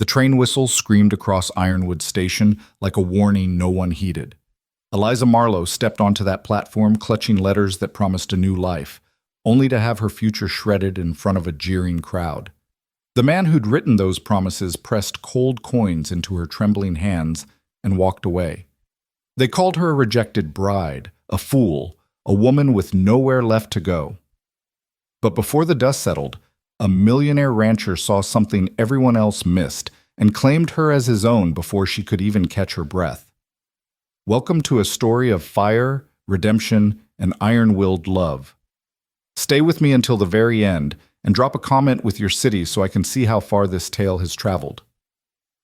The train whistle screamed across Ironwood Station like a warning no one heeded. Eliza Marlowe stepped onto that platform clutching letters that promised a new life, only to have her future shredded in front of a jeering crowd. The man who'd written those promises pressed cold coins into her trembling hands and walked away. They called her a rejected bride, a fool, a woman with nowhere left to go. But before the dust settled, a millionaire rancher saw something everyone else missed and claimed her as his own before she could even catch her breath. Welcome to a story of fire, redemption, and iron-willed love. Stay with me until the very end and drop a comment with your city so I can see how far this tale has traveled.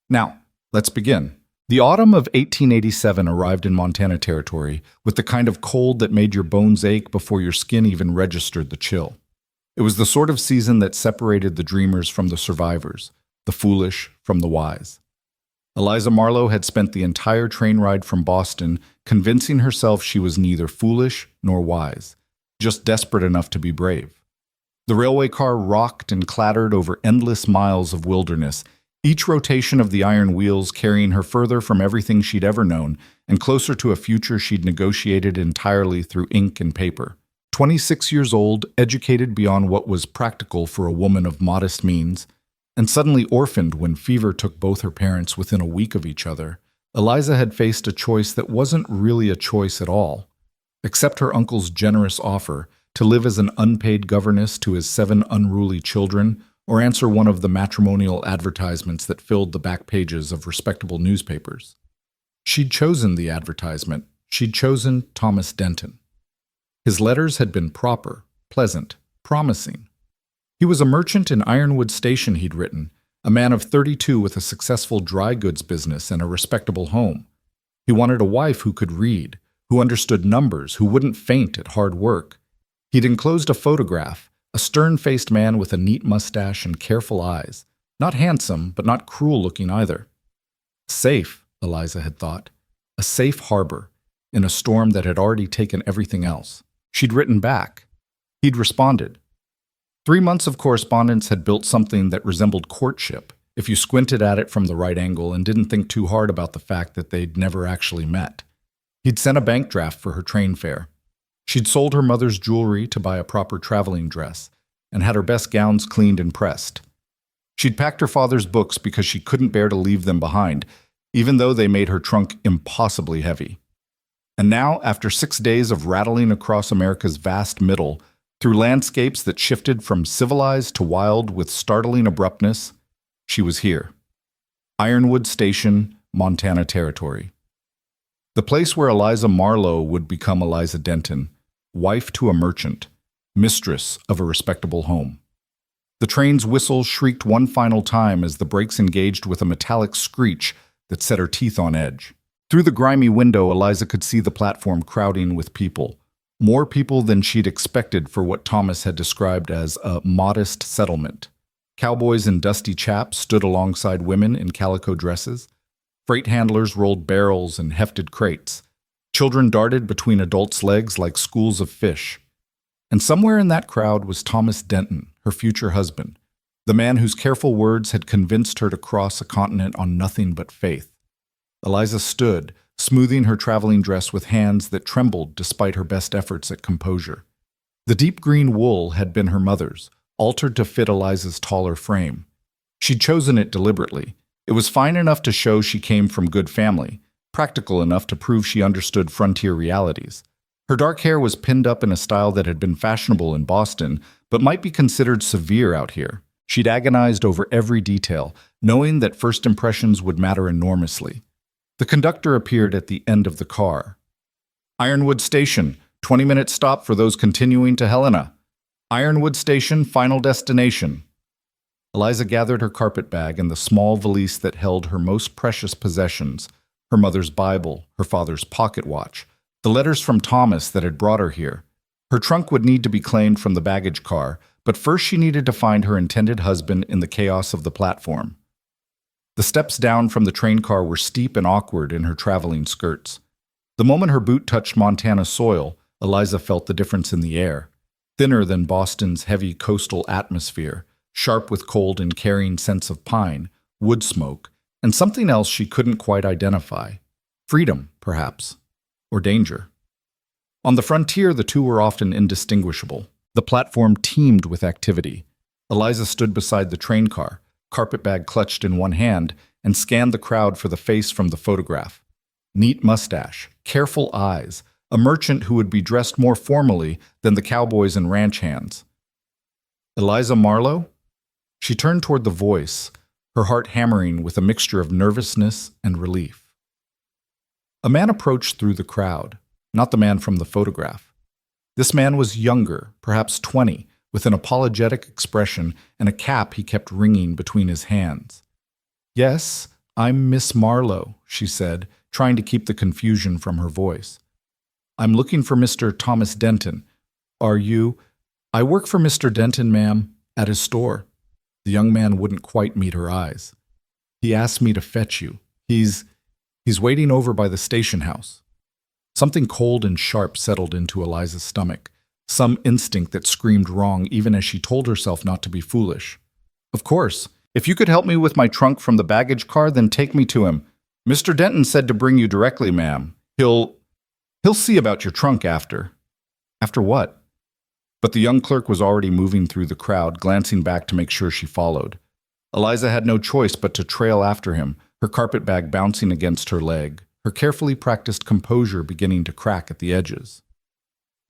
Now, let's begin. The autumn of 1887 arrived in Montana Territory with the kind of cold that made your bones ache before your skin even registered the chill. It was the sort of season that separated the dreamers from the survivors, the foolish from the wise. Eliza Marlowe had spent the entire train ride from Boston convincing herself she was neither foolish nor wise, just desperate enough to be brave. The railway car rocked and clattered over endless miles of wilderness, each rotation of the iron wheels carrying her further from everything she'd ever known and closer to a future she'd negotiated entirely through ink and paper. 26 years old, educated beyond what was practical for a woman of modest means, and suddenly orphaned when fever took both her parents within a week of each other, Eliza had faced a choice that wasn't really a choice at all. Accept her uncle's generous offer to live as an unpaid governess to his 7 unruly children, or answer one of the matrimonial advertisements that filled the back pages of respectable newspapers. She'd chosen the advertisement. She'd chosen Thomas Denton. His letters had been proper, pleasant, promising. He was a merchant in Ironwood Station, he'd written, a man of 32 with a successful dry goods business and a respectable home. He wanted a wife who could read, who understood numbers, who wouldn't faint at hard work. He'd enclosed a photograph, a stern-faced man with a neat mustache and careful eyes, not handsome, but not cruel-looking either. Safe, Eliza had thought, a safe harbor in a storm that had already taken everything else. She'd written back. He'd responded. 3 months of correspondence had built something that resembled courtship, if you squinted at it from the right angle and didn't think too hard about the fact that they'd never actually met. He'd sent a bank draft for her train fare. She'd sold her mother's jewelry to buy a proper traveling dress and had her best gowns cleaned and pressed. She'd packed her father's books because she couldn't bear to leave them behind, even though they made her trunk impossibly heavy. And now, after 6 days of rattling across America's vast middle, through landscapes that shifted from civilized to wild with startling abruptness, she was here. Ironwood Station, Montana Territory. The place where Eliza Marlowe would become Eliza Denton, wife to a merchant, mistress of a respectable home. The train's whistle shrieked one final time as the brakes engaged with a metallic screech that set her teeth on edge. Through the grimy window, Eliza could see the platform crowding with people. More people than she'd expected for what Thomas had described as a modest settlement. Cowboys in dusty chaps stood alongside women in calico dresses. Freight handlers rolled barrels and hefted crates. Children darted between adults' legs like schools of fish. And somewhere in that crowd was Thomas Denton, her future husband, the man whose careful words had convinced her to cross a continent on nothing but faith. Eliza stood, smoothing her traveling dress with hands that trembled despite her best efforts at composure. The deep green wool had been her mother's, altered to fit Eliza's taller frame. She'd chosen it deliberately. It was fine enough to show she came from good family, practical enough to prove she understood frontier realities. Her dark hair was pinned up in a style that had been fashionable in Boston, but might be considered severe out here. She'd agonized over every detail, knowing that first impressions would matter enormously. The conductor appeared at the end of the car. Ironwood Station, 20-minute stop for those continuing to Helena. Ironwood Station, final destination. Eliza gathered her carpet bag and the small valise that held her most precious possessions, her mother's Bible, her father's pocket watch, the letters from Thomas that had brought her here. Her trunk would need to be claimed from the baggage car, but first she needed to find her intended husband in the chaos of the platform. The steps down from the train car were steep and awkward in her traveling skirts. The moment her boot touched Montana soil, Eliza felt the difference in the air. Thinner than Boston's heavy coastal atmosphere, sharp with cold and carrying scents of pine, wood smoke, and something else she couldn't quite identify. Freedom, perhaps, or danger. On the frontier, the two were often indistinguishable. The platform teemed with activity. Eliza stood beside the train car, carpetbag clutched in one hand, and scanned the crowd for the face from the photograph. Neat mustache, careful eyes, a merchant who would be dressed more formally than the cowboys and ranch hands. Eliza Marlowe? She turned toward the voice, her heart hammering with a mixture of nervousness and relief. A man approached through the crowd, not the man from the photograph. This man was younger, perhaps 20, with an apologetic expression and a cap he kept wringing between his hands. "Yes, I'm Miss Marlowe," she said, trying to keep the confusion from her voice. "I'm looking for Mr. Thomas Denton. Are you—" "I work for Mr. Denton, ma'am, at his store." The young man wouldn't quite meet her eyes. "He asked me to fetch you. He's waiting over by the station house." Something cold and sharp settled into Eliza's stomach, some instinct that screamed wrong even as she told herself not to be foolish. "Of course. If you could help me with my trunk from the baggage car, then take me to him. Mr. Denton said to bring you directly, ma'am. He'll see about your trunk after." "After what?" But the young clerk was already moving through the crowd, glancing back to make sure she followed. Eliza had no choice but to trail after him, her carpetbag bouncing against her leg, her carefully practiced composure beginning to crack at the edges.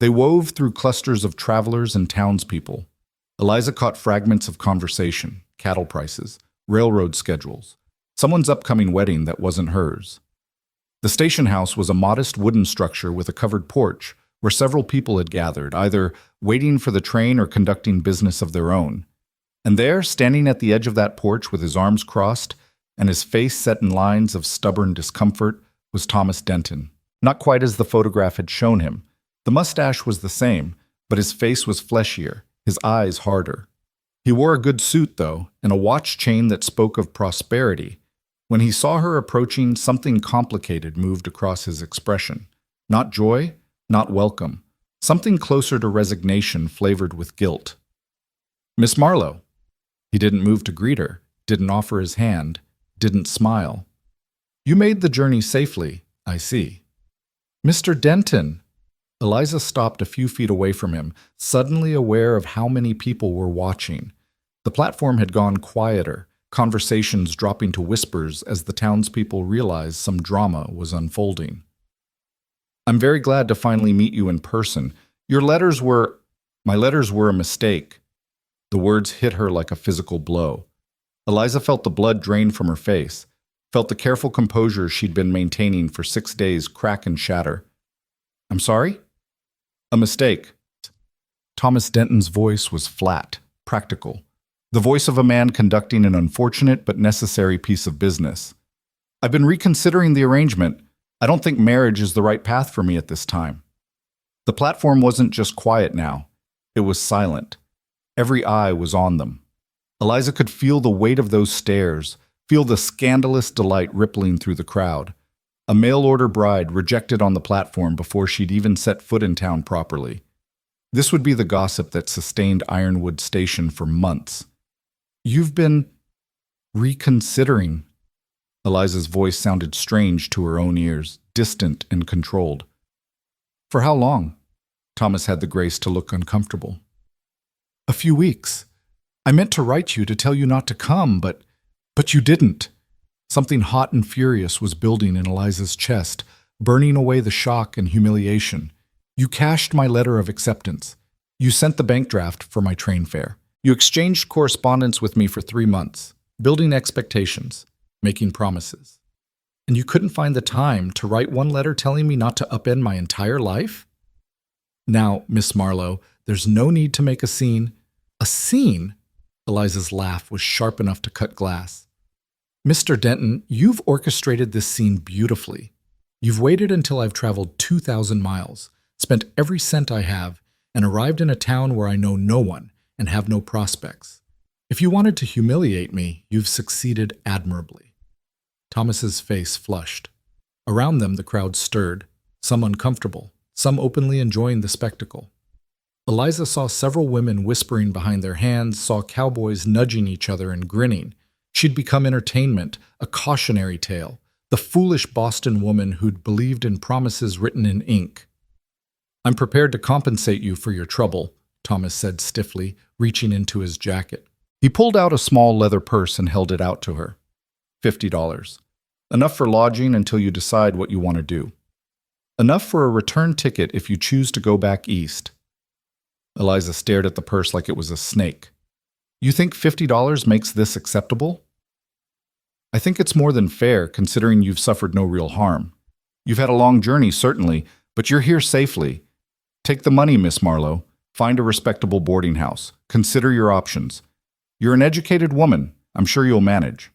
They wove through clusters of travelers and townspeople. Eliza caught fragments of conversation, cattle prices, railroad schedules, someone's upcoming wedding that wasn't hers. The station house was a modest wooden structure with a covered porch where several people had gathered, either waiting for the train or conducting business of their own. And there, standing at the edge of that porch with his arms crossed and his face set in lines of stubborn discomfort, was Thomas Denton. Not quite as the photograph had shown him. The mustache was the same, but his face was fleshier, his eyes harder. He wore a good suit, though, and a watch chain that spoke of prosperity. When he saw her approaching, something complicated moved across his expression. Not joy, not welcome. Something closer to resignation flavored with guilt. "Miss Marlowe." He didn't move to greet her, didn't offer his hand, didn't smile. "You made the journey safely, I see." "Mr. Denton." Eliza stopped a few feet away from him, suddenly aware of how many people were watching. The platform had gone quieter, conversations dropping to whispers as the townspeople realized some drama was unfolding. "I'm very glad to finally meet you in person. My letters were a mistake." The words hit her like a physical blow. Eliza felt the blood drain from her face, felt the careful composure she'd been maintaining for 6 days crack and shatter. "I'm sorry?" "A mistake." Thomas Denton's voice was flat, practical. The voice of a man conducting an unfortunate but necessary piece of business. "I've been reconsidering the arrangement. I don't think marriage is the right path for me at this time." The platform wasn't just quiet now. It was silent. Every eye was on them. Eliza could feel the weight of those stares, feel the scandalous delight rippling through the crowd. A mail-order bride rejected on the platform before she'd even set foot in town properly. This would be the gossip that sustained Ironwood Station for months. "You've been reconsidering." Eliza's voice sounded strange to her own ears, distant and controlled. "For how long?" Thomas had the grace to look uncomfortable. "A few weeks. I meant to write you to tell you not to come, but you didn't." Something hot and furious was building in Eliza's chest, burning away the shock and humiliation. "You cashed my letter of acceptance. You sent the bank draft for my train fare. You exchanged correspondence with me for 3 months, building expectations, making promises. And you couldn't find the time to write one letter telling me not to upend my entire life? Now, Miss Marlowe, there's no need to make a scene." "A scene?" Eliza's laugh was sharp enough to cut glass. "Mr. Denton, you've orchestrated this scene beautifully. You've waited until I've traveled 2,000 miles, spent every cent I have, and arrived in a town where I know no one and have no prospects. If you wanted to humiliate me, you've succeeded admirably." Thomas's face flushed. Around them, the crowd stirred, some uncomfortable, some openly enjoying the spectacle. Eliza saw several women whispering behind their hands, saw cowboys nudging each other and grinning. She'd become entertainment, a cautionary tale, the foolish Boston woman who'd believed in promises written in ink. "I'm prepared to compensate you for your trouble," Thomas said stiffly, reaching into his jacket. He pulled out a small leather purse and held it out to her. $50. Enough for lodging until you decide what you want to do. Enough for a return ticket if you choose to go back east. Eliza stared at the purse like it was a snake. "You think $50 makes this acceptable?" "I think it's more than fair, considering you've suffered no real harm. You've had a long journey, certainly, but you're here safely. Take the money, Miss Marlowe. Find a respectable boarding house. Consider your options. You're an educated woman. I'm sure you'll manage."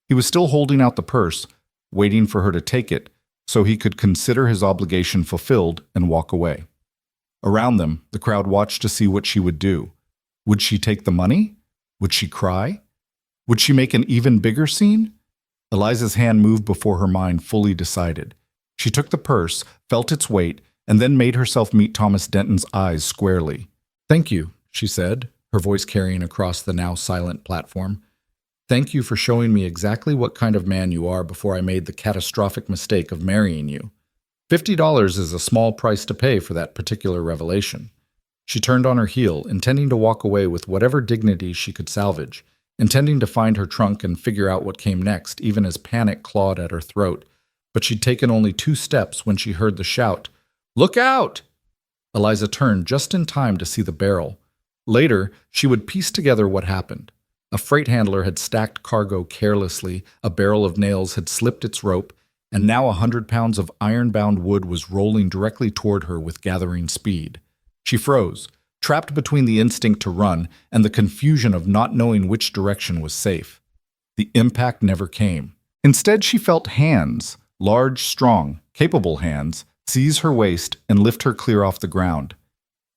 He was still holding out the purse, waiting for her to take it, so he could consider his obligation fulfilled and walk away. Around them, the crowd watched to see what she would do. Would she take the money? Would she cry? Would she make an even bigger scene? Eliza's hand moved before her mind fully decided. She took the purse, felt its weight, and then made herself meet Thomas Denton's eyes squarely. "Thank you," she said, her voice carrying across the now silent platform. "Thank you for showing me exactly what kind of man you are before I made the catastrophic mistake of marrying you. $50 is a small price to pay for that particular revelation." She turned on her heel, intending to walk away with whatever dignity she could salvage, intending to find her trunk and figure out what came next, even as panic clawed at her throat. But she'd taken only 2 steps when she heard the shout, "Look out!" Eliza turned just in time to see the barrel. Later, she would piece together what happened. A freight handler had stacked cargo carelessly, a barrel of nails had slipped its rope, and now 100 pounds of iron-bound wood was rolling directly toward her with gathering speed. She froze, trapped between the instinct to run and the confusion of not knowing which direction was safe. The impact never came. Instead, she felt hands, large, strong, capable hands, seize her waist and lift her clear off the ground.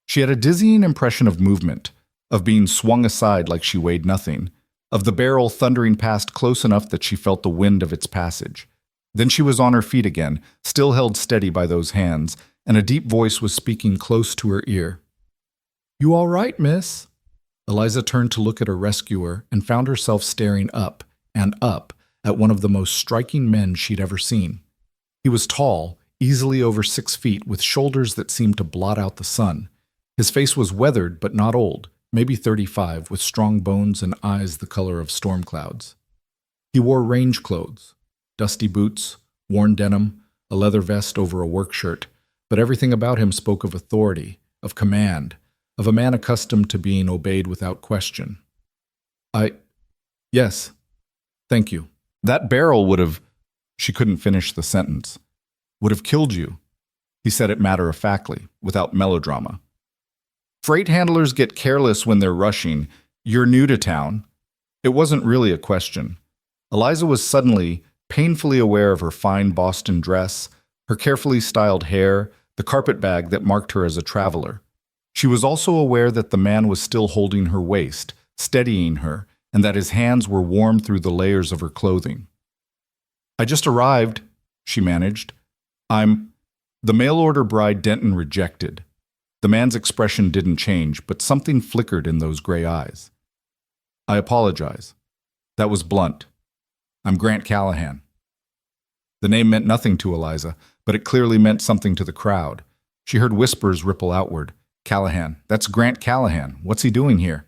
She had a dizzying impression of movement, of being swung aside like she weighed nothing, of the barrel thundering past close enough that she felt the wind of its passage. Then she was on her feet again, still held steady by those hands, and a deep voice was speaking close to her ear. "You all right, miss?" Eliza turned to look at her rescuer and found herself staring up and up at one of the most striking men she'd ever seen. He was tall, easily over 6 feet, with shoulders that seemed to blot out the sun. His face was weathered but not old, maybe 35, with strong bones and eyes the color of storm clouds. He wore range clothes, dusty boots, worn denim, a leather vest over a work shirt, but everything about him spoke of authority, of command, of a man accustomed to being obeyed without question. Yes, thank you. That barrel would have..." She couldn't finish the sentence. "Would have killed you." He said it matter-of-factly, without melodrama. "Freight handlers get careless when they're rushing. You're new to town." It wasn't really a question. Eliza was suddenly painfully aware of her fine Boston dress, her carefully styled hair, the carpetbag that marked her as a traveler. She was also aware that the man was still holding her waist, steadying her, and that his hands were warm through the layers of her clothing. "I just arrived," she managed. The mail-order bride Denton rejected. The man's expression didn't change, but something flickered in those gray eyes. "I apologize. That was blunt. I'm Grant Callahan." The name meant nothing to Eliza, but it clearly meant something to the crowd. She heard whispers ripple outward. "Callahan, that's Grant Callahan. What's he doing here?"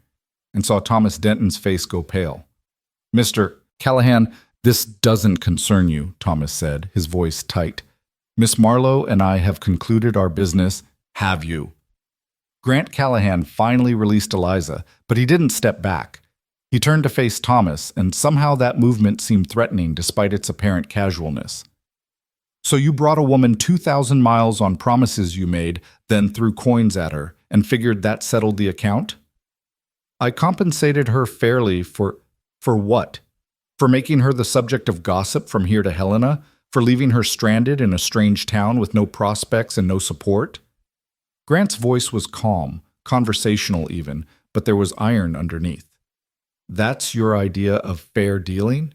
And saw Thomas Denton's face go pale. "Mr. Callahan, this doesn't concern you," Thomas said, his voice tight. "Miss Marlowe and I have concluded our business. Have you?" Grant Callahan finally released Eliza, but he didn't step back. He turned to face Thomas, and somehow that movement seemed threatening despite its apparent casualness. "So you brought a woman 2,000 miles on promises you made, then threw coins at her, and figured that settled the account?" "I compensated her fairly for what? For making her the subject of gossip from here to Helena? For leaving her stranded in a strange town with no prospects and no support?" Grant's voice was calm, conversational even, but there was iron underneath. "That's your idea of fair dealing?"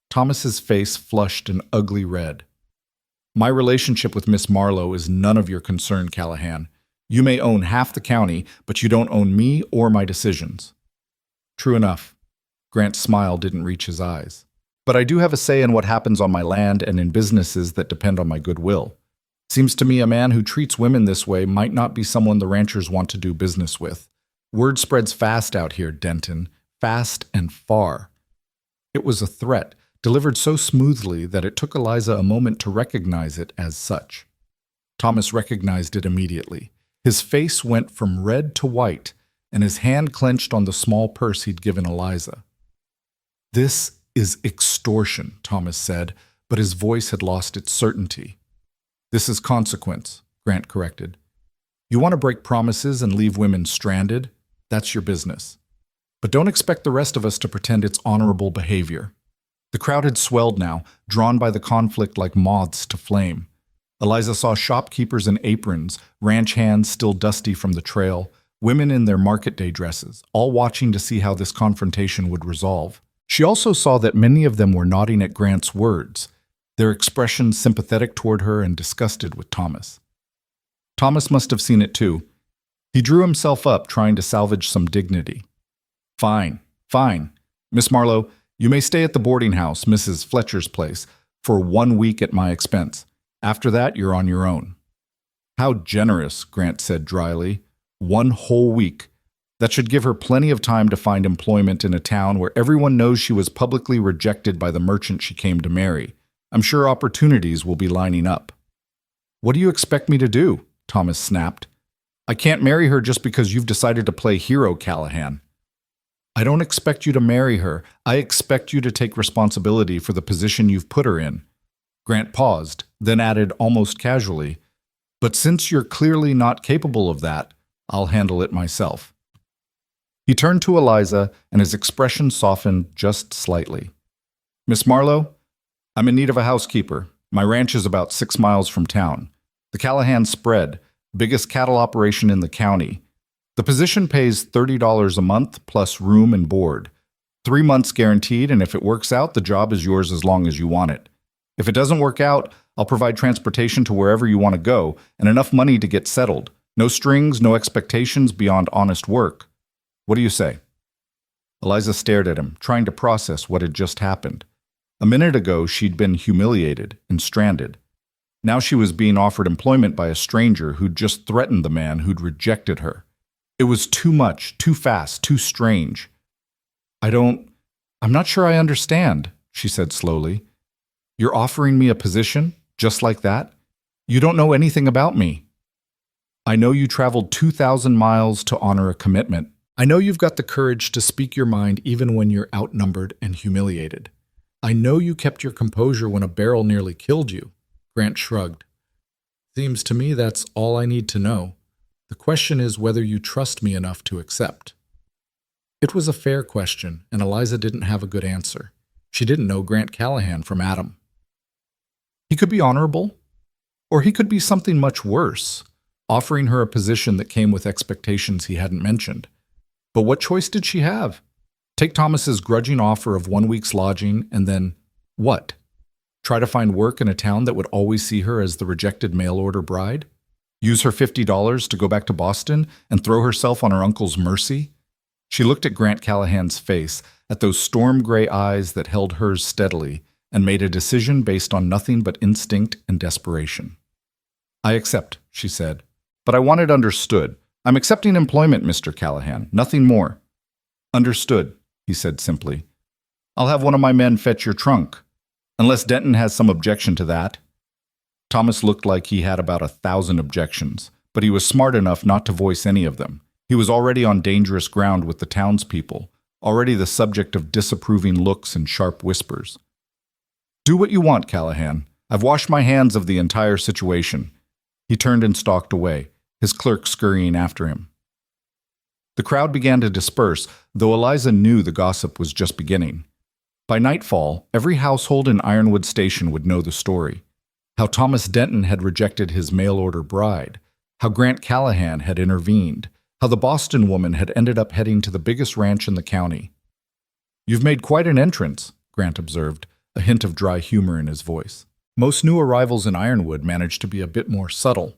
Thomas's face flushed an ugly red. "My relationship with Miss Marlowe is none of your concern, Callahan. You may own half the county, but you don't own me or my decisions." "True enough." Grant's smile didn't reach his eyes. But I do have a say in what happens on my land and in businesses that depend on my goodwill. Seems to me a man who treats women this way might not be someone the ranchers want to do business with. Word spreads fast out here, Denton. Fast and far. It was a threat, delivered so smoothly that it took Eliza a moment to recognize it as such. Thomas recognized it immediately. His face went from red to white, and his hand clenched on the small purse he'd given Eliza. "This is extortion," Thomas said, but his voice had lost its certainty. "This is consequence," Grant corrected. "You want to break promises and leave women stranded? That's your business. But don't expect the rest of us to pretend it's honorable behavior." The crowd had swelled now, drawn by the conflict like moths to flame. Eliza saw shopkeepers in aprons, ranch hands still dusty from the trail, women in their market day dresses, all watching to see how this confrontation would resolve. She also saw that many of them were nodding at Grant's words, their expressions sympathetic toward her and disgusted with Thomas. Thomas must have seen it too. He drew himself up, trying to salvage some dignity. Fine. Miss Marlowe, you may stay at the boarding house, Mrs. Fletcher's place, for 1 week at my expense. After that, you're on your own." "How generous," Grant said dryly. 1 whole week. That should give her plenty of time to find employment in a town where everyone knows she was publicly rejected by the merchant she came to marry. I'm sure opportunities will be lining up." "What do you expect me to do?" Thomas snapped. "I can't marry her just because you've decided to play hero, Callahan." "I don't expect you to marry her. I expect you to take responsibility for the position you've put her in." Grant paused, then added almost casually, "But since you're clearly not capable of that, I'll handle it myself." He turned to Eliza, and his expression softened just slightly. "Miss Marlowe, I'm in need of a housekeeper. My ranch is about 6 miles from town. The Callahan spread, biggest cattle operation in the county. The position pays $30 a month plus room and board. 3 months guaranteed, and if it works out, the job is yours as long as you want it. If it doesn't work out, I'll provide transportation to wherever you want to go and enough money to get settled. No strings, no expectations beyond honest work. What do you say?" Eliza stared at him, trying to process what had just happened. A minute ago, she'd been humiliated and stranded. Now she was being offered employment by a stranger who'd just threatened the man who'd rejected her. It was too much, too fast, too strange. I'm not sure I understand," she said slowly. "You're offering me a position, just like that? You don't know anything about me. I know you traveled 2,000 miles to honor a commitment. I know you've got the courage to speak your mind even when you're outnumbered and humiliated. I know you kept your composure when a barrel nearly killed you." Grant shrugged. "Seems to me that's all I need to know. The question is whether you trust me enough to accept." It was a fair question, and Eliza didn't have a good answer. She didn't know Grant Callahan from Adam. He could be honorable, or he could be something much worse, offering her a position that came with expectations he hadn't mentioned. But what choice did she have? Take Thomas's grudging offer of 1 week's lodging, and then what? Try to find work in a town that would always see her as the rejected mail-order bride? Use her $50 to go back to Boston and throw herself on her uncle's mercy? She looked at Grant Callahan's face, at those storm-gray eyes that held hers steadily, and made a decision based on nothing but instinct and desperation. "I accept," she said, "but I want it understood. I'm accepting employment, Mr. Callahan, nothing more." "Understood," he said simply. "I'll have one of my men fetch your trunk, unless Denton has some objection to that." Thomas looked like he had about 1,000 objections, but he was smart enough not to voice any of them. He was already on dangerous ground with the townspeople, already the subject of disapproving looks and sharp whispers. "Do what you want, Callahan. I've washed my hands of the entire situation." He turned and stalked away, his clerk scurrying after him. The crowd began to disperse, though Eliza knew the gossip was just beginning. By nightfall, every household in Ironwood Station would know the story. How Thomas Denton had rejected his mail-order bride, how Grant Callahan had intervened, how the Boston woman had ended up heading to the biggest ranch in the county. "You've made quite an entrance," Grant observed, a hint of dry humor in his voice. Most new arrivals in Ironwood managed to be a bit more subtle.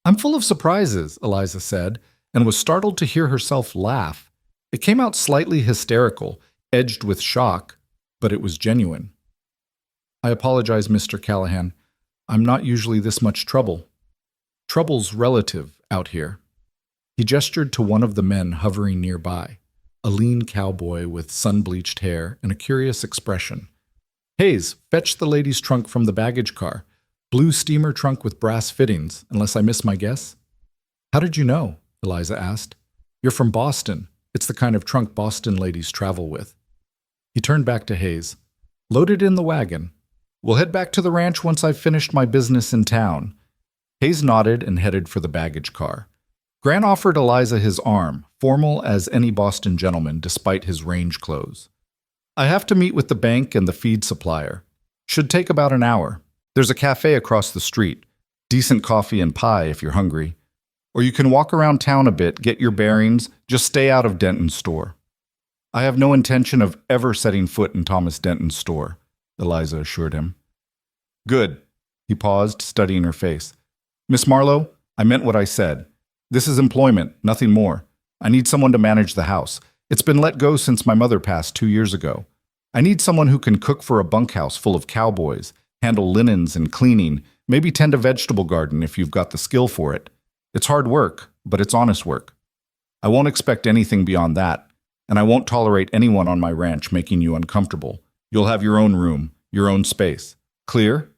"I'm full of surprises," Eliza said, and was startled to hear herself laugh. It came out slightly hysterical, edged with shock, but it was genuine. "I apologize, Mr. Callahan. I'm not usually this much trouble. Trouble's relative out here." He gestured to one of the men hovering nearby, a lean cowboy with sun-bleached hair and a curious expression. "Hayes, fetch the lady's trunk from the baggage car. Blue steamer trunk with brass fittings, unless I miss my guess." "How did you know?" Eliza asked. "You're from Boston. It's the kind of trunk Boston ladies travel with." He turned back to Hayes. "Load it in the wagon. We'll head back to the ranch once I've finished my business in town." Hayes nodded and headed for the baggage car. Grant offered Eliza his arm, formal as any Boston gentleman despite his range clothes. "I have to meet with the bank and the feed supplier. Should take about an hour. There's a cafe across the street. Decent coffee and pie if you're hungry. Or you can walk around town a bit, get your bearings, just stay out of Denton's store." "I have no intention of ever setting foot in Thomas Denton's store," Eliza assured him. "Good." He paused, studying her face. "Miss Marlowe, I meant what I said. This is employment, nothing more. I need someone to manage the house. It's been let go since my mother passed 2 years ago. I need someone who can cook for a bunkhouse full of cowboys, handle linens and cleaning, maybe tend a vegetable garden if you've got the skill for it. It's hard work, but it's honest work. I won't expect anything beyond that, and I won't tolerate anyone on my ranch making you uncomfortable. You'll have your own room, your own space. Clear?"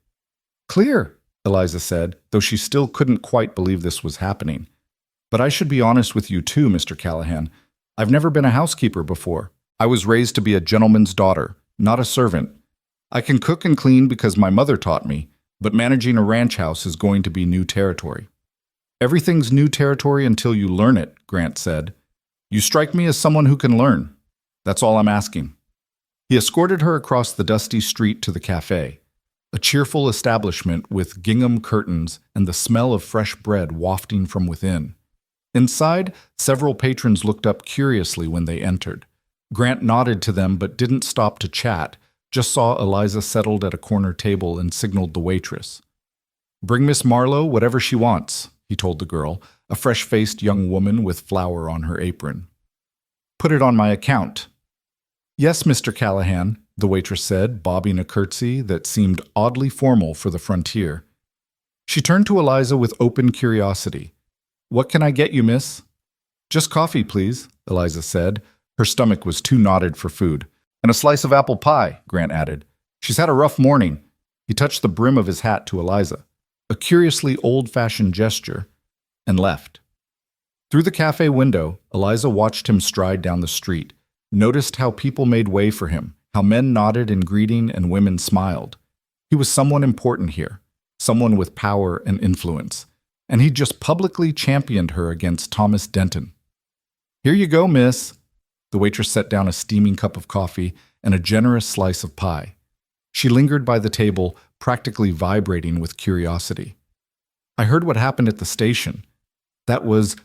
"Clear," Eliza said, though she still couldn't quite believe this was happening. "But I should be honest with you too, Mr. Callahan. I've never been a housekeeper before. I was raised to be a gentleman's daughter, not a servant. I can cook and clean because my mother taught me, but managing a ranch house is going to be new territory." "Everything's new territory until you learn it," Grant said. "You strike me as someone who can learn. That's all I'm asking." He escorted her across the dusty street to the cafe, a cheerful establishment with gingham curtains and the smell of fresh bread wafting from within. Inside, several patrons looked up curiously when they entered. Grant nodded to them but didn't stop to chat, just saw Eliza settled at a corner table and signaled the waitress. "Bring Miss Marlowe whatever she wants," he told the girl, a fresh-faced young woman with flour on her apron. "Put it on my account." "Yes, Mr. Callahan," the waitress said, bobbing a curtsy that seemed oddly formal for the frontier. She turned to Eliza with open curiosity. "What can I get you, miss?" "Just coffee, please," Eliza said. Her stomach was too knotted for food. "And a slice of apple pie," Grant added. "She's had a rough morning." He touched the brim of his hat to Eliza, a curiously old-fashioned gesture, and left. Through the cafe window, Eliza watched him stride down the street, noticed how people made way for him, how men nodded in greeting and women smiled. He was someone important here, someone with power and influence, and he just publicly championed her against Thomas Denton. "Here you go, miss." The waitress set down a steaming cup of coffee and a generous slice of pie. She lingered by the table, practically vibrating with curiosity. "I heard what happened at the station. That was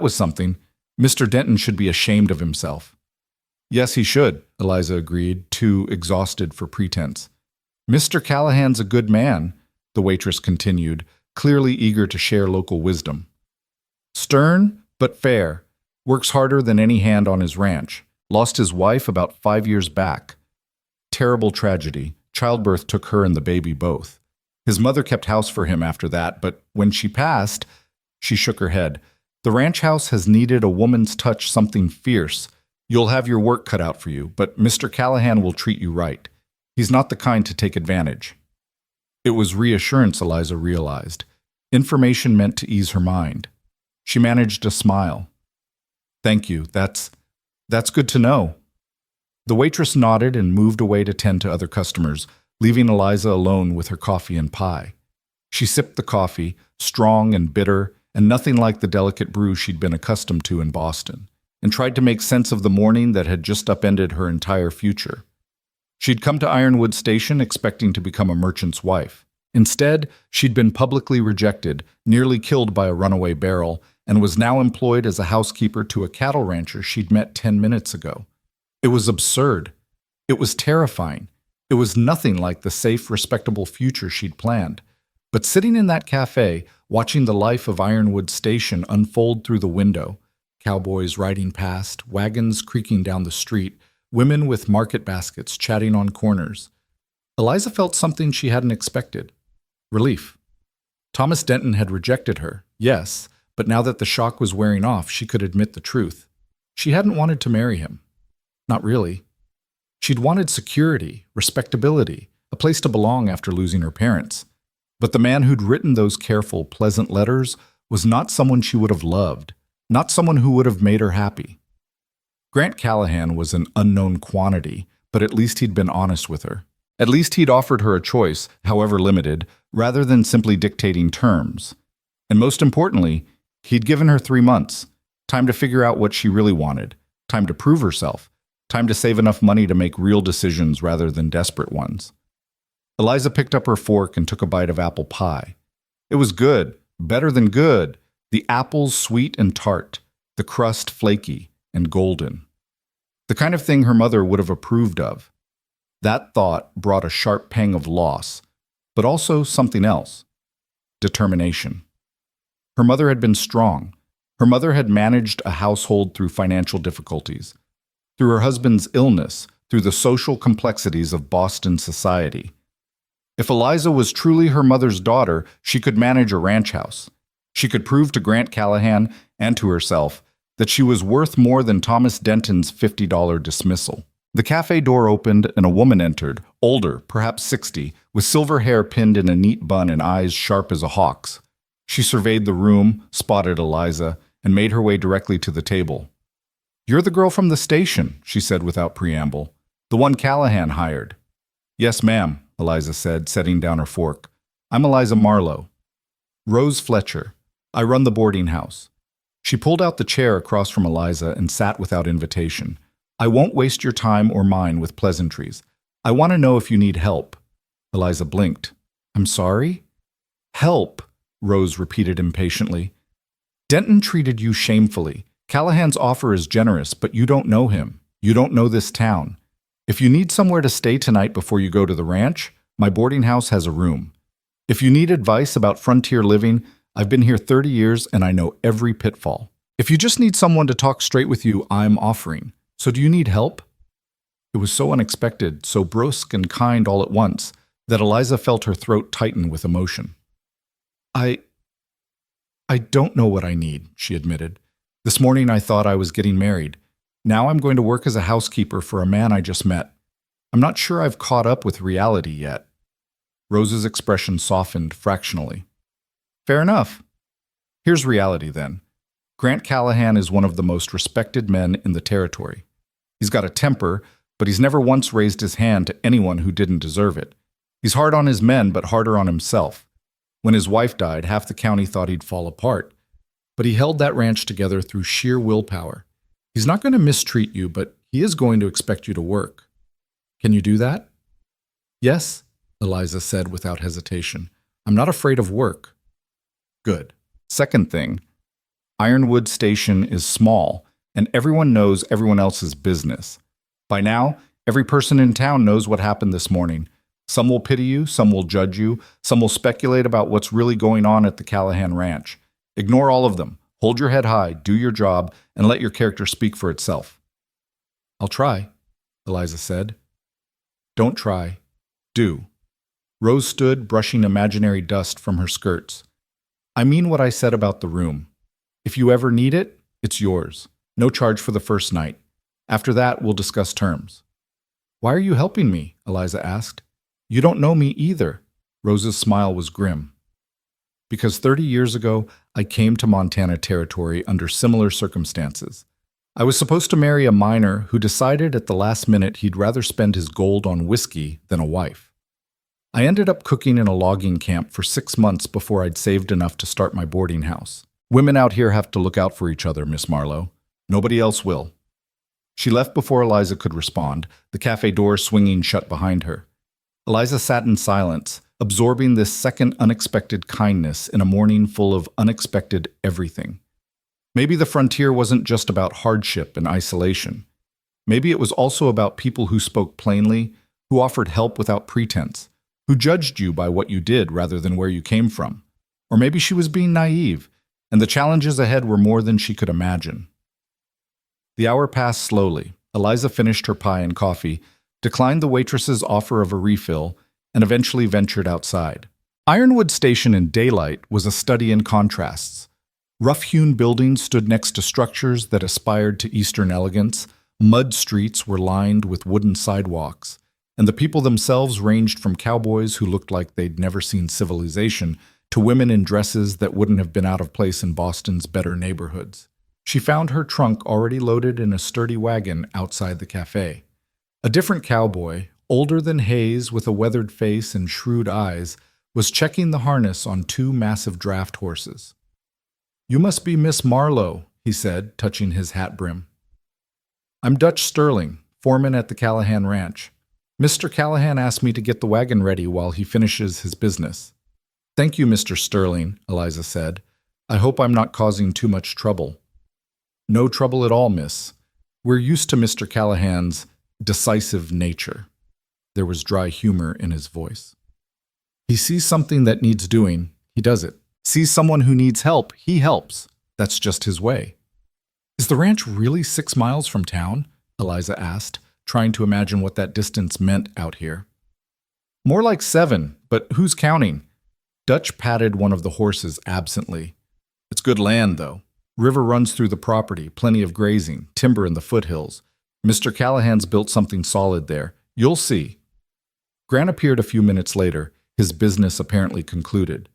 something. Mr. Denton should be ashamed of himself." "Yes, he should," Eliza agreed, too exhausted for pretense. "Mr. Callahan's a good man," the waitress continued, clearly eager to share local wisdom. "Stern, but fair. Works harder than any hand on his ranch. Lost his wife about 5 years back. Terrible tragedy. Childbirth took her and the baby both. His mother kept house for him after that, but when she passed," she shook her head, "the ranch house has needed a woman's touch, something fierce. You'll have your work cut out for you, but Mr. Callahan will treat you right. He's not the kind to take advantage." It was reassurance, Eliza realized. Information meant to ease her mind. She managed a smile. "Thank you. That's good to know." The waitress nodded and moved away to tend to other customers, leaving Eliza alone with her coffee and pie. She sipped the coffee, strong and bitter, and nothing like the delicate brew she'd been accustomed to in Boston, and tried to make sense of the morning that had just upended her entire future. She'd come to Ironwood Station expecting to become a merchant's wife. Instead, she'd been publicly rejected, nearly killed by a runaway barrel, and was now employed as a housekeeper to a cattle rancher she'd met 10 minutes ago. It was absurd. It was terrifying. It was nothing like the safe, respectable future she'd planned. But sitting in that cafe, watching the life of Ironwood Station unfold through the window, Cowboys riding past, wagons creaking down the street, women with market baskets chatting on corners. Eliza felt something she hadn't expected. Relief. Thomas Denton had rejected her, yes, but now that the shock was wearing off, she could admit the truth. She hadn't wanted to marry him. Not really. She'd wanted security, respectability, a place to belong after losing her parents. But the man who'd written those careful, pleasant letters was not someone she would have loved, not someone who would have made her happy. Grant Callahan was an unknown quantity, but at least he'd been honest with her. At least he'd offered her a choice, however limited, rather than simply dictating terms. And most importantly, he'd given her 3 months, time to figure out what she really wanted, time to prove herself, time to save enough money to make real decisions rather than desperate ones. Eliza picked up her fork and took a bite of apple pie. It was good, better than good. The apples sweet and tart, the crust flaky and golden. The kind of thing her mother would have approved of. That thought brought a sharp pang of loss, but also something else. Determination. Her mother had been strong. Her mother had managed a household through financial difficulties, through her husband's illness, through the social complexities of Boston society. If Eliza was truly her mother's daughter, she could manage a ranch house. She could prove to Grant Callahan and to herself that she was worth more than Thomas Denton's $50 dismissal. The cafe door opened and a woman entered, older, perhaps 60, with silver hair pinned in a neat bun and eyes sharp as a hawk's. She surveyed the room, spotted Eliza, and made her way directly to the table. "You're the girl from the station," she said without preamble. "The one Callahan hired." "Yes, ma'am," Eliza said, setting down her fork. "I'm Eliza Marlowe." "Rose Fletcher. I run the boarding house." She pulled out the chair across from Eliza and sat without invitation. "I won't waste your time or mine with pleasantries. I want to know if you need help." Eliza blinked. "I'm sorry?" "Help," Rose repeated impatiently. "Denton treated you shamefully. Callahan's offer is generous, but you don't know him. You don't know this town. If you need somewhere to stay tonight before you go to the ranch, my boarding house has a room. If you need advice about frontier living, I've been here 30 years and I know every pitfall. If you just need someone to talk straight with you, I'm offering. So do you need help?" It was so unexpected, so brusque and kind all at once, that Eliza felt her throat tighten with emotion. I don't know what I need," she admitted. "This morning I thought I was getting married. Now I'm going to work as a housekeeper for a man I just met. I'm not sure I've caught up with reality yet." Rose's expression softened fractionally. "Fair enough. Here's reality then. Grant Callahan is one of the most respected men in the territory. He's got a temper, but he's never once raised his hand to anyone who didn't deserve it. He's hard on his men, but harder on himself. When his wife died, half the county thought he'd fall apart. But he held that ranch together through sheer willpower. He's not going to mistreat you, but he is going to expect you to work. Can you do that?" "Yes," Eliza said without hesitation. "I'm not afraid of work." "Good. Second thing, Ironwood Station is small, and everyone knows everyone else's business. By now, every person in town knows what happened this morning. Some will pity you, some will judge you, some will speculate about what's really going on at the Callahan Ranch. Ignore all of them. Hold your head high, do your job, and let your character speak for itself." "I'll try," Eliza said. "Don't try. Do." Rose stood, brushing imaginary dust from her skirts. "I mean what I said about the room. If you ever need it, it's yours. No charge for the first night. After that, we'll discuss terms." "Why are you helping me?" Eliza asked. "You don't know me either." Rose's smile was grim. "Because 30 years ago, I came to Montana Territory under similar circumstances. I was supposed to marry a miner who decided at the last minute he'd rather spend his gold on whiskey than a wife. I ended up cooking in a logging camp for 6 months before I'd saved enough to start my boarding house. Women out here have to look out for each other, Miss Marlowe. Nobody else will." She left before Eliza could respond, the cafe door swinging shut behind her. Eliza sat in silence, absorbing this second unexpected kindness in a morning full of unexpected everything. Maybe the frontier wasn't just about hardship and isolation. Maybe it was also about people who spoke plainly, who offered help without pretense, who judged you by what you did rather than where you came from. Or maybe she was being naive, and the challenges ahead were more than she could imagine. The hour passed slowly. Eliza finished her pie and coffee, declined the waitress's offer of a refill, and eventually ventured outside. Ironwood Station in daylight was a study in contrasts. Rough-hewn buildings stood next to structures that aspired to Eastern elegance, mud streets were lined with wooden sidewalks, and the people themselves ranged from cowboys who looked like they'd never seen civilization to women in dresses that wouldn't have been out of place in Boston's better neighborhoods. She found her trunk already loaded in a sturdy wagon outside the cafe. A different cowboy, older than Hayes with a weathered face and shrewd eyes, was checking the harness on two massive draft horses. "You must be Miss Marlowe," he said, touching his hat brim. "I'm Dutch Sterling, foreman at the Callahan Ranch. Mr. Callahan asked me to get the wagon ready while he finishes his business." "Thank you, Mr. Sterling," Eliza said. "I hope I'm not causing too much trouble." "No trouble at all, miss. We're used to Mr. Callahan's decisive nature." There was dry humor in his voice. "He sees something that needs doing, he does it. Sees someone who needs help, he helps. That's just his way." "Is the ranch really 6 miles from town?" Eliza asked, trying to imagine what that distance meant out here. "More like 7, but who's counting?" Dutch patted one of the horses absently. "It's good land, though. River runs through the property, plenty of grazing, timber in the foothills. Mr. Callahan's built something solid there. You'll see." Grant appeared a few minutes later, his business apparently concluded.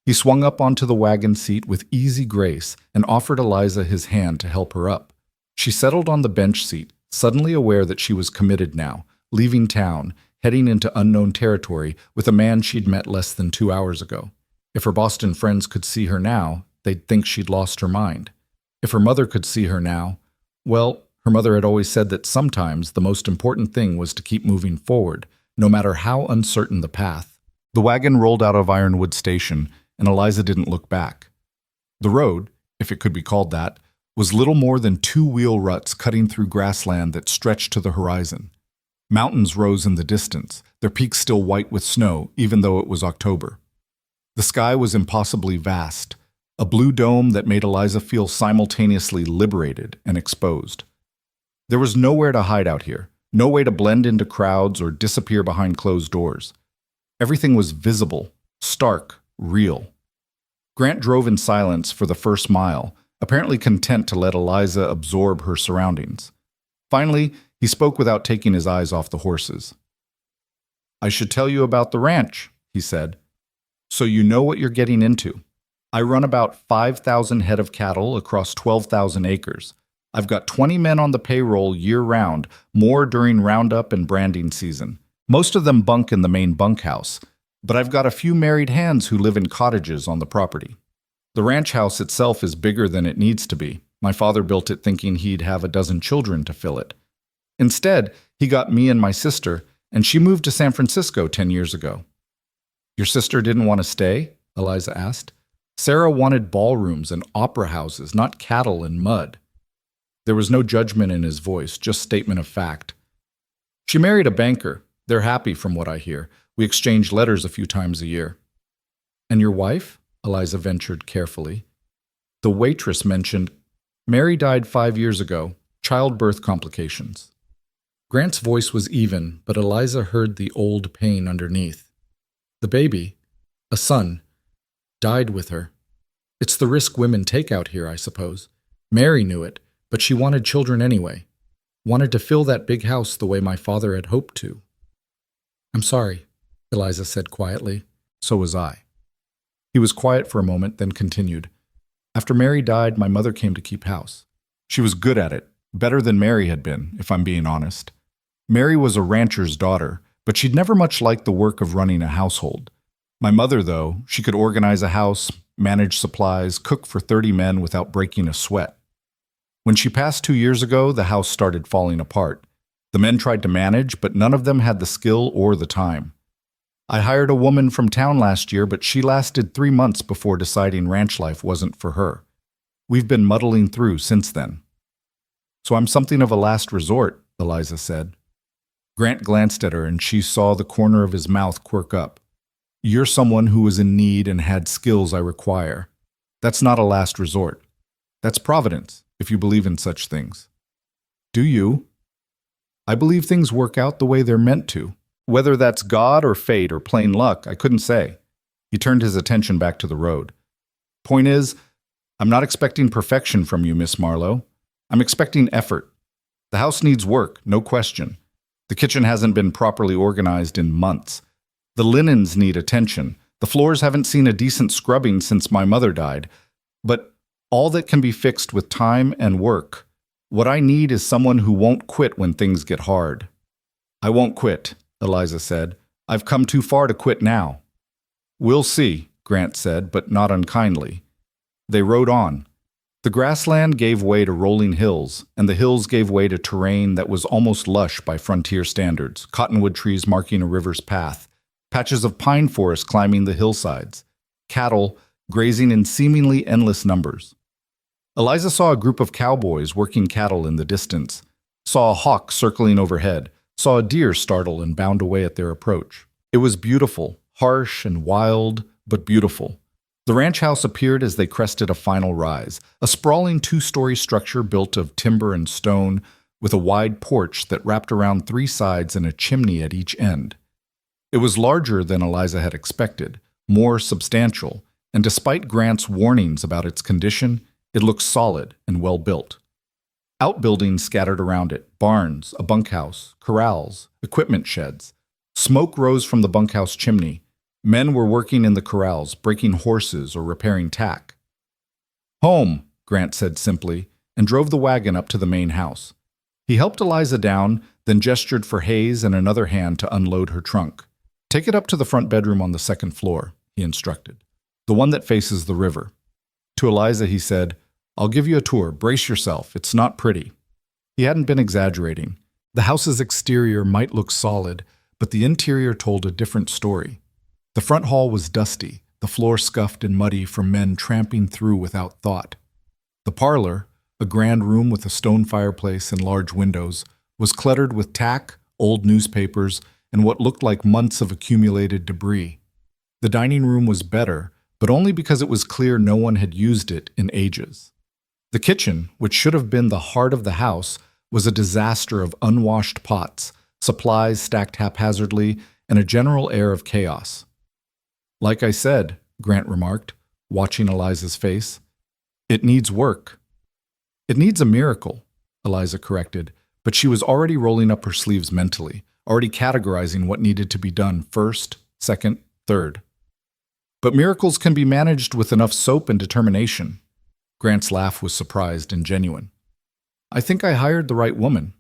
He swung up onto the wagon seat with easy grace and offered Eliza his hand to help her up. She settled on the bench seat, suddenly aware that she was committed now, leaving town, heading into unknown territory with a man she'd met less than 2 hours ago. If her Boston friends could see her now, they'd think she'd lost her mind. If her mother could see her now, well, her mother had always said that sometimes the most important thing was to keep moving forward, no matter how uncertain the path. The wagon rolled out of Ironwood Station, and Eliza didn't look back. The road, if it could be called that, was little more than 2-wheel ruts cutting through grassland that stretched to the horizon. Mountains rose in the distance, their peaks still white with snow, even though it was October. The sky was impossibly vast, a blue dome that made Eliza feel simultaneously liberated and exposed. There was nowhere to hide out here, no way to blend into crowds or disappear behind closed doors. Everything was visible, stark, real. Grant drove in silence for the first mile, apparently content to let Eliza absorb her surroundings. Finally, he spoke without taking his eyes off the horses. "I should tell you about the ranch," he said, "so you know what you're getting into. I run about 5,000 head of cattle across 12,000 acres. I've got 20 men on the payroll year-round, more during roundup and branding season. Most of them bunk in the main bunkhouse, but I've got a few married hands who live in cottages on the property. The ranch house itself is bigger than it needs to be. My father built it thinking he'd have a dozen children to fill it. Instead, he got me and my sister, and she moved to San Francisco 10 years ago." "Your sister didn't want to stay?" Eliza asked. "Sarah wanted ballrooms and opera houses, not cattle and mud." There was no judgment in his voice, just statement of fact. "She married a banker. They're happy from what I hear. We exchange letters a few times a year." "And your wife?" Eliza ventured carefully. The waitress mentioned, "Mary died 5 years ago, childbirth complications." Grant's voice was even, but Eliza heard the old pain underneath. "The baby, a son, died with her. It's the risk women take out here, I suppose. Mary knew it, but she wanted children anyway. Wanted to fill that big house the way my father had hoped to." "I'm sorry," Eliza said quietly. "So was I." He was quiet for a moment, then continued. "After Mary died, my mother came to keep house. She was good at it, better than Mary had been, if I'm being honest. Mary was a rancher's daughter, but she'd never much liked the work of running a household. My mother, though, she could organize a house, manage supplies, cook for 30 men without breaking a sweat. When she passed 2 years ago, the house started falling apart. The men tried to manage, but none of them had the skill or the time. I hired a woman from town last year, but she lasted 3 months before deciding ranch life wasn't for her. We've been muddling through since then." "So I'm something of a last resort," Eliza said. Grant glanced at her, and she saw the corner of his mouth quirk up. "You're someone who was in need and had skills I require. That's not a last resort. That's providence, if you believe in such things." Do you? I believe things work out the way they're meant to. Whether that's God or fate or plain luck, I couldn't say. He turned his attention back to the road. Point is, I'm not expecting perfection from you, Miss Marlowe. I'm expecting effort. The house needs work, no question. The kitchen hasn't been properly organized in months. The linens need attention. The floors haven't seen a decent scrubbing since my mother died. But all that can be fixed with time and work. What I need is someone who won't quit when things get hard. I won't quit, Eliza said. I've come too far to quit now. We'll see, Grant said, but not unkindly. They rode on. The grassland gave way to rolling hills, and the hills gave way to terrain that was almost lush by frontier standards, cottonwood trees marking a river's path, patches of pine forest climbing the hillsides, cattle grazing in seemingly endless numbers. Eliza saw a group of cowboys working cattle in the distance, saw a hawk circling overhead, saw a deer startle and bound away at their approach. It was beautiful, harsh and wild, but beautiful. The ranch house appeared as they crested a final rise, a sprawling two-story structure built of timber and stone, with a wide porch that wrapped around three sides and a chimney at each end. It was larger than Eliza had expected, more substantial, and despite Grant's warnings about its condition, it looked solid and well-built. Outbuildings scattered around it, barns, a bunkhouse, corrals, equipment sheds. Smoke rose from the bunkhouse chimney. Men were working in the corrals, breaking horses or repairing tack. Home, Grant said simply, and drove the wagon up to the main house. He helped Eliza down, then gestured for Hayes and another hand to unload her trunk. Take it up to the front bedroom on the second floor, he instructed, the one that faces the river. To Eliza, he said, I'll give you a tour. Brace yourself. It's not pretty. He hadn't been exaggerating. The house's exterior might look solid, but the interior told a different story. The front hall was dusty, the floor scuffed and muddy from men tramping through without thought. The parlor, a grand room with a stone fireplace and large windows, was cluttered with tack, old newspapers, and what looked like months of accumulated debris. The dining room was better, but only because it was clear no one had used it in ages. The kitchen, which should have been the heart of the house, was a disaster of unwashed pots, supplies stacked haphazardly, and a general air of chaos. Like I said, Grant remarked, watching Eliza's face, it needs work. It needs a miracle, Eliza corrected, but she was already rolling up her sleeves mentally, already categorizing what needed to be done first, second, third. But miracles can be managed with enough soap and determination. Grant's laugh was surprised and genuine. I think I hired the right woman.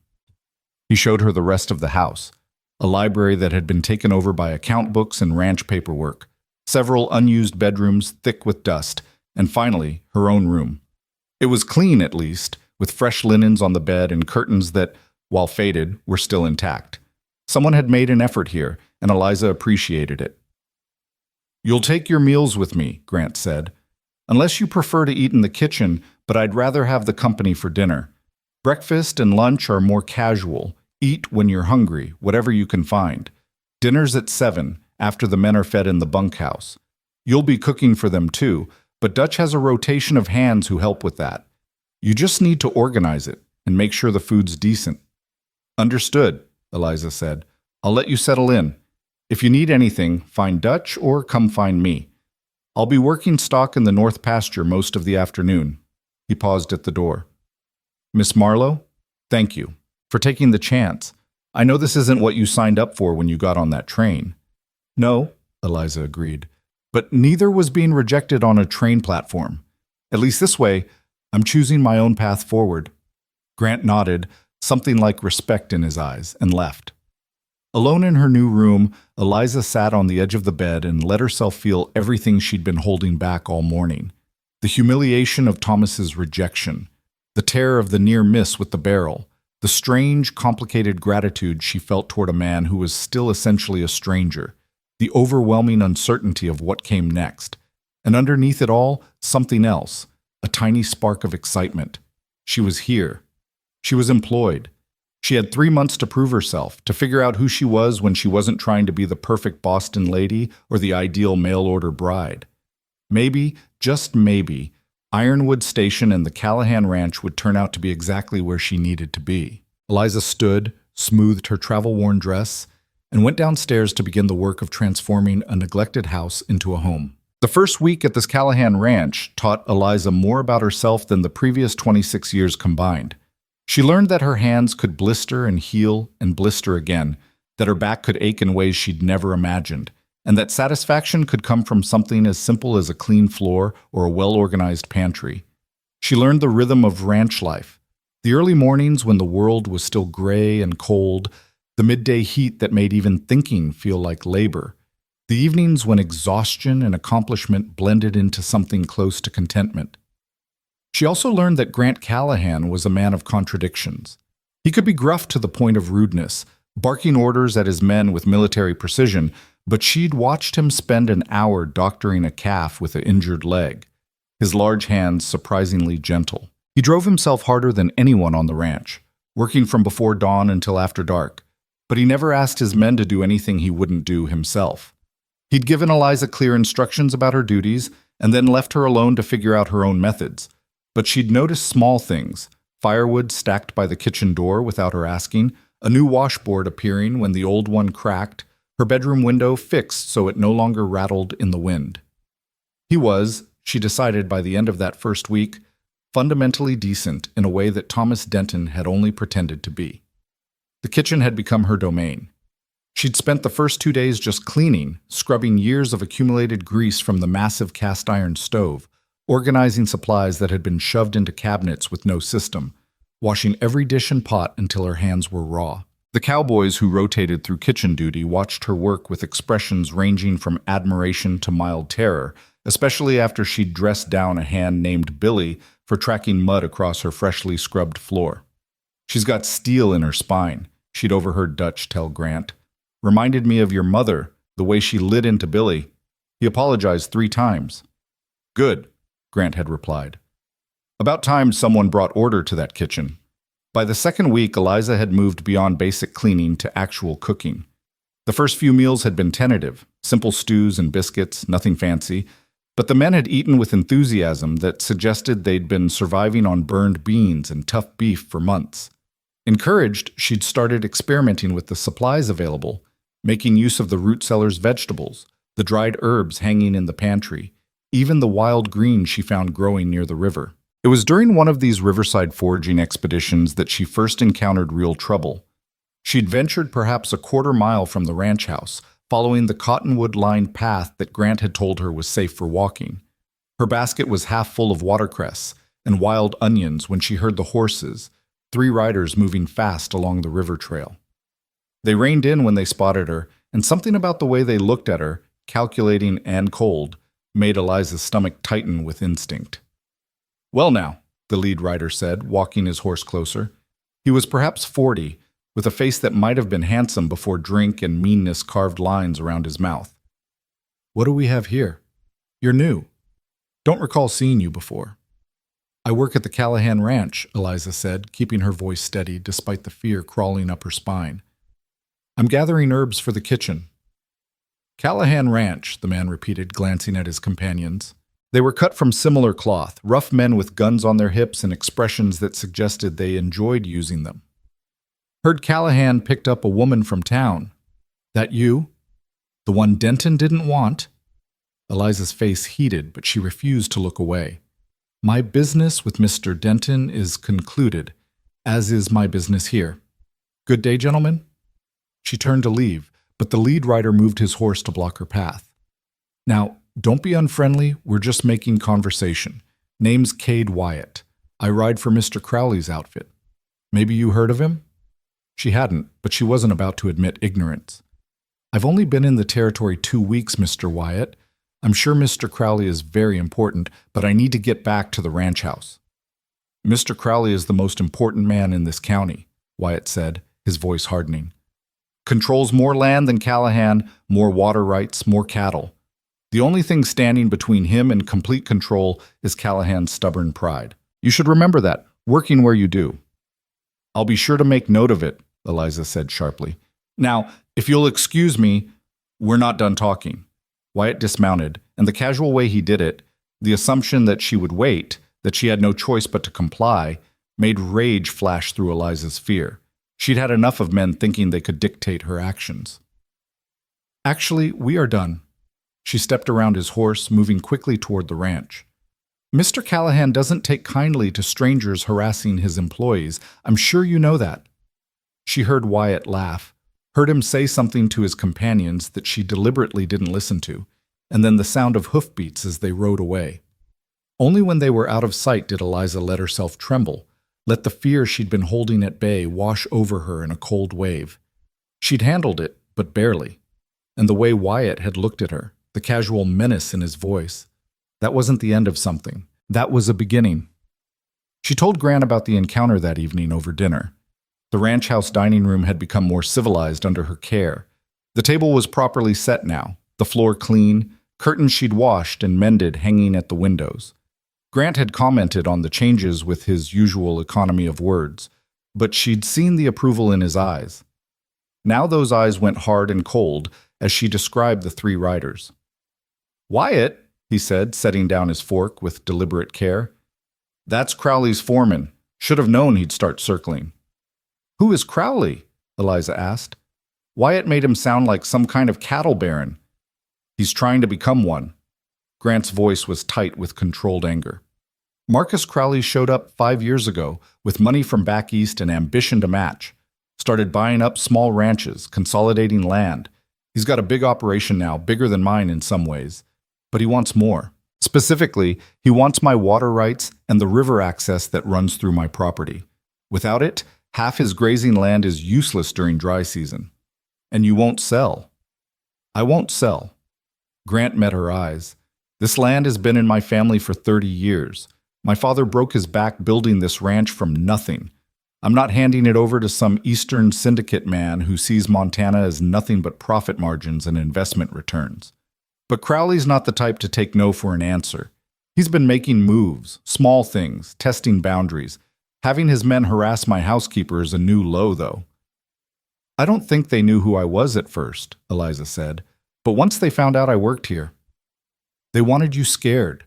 He showed her the rest of the house, a library that had been taken over by account books and ranch paperwork, several unused bedrooms thick with dust, and finally, her own room. It was clean, at least, with fresh linens on the bed and curtains that, while faded, were still intact. Someone had made an effort here, and Eliza appreciated it. You'll take your meals with me, Grant said. Unless you prefer to eat in the kitchen, but I'd rather have the company for dinner. Breakfast and lunch are more casual. Eat when you're hungry, whatever you can find. Dinner's at 7, after the men are fed in the bunkhouse. You'll be cooking for them too, but Dutch has a rotation of hands who help with that. You just need to organize it and make sure the food's decent. Understood, Eliza said. I'll let you settle in. If you need anything, find Dutch or come find me. I'll be working stock in the north pasture most of the afternoon. He paused at the door. Miss Marlowe, thank you for taking the chance. I know this isn't what you signed up for when you got on that train. No, Eliza agreed, but neither was being rejected on a train platform. At least this way, I'm choosing my own path forward. Grant nodded, something like respect in his eyes, and left. Alone in her new room, Eliza sat on the edge of the bed and let herself feel everything she'd been holding back all morning. The humiliation of Thomas's rejection, the terror of the near miss with the barrel, the strange, complicated gratitude she felt toward a man who was still essentially a stranger, the overwhelming uncertainty of what came next, and underneath it all, something else, a tiny spark of excitement. She was here. She was employed. She had 3 months to prove herself, to figure out who she was when she wasn't trying to be the perfect Boston lady or the ideal mail-order bride. Maybe, just maybe, Ironwood Station and the Callahan Ranch would turn out to be exactly where she needed to be. Eliza stood, smoothed her travel-worn dress, and went downstairs to begin the work of transforming a neglected house into a home. The first week at this Callahan ranch taught Eliza more about herself than the previous 26 years combined. She learned that her hands could blister and heal and blister again, that her back could ache in ways she'd never imagined, and that satisfaction could come from something as simple as a clean floor or a well-organized pantry. She learned the rhythm of ranch life, the early mornings when the world was still gray and cold, the midday heat that made even thinking feel like labor, the evenings when exhaustion and accomplishment blended into something close to contentment. She also learned that Grant Callahan was a man of contradictions. He could be gruff to the point of rudeness, barking orders at his men with military precision, but she'd watched him spend an hour doctoring a calf with an injured leg, his large hands surprisingly gentle. He drove himself harder than anyone on the ranch, working from before dawn until after dark, but he never asked his men to do anything he wouldn't do himself. He'd given Eliza clear instructions about her duties and then left her alone to figure out her own methods. But she'd noticed small things, firewood stacked by the kitchen door without her asking, a new washboard appearing when the old one cracked, her bedroom window fixed so it no longer rattled in the wind. He was, she decided by the end of that first week, fundamentally decent in a way that Thomas Denton had only pretended to be. The kitchen had become her domain. She'd spent the first 2 days just cleaning, scrubbing years of accumulated grease from the massive cast-iron stove, organizing supplies that had been shoved into cabinets with no system, washing every dish and pot until her hands were raw. The cowboys who rotated through kitchen duty watched her work with expressions ranging from admiration to mild terror, especially after she'd dressed down a hand named Billy for tracking mud across her freshly scrubbed floor. "She's got steel in her spine," she'd overheard Dutch tell Grant. "Reminded me of your mother, the way she lit into Billy. He apologized 3 times. "Good," Grant had replied. About time someone brought order to that kitchen. By the second week, Eliza had moved beyond basic cleaning to actual cooking. The first few meals had been tentative, simple stews and biscuits, nothing fancy, but the men had eaten with enthusiasm that suggested they'd been surviving on burned beans and tough beef for months. Encouraged, she'd started experimenting with the supplies available, making use of the root cellar's vegetables, the dried herbs hanging in the pantry, even the wild greens she found growing near the river. It was during one of these riverside foraging expeditions that she first encountered real trouble. She'd ventured perhaps a quarter mile from the ranch house, following the cottonwood-lined path that Grant had told her was safe for walking. Her basket was half full of watercress and wild onions when she heard the horses, 3 riders moving fast along the river trail. They reined in when they spotted her, and something about the way they looked at her, calculating and cold, made Eliza's stomach tighten with instinct. "Well now," the lead rider said, walking his horse closer. He was perhaps 40, with a face that might have been handsome before drink and meanness carved lines around his mouth. "What do we have here? You're new. Don't recall seeing you before." "I work at the Callahan Ranch," Eliza said, keeping her voice steady despite the fear crawling up her spine. "I'm gathering herbs for the kitchen." "Callahan Ranch," the man repeated, glancing at his companions. They were cut from similar cloth, rough men with guns on their hips and expressions that suggested they enjoyed using them. "Heard Callahan picked up a woman from town. That you? The one Denton didn't want?" Eliza's face heated, but she refused to look away. "My business with Mr. Denton is concluded, as is my business here. Good day, gentlemen." She turned to leave, but the lead rider moved his horse to block her path. "Now, don't be unfriendly, we're just making conversation. Name's Cade Wyatt. I ride for Mr. Crowley's outfit. Maybe you heard of him?" She hadn't, but she wasn't about to admit ignorance. "I've only been in the territory 2 weeks, Mr. Wyatt. I'm sure Mr. Crowley is very important, but I need to get back to the ranch house." "Mr. Crowley is the most important man in this county," Wyatt said, his voice hardening. "Controls more land than Callahan, more water rights, more cattle. The only thing standing between him and complete control is Callahan's stubborn pride. You should remember that, working where you do." "I'll be sure to make note of it," Eliza said sharply. "Now, if you'll excuse me, we're not done talking." Wyatt dismounted, and the casual way he did it, the assumption that she would wait, that she had no choice but to comply, made rage flash through Eliza's fear. She'd had enough of men thinking they could dictate her actions. Actually, we are done. She stepped around his horse, moving quickly toward the ranch. Mr. Callahan doesn't take kindly to strangers harassing his employees. I'm sure you know that. She heard Wyatt laugh, heard him say something to his companions that she deliberately didn't listen to, and then the sound of hoofbeats as they rode away. Only when they were out of sight did Eliza let herself tremble, let the fear she'd been holding at bay wash over her in a cold wave. She'd handled it, but barely. And the way Wyatt had looked at her, the casual menace in his voice, that wasn't the end of something. That was a beginning. She told Grant about the encounter that evening over dinner. The ranch house dining room had become more civilized under her care. The table was properly set now, the floor clean, curtains she'd washed and mended hanging at the windows. Grant had commented on the changes with his usual economy of words, but she'd seen the approval in his eyes. Now those eyes went hard and cold as she described the three riders. "Wyatt," he said, setting down his fork with deliberate care. "That's Crowley's foreman. Should have known he'd start circling." "Who is Crowley?" Eliza asked. Wyatt made him sound like some kind of cattle baron. "He's trying to become one." Grant's voice was tight with controlled anger. "Marcus Crowley showed up 5 years ago with money from back east and ambition to match. Started buying up small ranches, consolidating land. He's got a big operation now, bigger than mine in some ways. But he wants more. Specifically, he wants my water rights and the river access that runs through my property. Without it, half his grazing land is useless during dry season. And you won't sell." "I won't sell." Grant met her eyes. "This land has been in my family for 30 years. My father broke his back building this ranch from nothing. I'm not handing it over to some Eastern Syndicate man who sees Montana as nothing but profit margins and investment returns. But Crowley's not the type to take no for an answer. He's been making moves, small things, testing boundaries. Having his men harass my housekeeper is a new low, though." "I don't think they knew who I was at first," Eliza said, "but once they found out I worked here, they wanted you scared,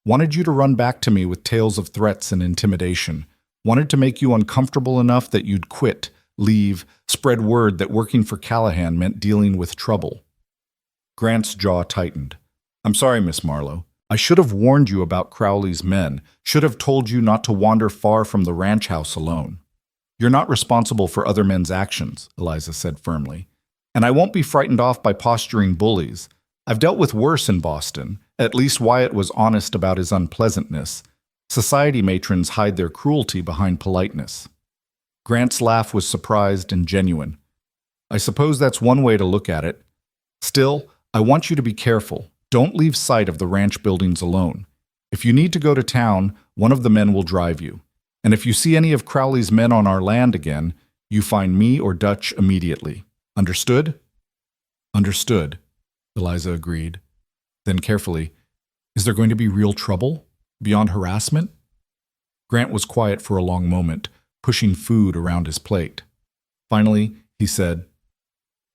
wanted you to run back to me with tales of threats and intimidation, wanted to make you uncomfortable enough that you'd quit, leave, spread word that working for Callahan meant dealing with trouble." Grant's jaw tightened. "I'm sorry, Miss Marlowe. I should have warned you about Crowley's men, should have told you not to wander far from the ranch house alone." "You're not responsible for other men's actions," Eliza said firmly. "And I won't be frightened off by posturing bullies. I've dealt with worse in Boston. At least Wyatt was honest about his unpleasantness. Society matrons hide their cruelty behind politeness." Grant's laugh was surprised and genuine. "I suppose that's one way to look at it. Still, I want you to be careful. Don't leave sight of the ranch buildings alone. If you need to go to town, one of the men will drive you. And if you see any of Crowley's men on our land again, you find me or Dutch immediately. Understood?" "Understood," Eliza agreed. Then carefully, "Is there going to be real trouble? Beyond harassment?" Grant was quiet for a long moment, pushing food around his plate. Finally, he said,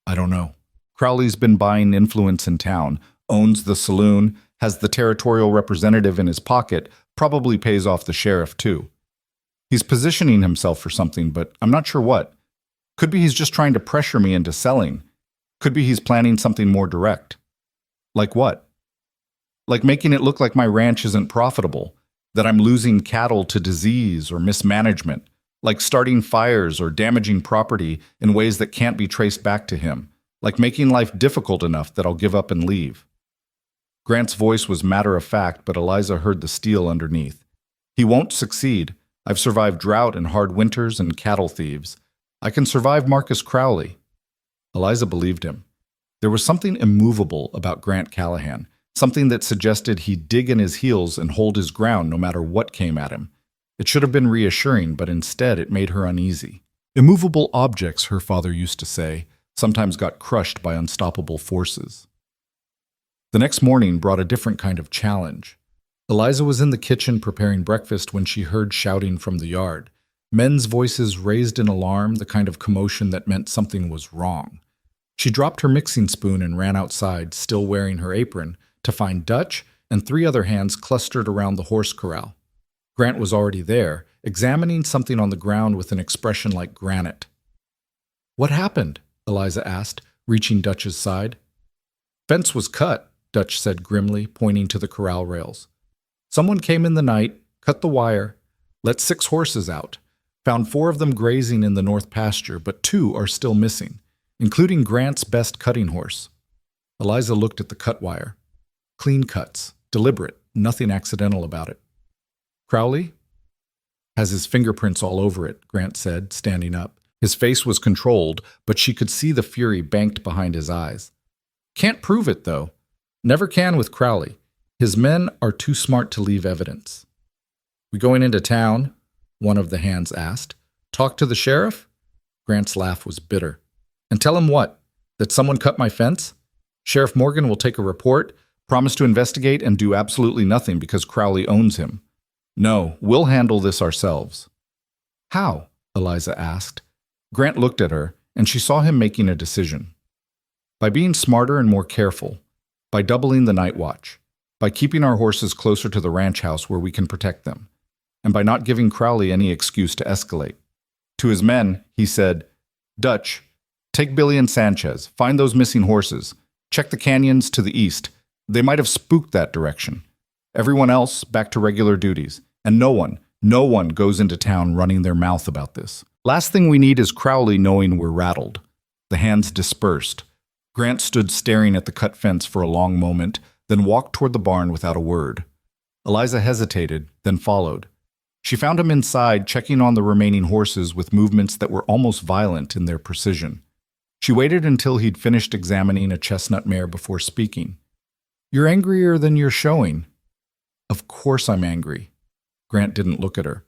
"I don't know. Crowley's been buying influence in town, owns the saloon, has the territorial representative in his pocket, probably pays off the sheriff too. He's positioning himself for something, but I'm not sure what. Could be he's just trying to pressure me into selling. Could be he's planning something more direct." "Like what?" "Like making it look like my ranch isn't profitable, that I'm losing cattle to disease or mismanagement, like starting fires or damaging property in ways that can't be traced back to him, like making life difficult enough that I'll give up and leave." Grant's voice was matter-of-fact, but Eliza heard the steel underneath. "He won't succeed. I've survived drought and hard winters and cattle thieves. I can survive Marcus Crowley." Eliza believed him. There was something immovable about Grant Callahan, something that suggested he'd dig in his heels and hold his ground no matter what came at him. It should have been reassuring, but instead it made her uneasy. Immovable objects, her father used to say, sometimes got crushed by unstoppable forces. The next morning brought a different kind of challenge. Eliza was in the kitchen preparing breakfast when she heard shouting from the yard. Men's voices raised in alarm, the kind of commotion that meant something was wrong. She dropped her mixing spoon and ran outside, still wearing her apron, to find Dutch and 3 other hands clustered around the horse corral. Grant was already there, examining something on the ground with an expression like granite. What happened? Eliza asked, reaching Dutch's side. Fence was cut, Dutch said grimly, pointing to the corral rails. Someone came in the night, cut the wire, let 6 horses out, found 4 of them grazing in the north pasture, but 2 are still missing, including Grant's best cutting horse. Eliza looked at the cut wire. Clean cuts, deliberate, nothing accidental about it. Crowley? Has his fingerprints all over it, Grant said, standing up. His face was controlled, but she could see the fury banked behind his eyes. Can't prove it, though. Never can with Crowley. His men are too smart to leave evidence. We going into town? One of the hands asked. Talk to the sheriff? Grant's laugh was bitter. And tell him what? That someone cut my fence? Sheriff Morgan will take a report, promise to investigate, and do absolutely nothing because Crowley owns him. No, we'll handle this ourselves. How? Eliza asked. Grant looked at her, and she saw him making a decision. By being smarter and more careful, by doubling the night watch, by keeping our horses closer to the ranch house where we can protect them, and by not giving Crowley any excuse to escalate. To his men, he said, Dutch, take Billy and Sanchez, find those missing horses, check the canyons to the east. They might have spooked that direction. Everyone else back to regular duties, and no one goes into town running their mouth about this. Last thing we need is Crowley knowing we're rattled. The hands dispersed. Grant stood staring at the cut fence for a long moment, then walked toward the barn without a word. Eliza hesitated, then followed. She found him inside, checking on the remaining horses with movements that were almost violent in their precision. She waited until he'd finished examining a chestnut mare before speaking. You're angrier than you're showing. Of course I'm angry. Grant didn't look at her.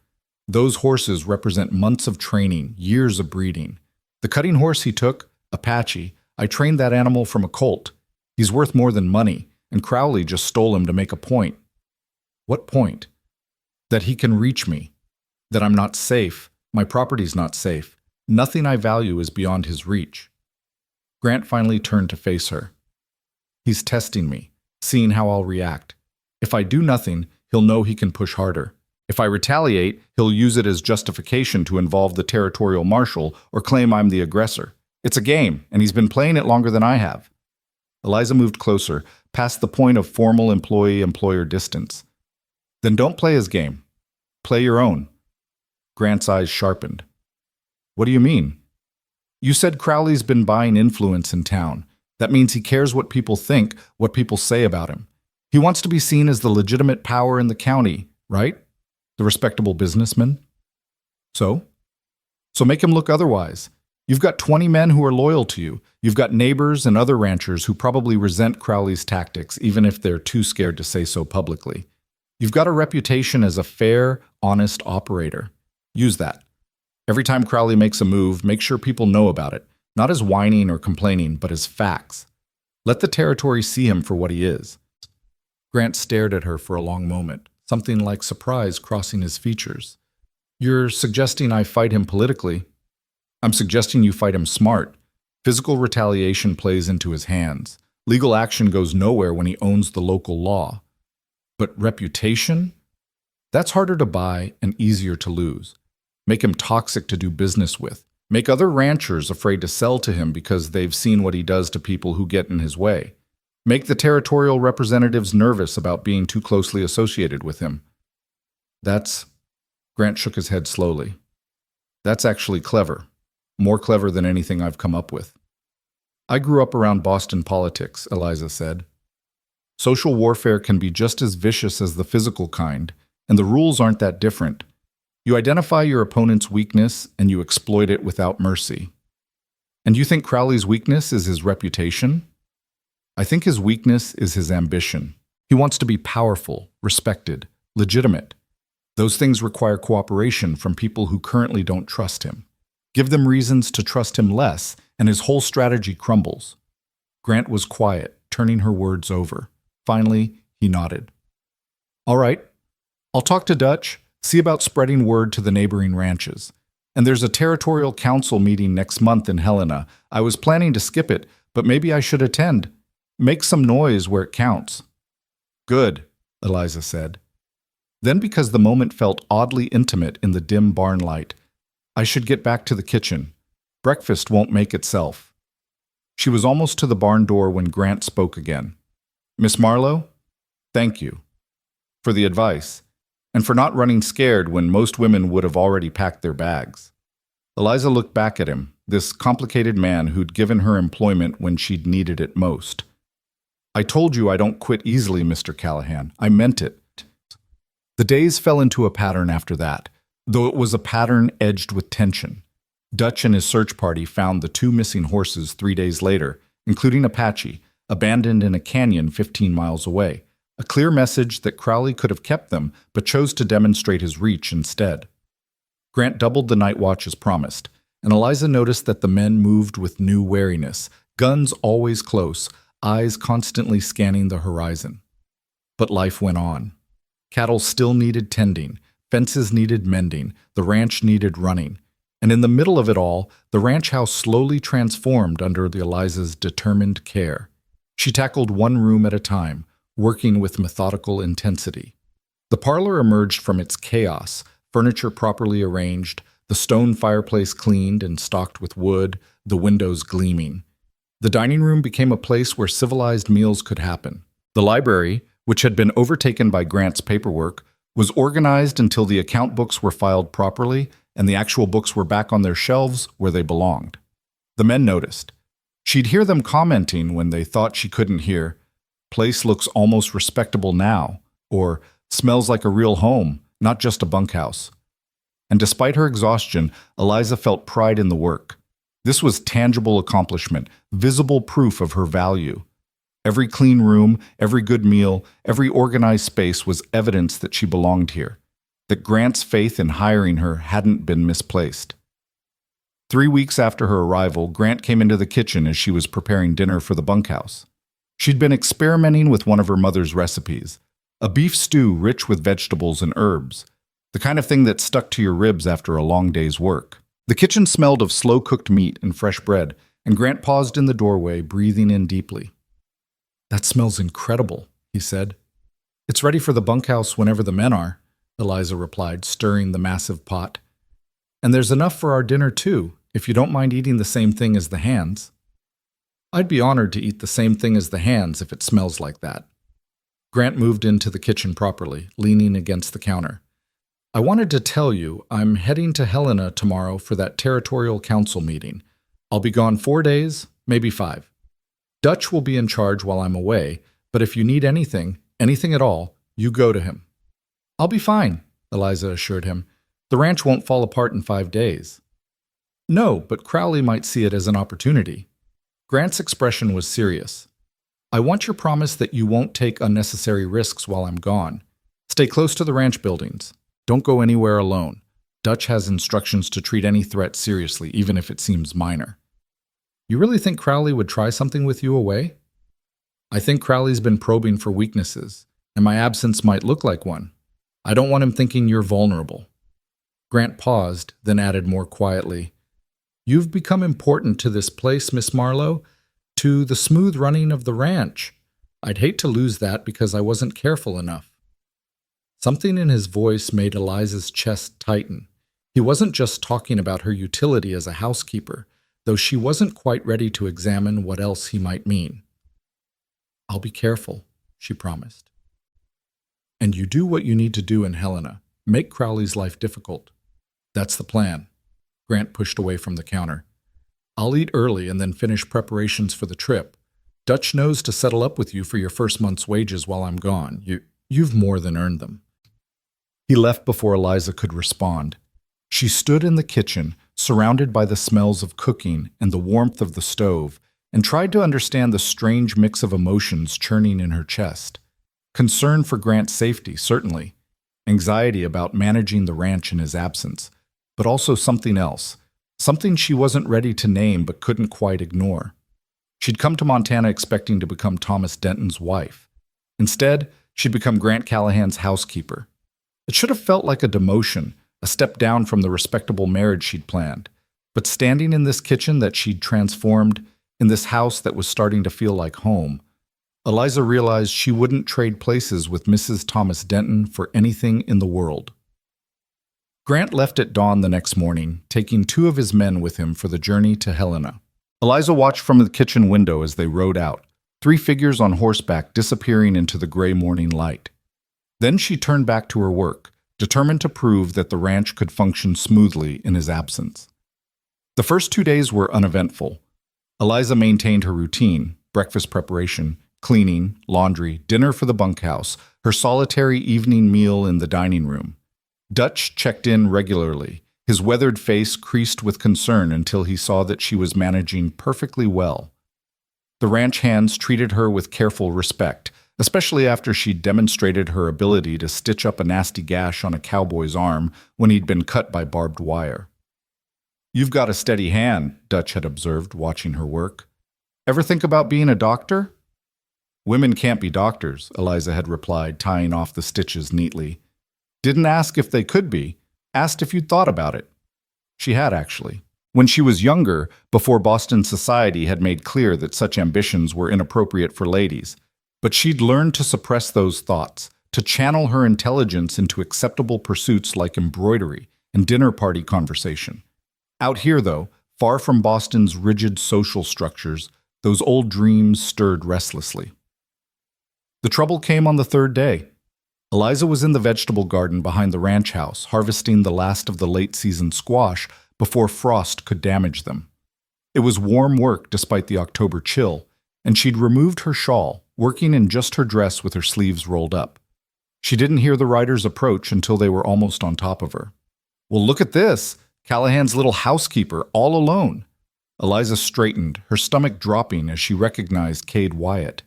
Those horses represent months of training, years of breeding. The cutting horse he took, Apache, I trained that animal from a colt. He's worth more than money, and Crowley just stole him to make a point. What point? That he can reach me. That I'm not safe. My property's not safe. Nothing I value is beyond his reach. Grant finally turned to face her. He's testing me, seeing how I'll react. If I do nothing, he'll know he can push harder. If I retaliate, he'll use it as justification to involve the territorial marshal or claim I'm the aggressor. It's a game, and he's been playing it longer than I have. Eliza moved closer, past the point of formal employee-employer distance. Then don't play his game. Play your own. Grant's eyes sharpened. What do you mean? You said Crowley's been buying influence in town. That means he cares what people think, what people say about him. He wants to be seen as the legitimate power in the county, right? The respectable businessman. So make him look otherwise. You've got 20 men who are loyal to you. You've got neighbors and other ranchers who probably resent Crowley's tactics, even if they're too scared to say so publicly. You've got a reputation as a fair, honest operator. Use that. Every time Crowley makes a move, make sure people know about it, not as whining or complaining, but as facts. Let the territory see him for what he is. Grant stared at her for a long moment, something like surprise crossing his features. You're suggesting I fight him politically? I'm suggesting you fight him smart. Physical retaliation plays into his hands. Legal action goes nowhere when he owns the local law. But reputation? That's harder to buy and easier to lose. Make him toxic to do business with. Make other ranchers afraid to sell to him because they've seen what he does to people who get in his way. Make the territorial representatives nervous about being too closely associated with him. Grant shook his head slowly. That's actually clever. More clever than anything I've come up with. I grew up around Boston politics, Eliza said. Social warfare can be just as vicious as the physical kind, and the rules aren't that different. You identify your opponent's weakness and you exploit it without mercy. And you think Crowley's weakness is his reputation? I think his weakness is his ambition. He wants to be powerful, respected, legitimate. Those things require cooperation from people who currently don't trust him. Give them reasons to trust him less, and his whole strategy crumbles. Grant was quiet, turning her words over. Finally, he nodded. All right, I'll talk to Dutch, see about spreading word to the neighboring ranches. And there's a territorial council meeting next month in Helena. I was planning to skip it, but maybe I should attend. Make some noise where it counts. Good, Eliza said. Then, because the moment felt oddly intimate in the dim barn light, I should get back to the kitchen. Breakfast won't make itself. She was almost to the barn door when Grant spoke again. Miss Marlowe, thank you for the advice, and for not running scared when most women would have already packed their bags. Eliza looked back at him, this complicated man who'd given her employment when she'd needed it most. I told you I don't quit easily, Mr. Callahan. I meant it. The days fell into a pattern after that, though it was a pattern edged with tension. Dutch and his search party found the 2 missing horses 3 days later, including Apache, abandoned in a canyon 15 miles away. A clear message that Crowley could have kept them, but chose to demonstrate his reach instead. Grant doubled the night watch as promised, and Eliza noticed that the men moved with new wariness, guns always close, eyes constantly scanning the horizon. But life went on. Cattle still needed tending, fences needed mending, the ranch needed running. And in the middle of it all, the ranch house slowly transformed under Eliza's determined care. She tackled one room at a time, working with methodical intensity. The parlor emerged from its chaos, furniture properly arranged, the stone fireplace cleaned and stocked with wood, the windows gleaming. The dining room became a place where civilized meals could happen. The library, which had been overtaken by Grant's paperwork, was organized until the account books were filed properly and the actual books were back on their shelves where they belonged. The men noticed. She'd hear them commenting when they thought she couldn't hear, "Place looks almost respectable now," or "Smells like a real home, not just a bunkhouse." And despite her exhaustion, Eliza felt pride in the work. This was tangible accomplishment, visible proof of her value. Every clean room, every good meal, every organized space was evidence that she belonged here, that Grant's faith in hiring her hadn't been misplaced. 3 weeks after her arrival, Grant came into the kitchen as she was preparing dinner for the bunkhouse. She'd been experimenting with one of her mother's recipes, a beef stew rich with vegetables and herbs, the kind of thing that stuck to your ribs after a long day's work. The kitchen smelled of slow-cooked meat and fresh bread, and Grant paused in the doorway, breathing in deeply. "That smells incredible," he said. "It's ready for the bunkhouse whenever the men are," Eliza replied, stirring the massive pot. "And there's enough for our dinner, too, if you don't mind eating the same thing as the hands." "I'd be honored to eat the same thing as the hands if it smells like that." Grant moved into the kitchen properly, leaning against the counter. "I wanted to tell you I'm heading to Helena tomorrow for that territorial council meeting. I'll be gone 4 days, maybe 5. Dutch will be in charge while I'm away, but if you need anything at all, you go to him." "I'll be fine," Eliza assured him. "The ranch won't fall apart in 5 days." "No, but Crowley might see it as an opportunity." Grant's expression was serious. "I want your promise that you won't take unnecessary risks while I'm gone. Stay close to the ranch buildings. Don't go anywhere alone. Dutch has instructions to treat any threat seriously, even if it seems minor." "You really think Crowley would try something with you away?" "I think Crowley's been probing for weaknesses, and my absence might look like one. I don't want him thinking you're vulnerable." Grant paused, then added more quietly, "You've become important to this place, Miss Marlowe, to the smooth running of the ranch. I'd hate to lose that because I wasn't careful enough." Something in his voice made Eliza's chest tighten. He wasn't just talking about her utility as a housekeeper, though she wasn't quite ready to examine what else he might mean. "I'll be careful," she promised. "And you do what you need to do in Helena. Make Crowley's life difficult." "That's the plan." Grant pushed away from the counter. "I'll eat early and then finish preparations for the trip. Dutch knows to settle up with you for your first month's wages while I'm gone. You've more than earned them." He left before Eliza could respond. She stood in the kitchen, surrounded by the smells of cooking and the warmth of the stove, and tried to understand the strange mix of emotions churning in her chest. Concern for Grant's safety, certainly. Anxiety about managing the ranch in his absence. But also something else. Something she wasn't ready to name but couldn't quite ignore. She'd come to Montana expecting to become Thomas Denton's wife. Instead, she'd become Grant Callahan's housekeeper. It should have felt like a demotion, a step down from the respectable marriage she'd planned. But standing in this kitchen that she'd transformed, in this house that was starting to feel like home, Eliza realized she wouldn't trade places with Mrs. Thomas Denton for anything in the world. Grant left at dawn the next morning, taking 2 of his men with him for the journey to Helena. Eliza watched from the kitchen window as they rode out, 3 figures on horseback disappearing into the gray morning light. Then she turned back to her work, determined to prove that the ranch could function smoothly in his absence. The first 2 days were uneventful. Eliza maintained her routine: breakfast preparation, cleaning, laundry, dinner for the bunkhouse, her solitary evening meal in the dining room. Dutch checked in regularly, his weathered face creased with concern until he saw that she was managing perfectly well. The ranch hands treated her with careful respect, especially after she demonstrated her ability to stitch up a nasty gash on a cowboy's arm when he'd been cut by barbed wire. "You've got a steady hand," Dutch had observed, watching her work. "Ever think about being a doctor?" "Women can't be doctors," Eliza had replied, tying off the stitches neatly. "Didn't ask if they could be, asked if you'd thought about it." She had, actually. When she was younger, before Boston society had made clear that such ambitions were inappropriate for ladies. But she'd learned to suppress those thoughts, to channel her intelligence into acceptable pursuits like embroidery and dinner party conversation. Out here, though, far from Boston's rigid social structures, those old dreams stirred restlessly. The trouble came on the 3rd day. Eliza was in the vegetable garden behind the ranch house, harvesting the last of the late-season squash before frost could damage them. It was warm work despite the October chill, and she'd removed her shawl, working in just her dress with her sleeves rolled up. She didn't hear the riders approach until they were almost on top of her. "Well, look at this! Callahan's little housekeeper, all alone." Eliza straightened, her stomach dropping as she recognized Cade Wyatt.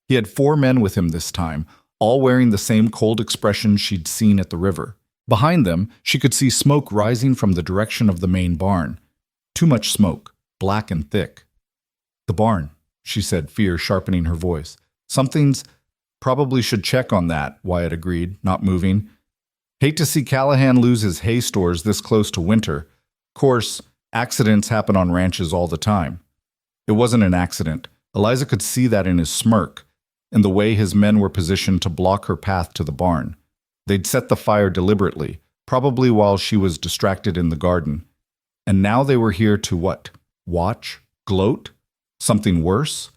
He had 4 men with him this time, all wearing the same cold expression she'd seen at the river. Behind them, she could see smoke rising from the direction of the main barn. Too much smoke, black and thick. "The barn," she said, fear sharpening her voice. "Something's... Probably should check on that," Wyatt agreed, not moving. "Hate to see Callahan lose his hay stores this close to winter. Course, accidents happen on ranches all the time." It wasn't an accident. Eliza could see that in his smirk, and the way his men were positioned to block her path to the barn. They'd set the fire deliberately, probably while she was distracted in the garden. And now they were here to what? Watch? Gloat? Something worse?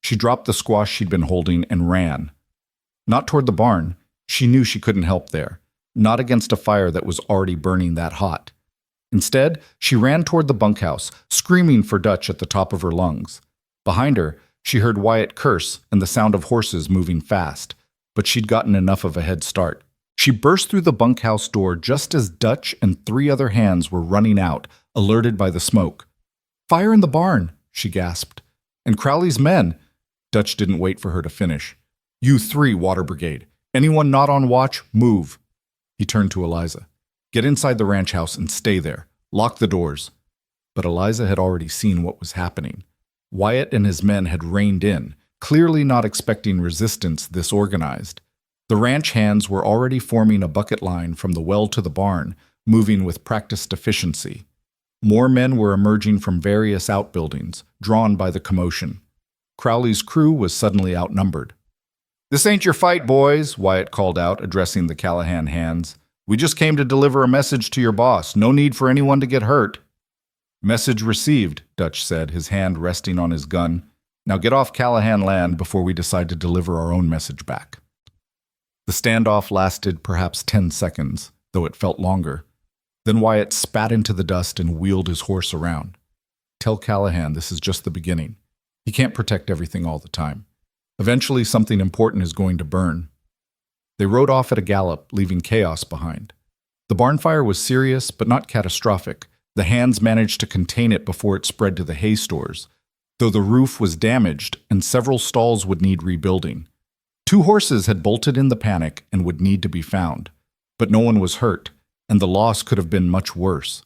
She dropped the squash she'd been holding and ran. Not toward the barn. She knew she couldn't help there. Not against a fire that was already burning that hot. Instead, she ran toward the bunkhouse, screaming for Dutch at the top of her lungs. Behind her, she heard Wyatt curse and the sound of horses moving fast, but she'd gotten enough of a head start. She burst through the bunkhouse door just as Dutch and 3 other hands were running out, alerted by the smoke. "Fire in the barn," she gasped. "And Crowley's men." Dutch didn't wait for her to finish. "You 3, Water Brigade. Anyone not on watch, move." He turned to Eliza. "Get inside the ranch house and stay there. Lock the doors." But Eliza had already seen what was happening. Wyatt and his men had reined in, clearly not expecting resistance this organized. The ranch hands were already forming a bucket line from the well to the barn, moving with practiced efficiency. More men were emerging from various outbuildings, drawn by the commotion. Crowley's crew was suddenly outnumbered. "This ain't your fight, boys," Wyatt called out, addressing the Callahan hands. "We just came to deliver a message to your boss. No need for anyone to get hurt." "Message received," Dutch said, his hand resting on his gun. "Now get off Callahan land before we decide to deliver our own message back." The standoff lasted perhaps 10 seconds, though it felt longer. Then Wyatt spat into the dust and wheeled his horse around. "Tell Callahan this is just the beginning. He can't protect everything all the time. Eventually something important is going to burn." They rode off at a gallop, leaving chaos behind. The barn fire was serious, but not catastrophic. The hands managed to contain it before it spread to the hay stores, though the roof was damaged and several stalls would need rebuilding. 2 horses had bolted in the panic and would need to be found, but no one was hurt, and the loss could have been much worse.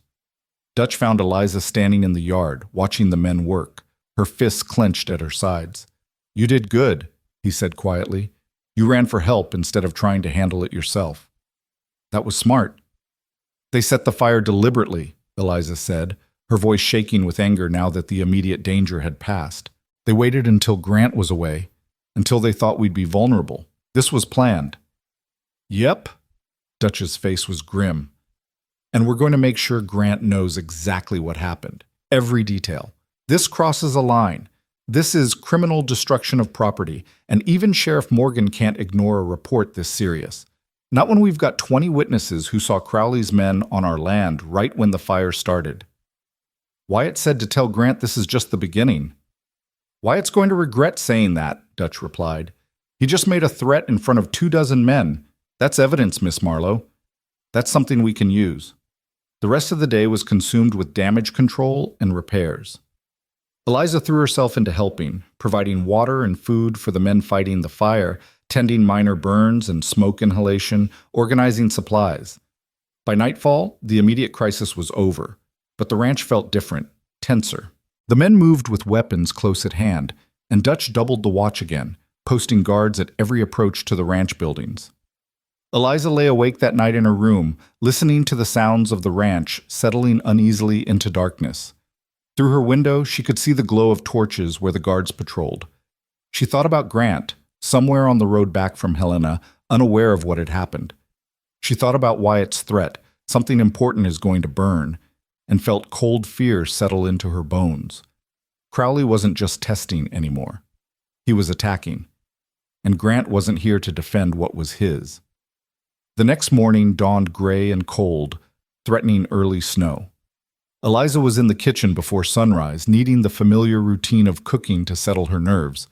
Dutch found Eliza standing in the yard, watching the men work, her fists clenched at her sides. "You did good," he said quietly. "You ran for help instead of trying to handle it yourself." "That was smart." "They set the fire deliberately," Eliza said, her voice shaking with anger now that the immediate danger had passed. "They waited until Grant was away, until they thought we'd be vulnerable. This was planned." "Yep." Dutch's face was grim. and we're going to make sure Grant knows exactly what happened. Every detail. This crosses a line. This is criminal destruction of property, and even Sheriff Morgan can't ignore a report this serious. Not when we've got 20 witnesses who saw Crowley's men on our land right when the fire started. Wyatt said to tell Grant this is just the beginning. Wyatt's going to regret saying that, Dutch replied. He just made a threat in front of 24 men. That's evidence, Miss Marlowe. That's something we can use. The rest of the day was consumed with damage control and repairs. Eliza threw herself into helping, providing water and food for the men fighting the fire, tending minor burns and smoke inhalation, organizing supplies. By nightfall, the immediate crisis was over, but the ranch felt different, tenser. The men moved with weapons close at hand, and Dutch doubled the watch again, posting guards at every approach to the ranch buildings. Eliza lay awake that night in her room, listening to the sounds of the ranch settling uneasily into darkness. Through her window, she could see the glow of torches where the guards patrolled. She thought about Grant, somewhere on the road back from Helena, unaware of what had happened. She thought about Wyatt's threat, something important is going to burn, and felt cold fear settle into her bones. Crowley wasn't just testing anymore. He was attacking, and Grant wasn't here to defend what was his. The next morning dawned gray and cold, threatening early snow. Eliza was in the kitchen before sunrise, needing the familiar routine of cooking to settle her nerves.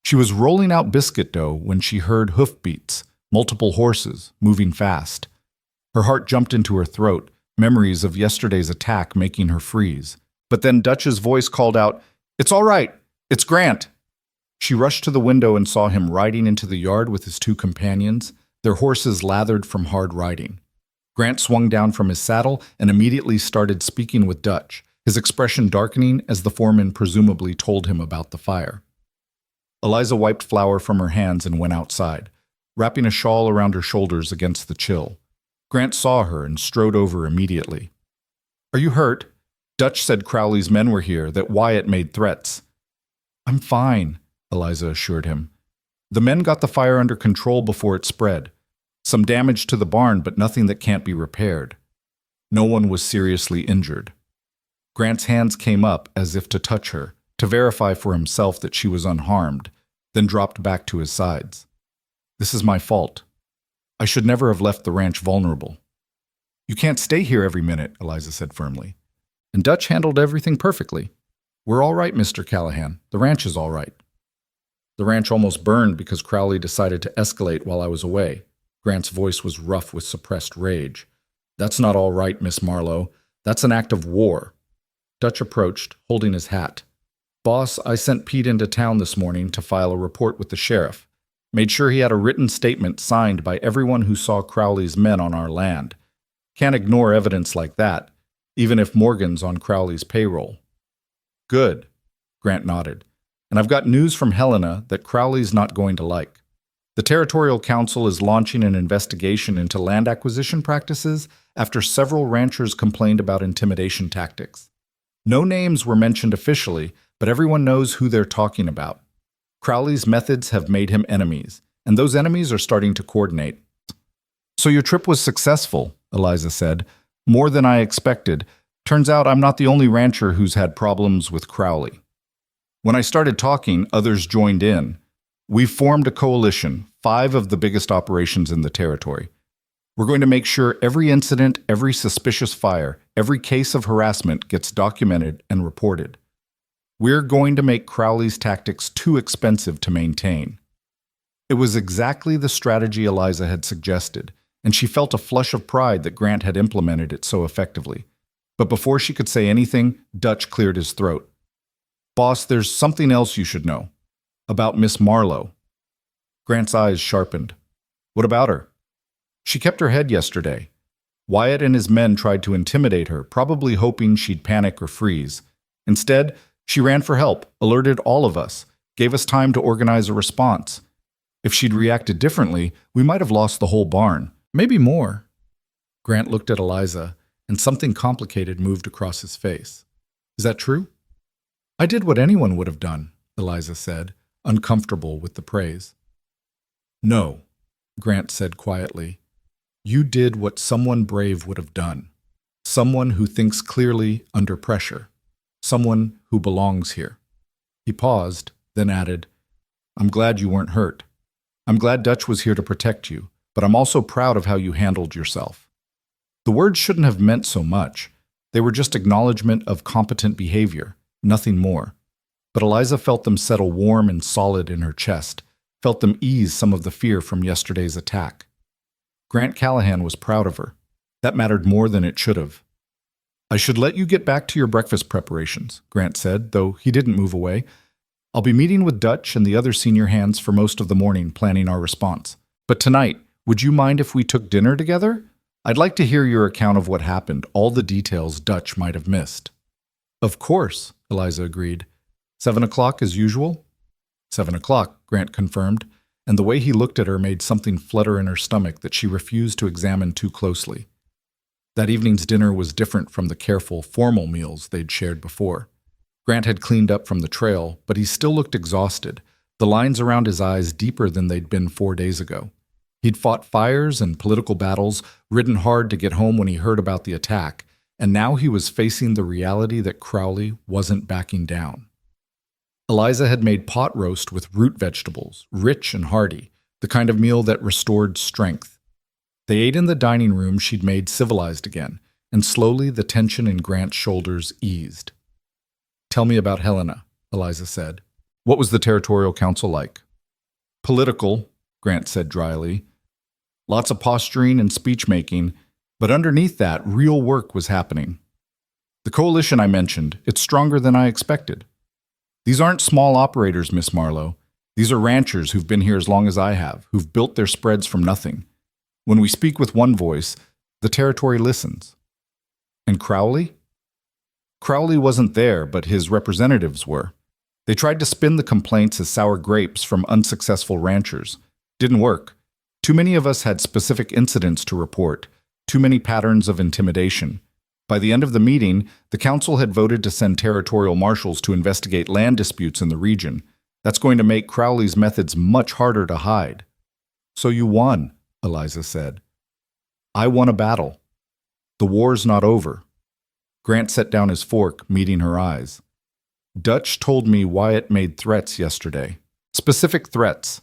She was rolling out biscuit dough when she heard hoofbeats, multiple horses, moving fast. Her heart jumped into her throat, memories of yesterday's attack making her freeze. But then Dutch's voice called out, "It's all right. It's Grant." She rushed to the window and saw him riding into the yard with his two companions, their horses lathered from hard riding. Grant swung down from his saddle and immediately started speaking with Dutch, his expression darkening as the foreman presumably told him about the fire. Eliza wiped flour from her hands and went outside, wrapping a shawl around her shoulders against the chill. Grant saw her and strode over immediately. "Are you hurt? Dutch said Crowley's men were here, that Wyatt made threats." "I'm fine," Eliza assured him. "The men got the fire under control before it spread. Some damage to the barn, but nothing that can't be repaired. No one was seriously injured." Grant's hands came up as if to touch her, to verify for himself that she was unharmed, then dropped back to his sides. "This is my fault. I should never have left the ranch vulnerable." "You can't stay here every minute," Eliza said firmly. "And Dutch handled everything perfectly. We're all right, Mr. Callahan. The ranch is all right." "The ranch almost burned because Crowley decided to escalate while I was away." Grant's voice was rough with suppressed rage. "That's not all right, Miss Marlowe. That's an act of war." Dutch approached, holding his hat. "Boss, I sent Pete into town this morning to file a report with the sheriff. Made sure he had a written statement signed by everyone who saw Crowley's men on our land. Can't ignore evidence like that, even if Morgan's on Crowley's payroll." "Good," Grant nodded. "And I've got news from Helena that Crowley's not going to like. The Territorial Council is launching an investigation into land acquisition practices after several ranchers complained about intimidation tactics. No names were mentioned officially, but everyone knows who they're talking about. Crowley's methods have made him enemies, and those enemies are starting to coordinate." "So your trip was successful," Eliza said. "More than I expected. Turns out I'm not the only rancher who's had problems with Crowley." When I started talking, others joined in. "We've formed a coalition, 5 of the biggest operations in the territory. We're going to make sure every incident, every suspicious fire, every case of harassment gets documented and reported. We're going to make Crowley's tactics too expensive to maintain." It was exactly the strategy Eliza had suggested, and she felt a flush of pride that Grant had implemented it so effectively. But before she could say anything, Dutch cleared his throat. "Boss, there's something else you should know. About Miss Marlowe." Grant's eyes sharpened. "What about her?" "She kept her head yesterday. Wyatt and his men tried to intimidate her, probably hoping she'd panic or freeze. Instead, she ran for help, alerted all of us, gave us time to organize a response. If she'd reacted differently, we might have lost the whole barn, maybe more." Grant looked at Eliza, and something complicated moved across his face. "Is that true?" "I did what anyone would have done," Eliza said, uncomfortable with the praise. "No," Grant said quietly. "You did what someone brave would have done. Someone who thinks clearly under pressure. Someone who belongs here. He paused, then added, I'm glad you weren't hurt. I'm glad Dutch was here to protect you, but I'm also proud of how you handled yourself. The words shouldn't have meant so much. They were just acknowledgement of competent behavior, nothing more. But Eliza felt them settle warm and solid in her chest, felt them ease some of the fear from yesterday's attack. Grant Callahan was proud of her. That mattered more than it should have. I should let you get back to your breakfast preparations, Grant said, though he didn't move away. I'll be meeting with Dutch and the other senior hands for most of the morning planning our response. But tonight, would you mind if we took dinner together? I'd like to hear your account of what happened, all the details Dutch might have missed. Of course, Eliza agreed. 7 o'clock as usual? 7 o'clock, Grant confirmed, and the way he looked at her made something flutter in her stomach that she refused to examine too closely. That evening's dinner was different from the careful, formal meals they'd shared before. Grant had cleaned up from the trail, but he still looked exhausted, the lines around his eyes deeper than they'd been 4 days ago. He'd fought fires and political battles, ridden hard to get home when he heard about the attack, and now he was facing the reality that Crowley wasn't backing down. Eliza had made pot roast with root vegetables, rich and hearty, the kind of meal that restored strength. They ate in the dining room she'd made civilized again, and slowly the tension in Grant's shoulders eased. Tell me about Helena, Eliza said. What was the Territorial Council like? Political, Grant said dryly. Lots of posturing and speech-making, but underneath that, real work was happening. The coalition I mentioned, it's stronger than I expected. These aren't small operators, Miss Marlowe. These are ranchers who've been here as long as I have, who've built their spreads from nothing. When we speak with one voice, the territory listens. And Crowley? Crowley wasn't there, but his representatives were. They tried to spin the complaints as sour grapes from unsuccessful ranchers. Didn't work. Too many of us had specific incidents to report, too many patterns of intimidation. By the end of the meeting, the council had voted to send territorial marshals to investigate land disputes in the region. That's going to make Crowley's methods much harder to hide. So you won, Eliza said. I won a battle. The war's not over. Grant set down his fork, meeting her eyes. Dutch told me Wyatt made threats yesterday. Specific threats.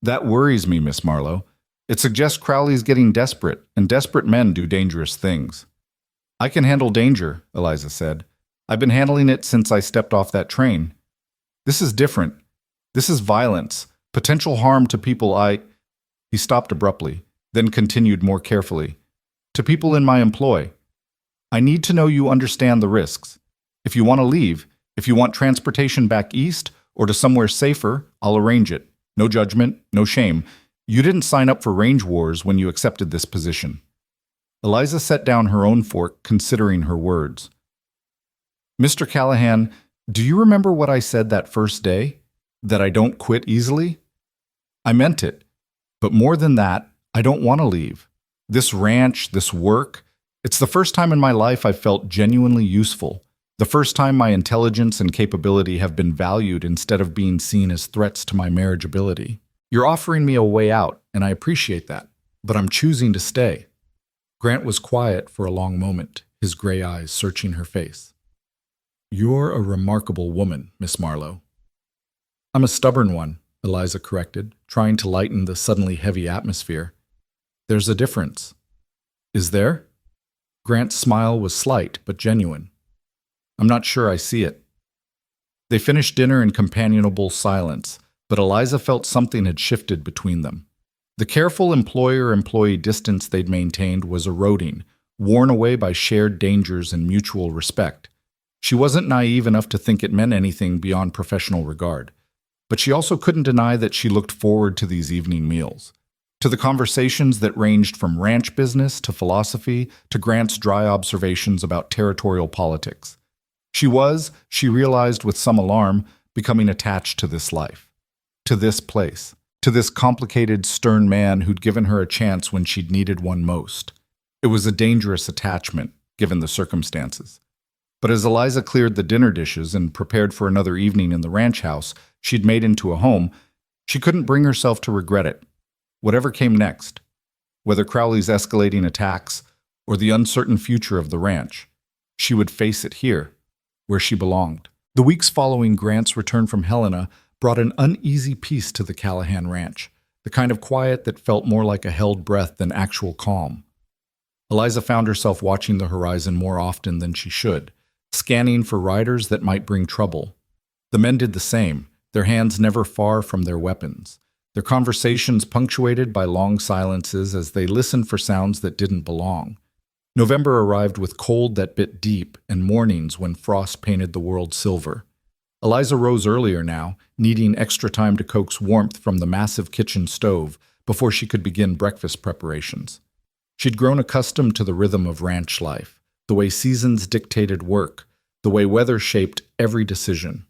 That worries me, Miss Marlowe. It suggests Crowley's getting desperate, and desperate men do dangerous things. I can handle danger, Eliza said. I've been handling it since I stepped off that train. This is different. This is violence, potential harm to people He stopped abruptly, then continued more carefully. To people in my employ. I need to know you understand the risks. If you want to leave, if you want transportation back east or to somewhere safer, I'll arrange it. No judgment, no shame. You didn't sign up for range wars when you accepted this position. Eliza set down her own fork, considering her words. Mr. Callahan, do you remember what I said that first day? That I don't quit easily? I meant it. But more than that, I don't want to leave. This ranch, this work, it's the first time in my life I've felt genuinely useful. The first time my intelligence and capability have been valued instead of being seen as threats to my marriageability. You're offering me a way out, and I appreciate that. But I'm choosing to stay. Grant was quiet for a long moment, his gray eyes searching her face. You're a remarkable woman, Miss Marlowe. I'm a stubborn one, Eliza corrected, trying to lighten the suddenly heavy atmosphere. There's a difference. Is there? Grant's smile was slight but genuine. I'm not sure I see it. They finished dinner in companionable silence, but Eliza felt something had shifted between them. The careful employer-employee distance they'd maintained was eroding, worn away by shared dangers and mutual respect. She wasn't naive enough to think it meant anything beyond professional regard, but she also couldn't deny that she looked forward to these evening meals, to the conversations that ranged from ranch business to philosophy to Grant's dry observations about territorial politics. She realized with some alarm, becoming attached to this life, to this place. To this complicated, stern man who'd given her a chance when she'd needed one most. It was a dangerous attachment, given the circumstances. But as Eliza cleared the dinner dishes and prepared for another evening in the ranch house she'd made into a home, she couldn't bring herself to regret it. Whatever came next, whether Crowley's escalating attacks or the uncertain future of the ranch. She would face it here, where she belonged. The weeks following Grant's return from Helena brought an uneasy peace to the Callahan ranch, the kind of quiet that felt more like a held breath than actual calm. Eliza found herself watching the horizon more often than she should, scanning for riders that might bring trouble. The men did the same, their hands never far from their weapons, their conversations punctuated by long silences as they listened for sounds that didn't belong. November arrived with cold that bit deep and mornings when frost painted the world silver. Eliza rose earlier now, needing extra time to coax warmth from the massive kitchen stove before she could begin breakfast preparations. She'd grown accustomed to the rhythm of ranch life, the way seasons dictated work, the way weather shaped every decision.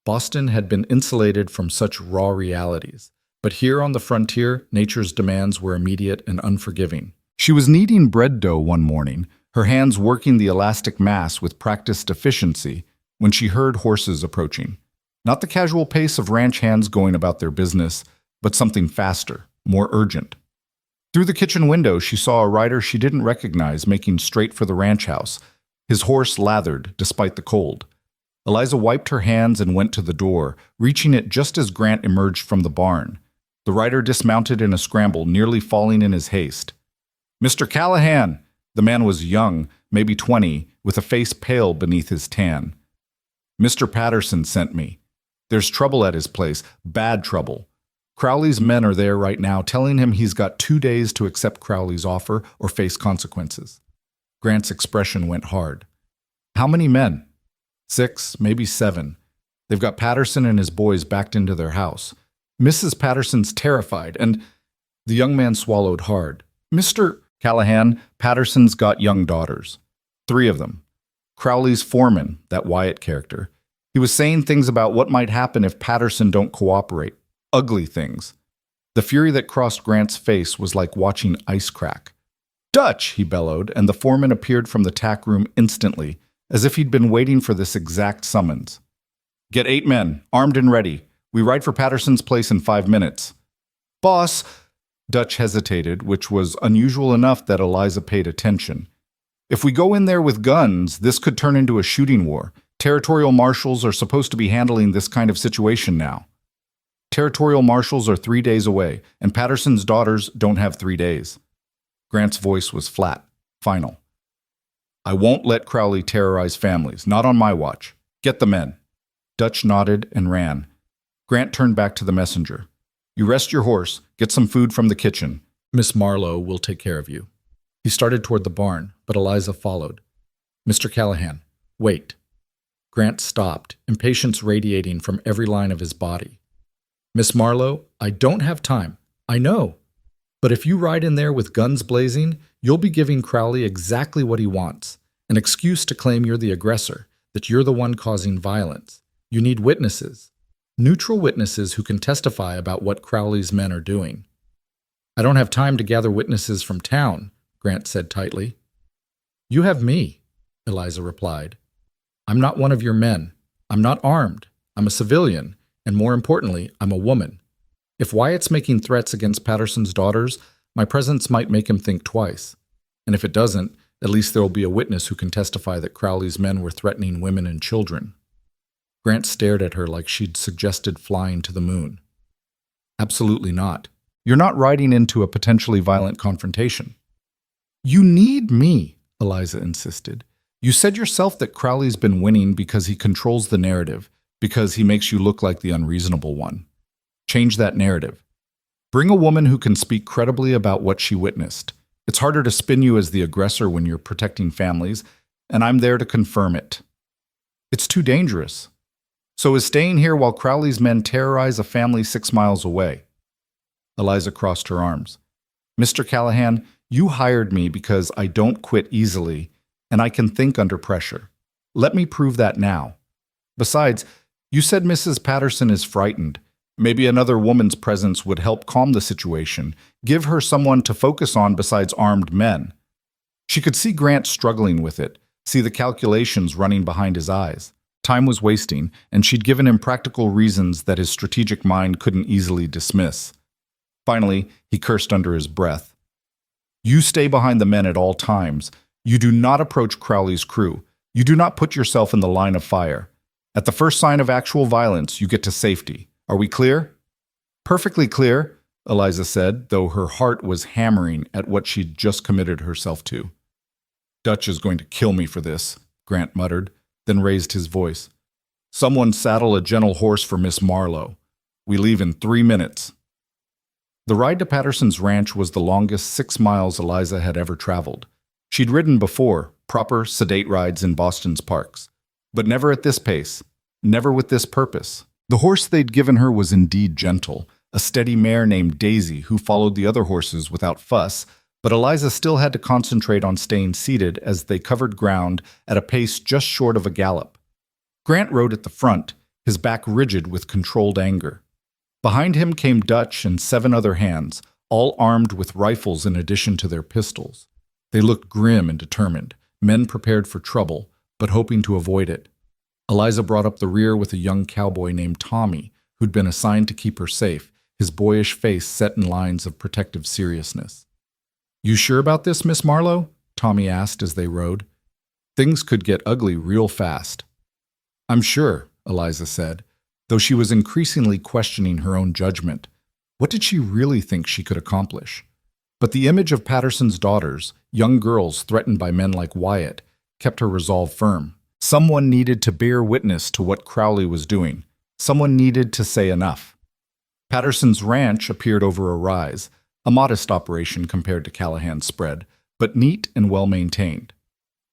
Boston had been insulated from such raw realities, but here on the frontier, nature's demands were immediate and unforgiving. She was kneading bread dough one morning, her hands working the elastic mass with practiced efficiency, when she heard horses approaching. Not the casual pace of ranch hands going about their business, but something faster, more urgent. Through the kitchen window, she saw a rider she didn't recognize making straight for the ranch house, his horse lathered despite the cold. Eliza wiped her hands and went to the door, reaching it just as Grant emerged from the barn. The rider dismounted in a scramble, nearly falling in his haste. "Mr. Callahan!" The man was young, maybe 20, with a face pale beneath his tan. "Mr. Patterson sent me. There's trouble at his place, bad trouble. Crowley's men are there right now, telling him he's got 2 days to accept Crowley's offer or face consequences." Grant's expression went hard. "How many men?" 6, maybe 7. They've got Patterson and his boys backed into their house. Mrs. Patterson's terrified, and the young man swallowed hard. "Mr. Callahan, Patterson's got young daughters. 3 of them. Crowley's foreman, that Wyatt character. He was saying things about what might happen if Patterson don't cooperate. Ugly things." The fury that crossed Grant's face was like watching ice crack. "Dutch!" he bellowed, and the foreman appeared from the tack room instantly, as if he'd been waiting for this exact summons. "Get 8 men, armed and ready. We ride for Patterson's place in 5 minutes. "Boss!" Dutch hesitated, which was unusual enough that Eliza paid attention. "If we go in there with guns, this could turn into a shooting war. Territorial marshals are supposed to be handling this kind of situation now." "Territorial marshals are 3 days away, and Patterson's daughters don't have 3 days." Grant's voice was flat, final. "I won't let Crowley terrorize families, not on my watch. Get the men." Dutch nodded and ran. Grant turned back to the messenger. "You rest your horse, get some food from the kitchen. Miss Marlowe will take care of you." He started toward the barn, but Eliza followed. "Mr. Callahan, wait." Grant stopped, impatience radiating from every line of his body. "Miss Marlowe, I don't have time. I know. But if you ride in there with guns blazing, you'll be giving Crowley exactly what he wants, an excuse to claim you're the aggressor, that you're the one causing violence. You need witnesses. Neutral witnesses who can testify about what Crowley's men are doing." "I don't have time to gather witnesses from town," Grant said tightly. "You have me," Eliza replied. "I'm not one of your men. I'm not armed. I'm a civilian, and more importantly, I'm a woman. If Wyatt's making threats against Patterson's daughters, my presence might make him think twice. And if it doesn't, at least there will be a witness who can testify that Crowley's men were threatening women and children." Grant stared at her like she'd suggested flying to the moon. "Absolutely not. You're not riding into a potentially violent confrontation." "You need me," Eliza insisted. "You said yourself that Crowley's been winning because he controls the narrative, because he makes you look like the unreasonable one. Change that narrative. Bring a woman who can speak credibly about what she witnessed. It's harder to spin you as the aggressor when you're protecting families, and I'm there to confirm it. It's too dangerous. So is staying here while Crowley's men terrorize a family 6 miles away." Eliza crossed her arms. "Mr. Callahan, you hired me because I don't quit easily, and I can think under pressure. Let me prove that now. Besides, you said Mrs. Patterson is frightened. Maybe another woman's presence would help calm the situation, give her someone to focus on besides armed men." She could see Grant struggling with it, see the calculations running behind his eyes. Time was wasting, and she'd given him practical reasons that his strategic mind couldn't easily dismiss. Finally, he cursed under his breath. "You stay behind the men at all times. You do not approach Crowley's crew. You do not put yourself in the line of fire. At the first sign of actual violence, you get to safety. Are we clear?" "Perfectly clear," Eliza said, though her heart was hammering at what she'd just committed herself to. "Dutch is going to kill me for this," Grant muttered, then raised his voice. "Someone saddle a gentle horse for Miss Marlowe. We leave in 3 minutes." The ride to Patterson's ranch was the longest 6 miles Eliza had ever traveled. She'd ridden before, proper, sedate rides in Boston's parks. But never at this pace, never with this purpose. The horse they'd given her was indeed gentle, a steady mare named Daisy who followed the other horses without fuss, but Eliza still had to concentrate on staying seated as they covered ground at a pace just short of a gallop. Grant rode at the front, his back rigid with controlled anger. Behind him came Dutch and 7 other hands, all armed with rifles in addition to their pistols. They looked grim and determined, men prepared for trouble, but hoping to avoid it. Eliza brought up the rear with a young cowboy named Tommy, who'd been assigned to keep her safe, his boyish face set in lines of protective seriousness. "You sure about this, Miss Marlowe?" Tommy asked as they rode. "Things could get ugly real fast." "I'm sure," Eliza said, though she was increasingly questioning her own judgment. What did she really think she could accomplish? But the image of Patterson's daughters, young girls threatened by men like Wyatt, kept her resolve firm. Someone needed to bear witness to what Crowley was doing. Someone needed to say enough. Patterson's ranch appeared over a rise, a modest operation compared to Callahan's spread, but neat and well-maintained.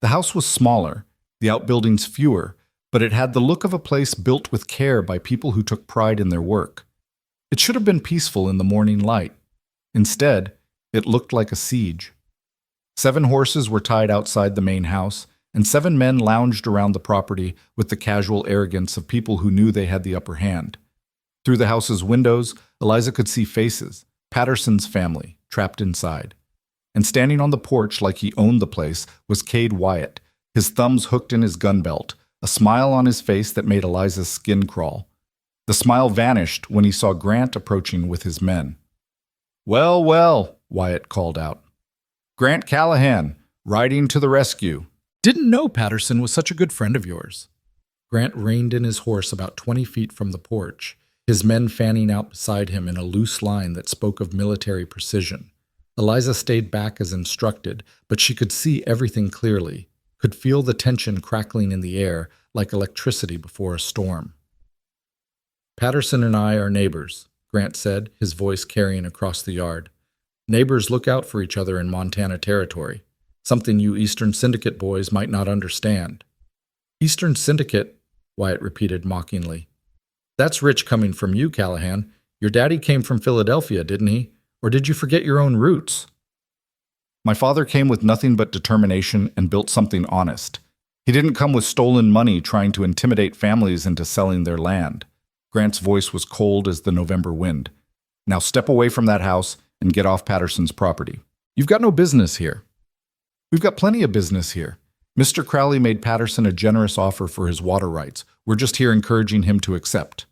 The house was smaller, the outbuildings fewer, but it had the look of a place built with care by people who took pride in their work. It should have been peaceful in the morning light. Instead, it looked like a siege. 7 horses were tied outside the main house, and 7 men lounged around the property with the casual arrogance of people who knew they had the upper hand. Through the house's windows, Eliza could see faces, Patterson's family, trapped inside. And standing on the porch like he owned the place was Cade Wyatt, his thumbs hooked in his gun belt, a smile on his face that made Eliza's skin crawl. The smile vanished when he saw Grant approaching with his men. "Well, well," Wyatt called out. "Grant Callahan, riding to the rescue." "Didn't know Patterson was such a good friend of yours." Grant reined in his horse about 20 feet from the porch, his men fanning out beside him in a loose line that spoke of military precision. Eliza stayed back as instructed, but she could see everything clearly, could feel the tension crackling in the air like electricity before a storm. "Patterson and I are neighbors," Grant said, his voice carrying across the yard. "Neighbors look out for each other in Montana Territory. Something you Eastern Syndicate boys might not understand." "Eastern Syndicate," Wyatt repeated mockingly. "That's rich coming from you, Callahan. Your daddy came from Philadelphia, didn't he? Or did you forget your own roots?" "My father came with nothing but determination and built something honest. He didn't come with stolen money trying to intimidate families into selling their land." Grant's voice was cold as the November wind. "Now step away from that house and get off Patterson's property. You've got no business here." "We've got plenty of business here. Mr. Crowley made Patterson a generous offer for his water rights. We're just here encouraging him to accept."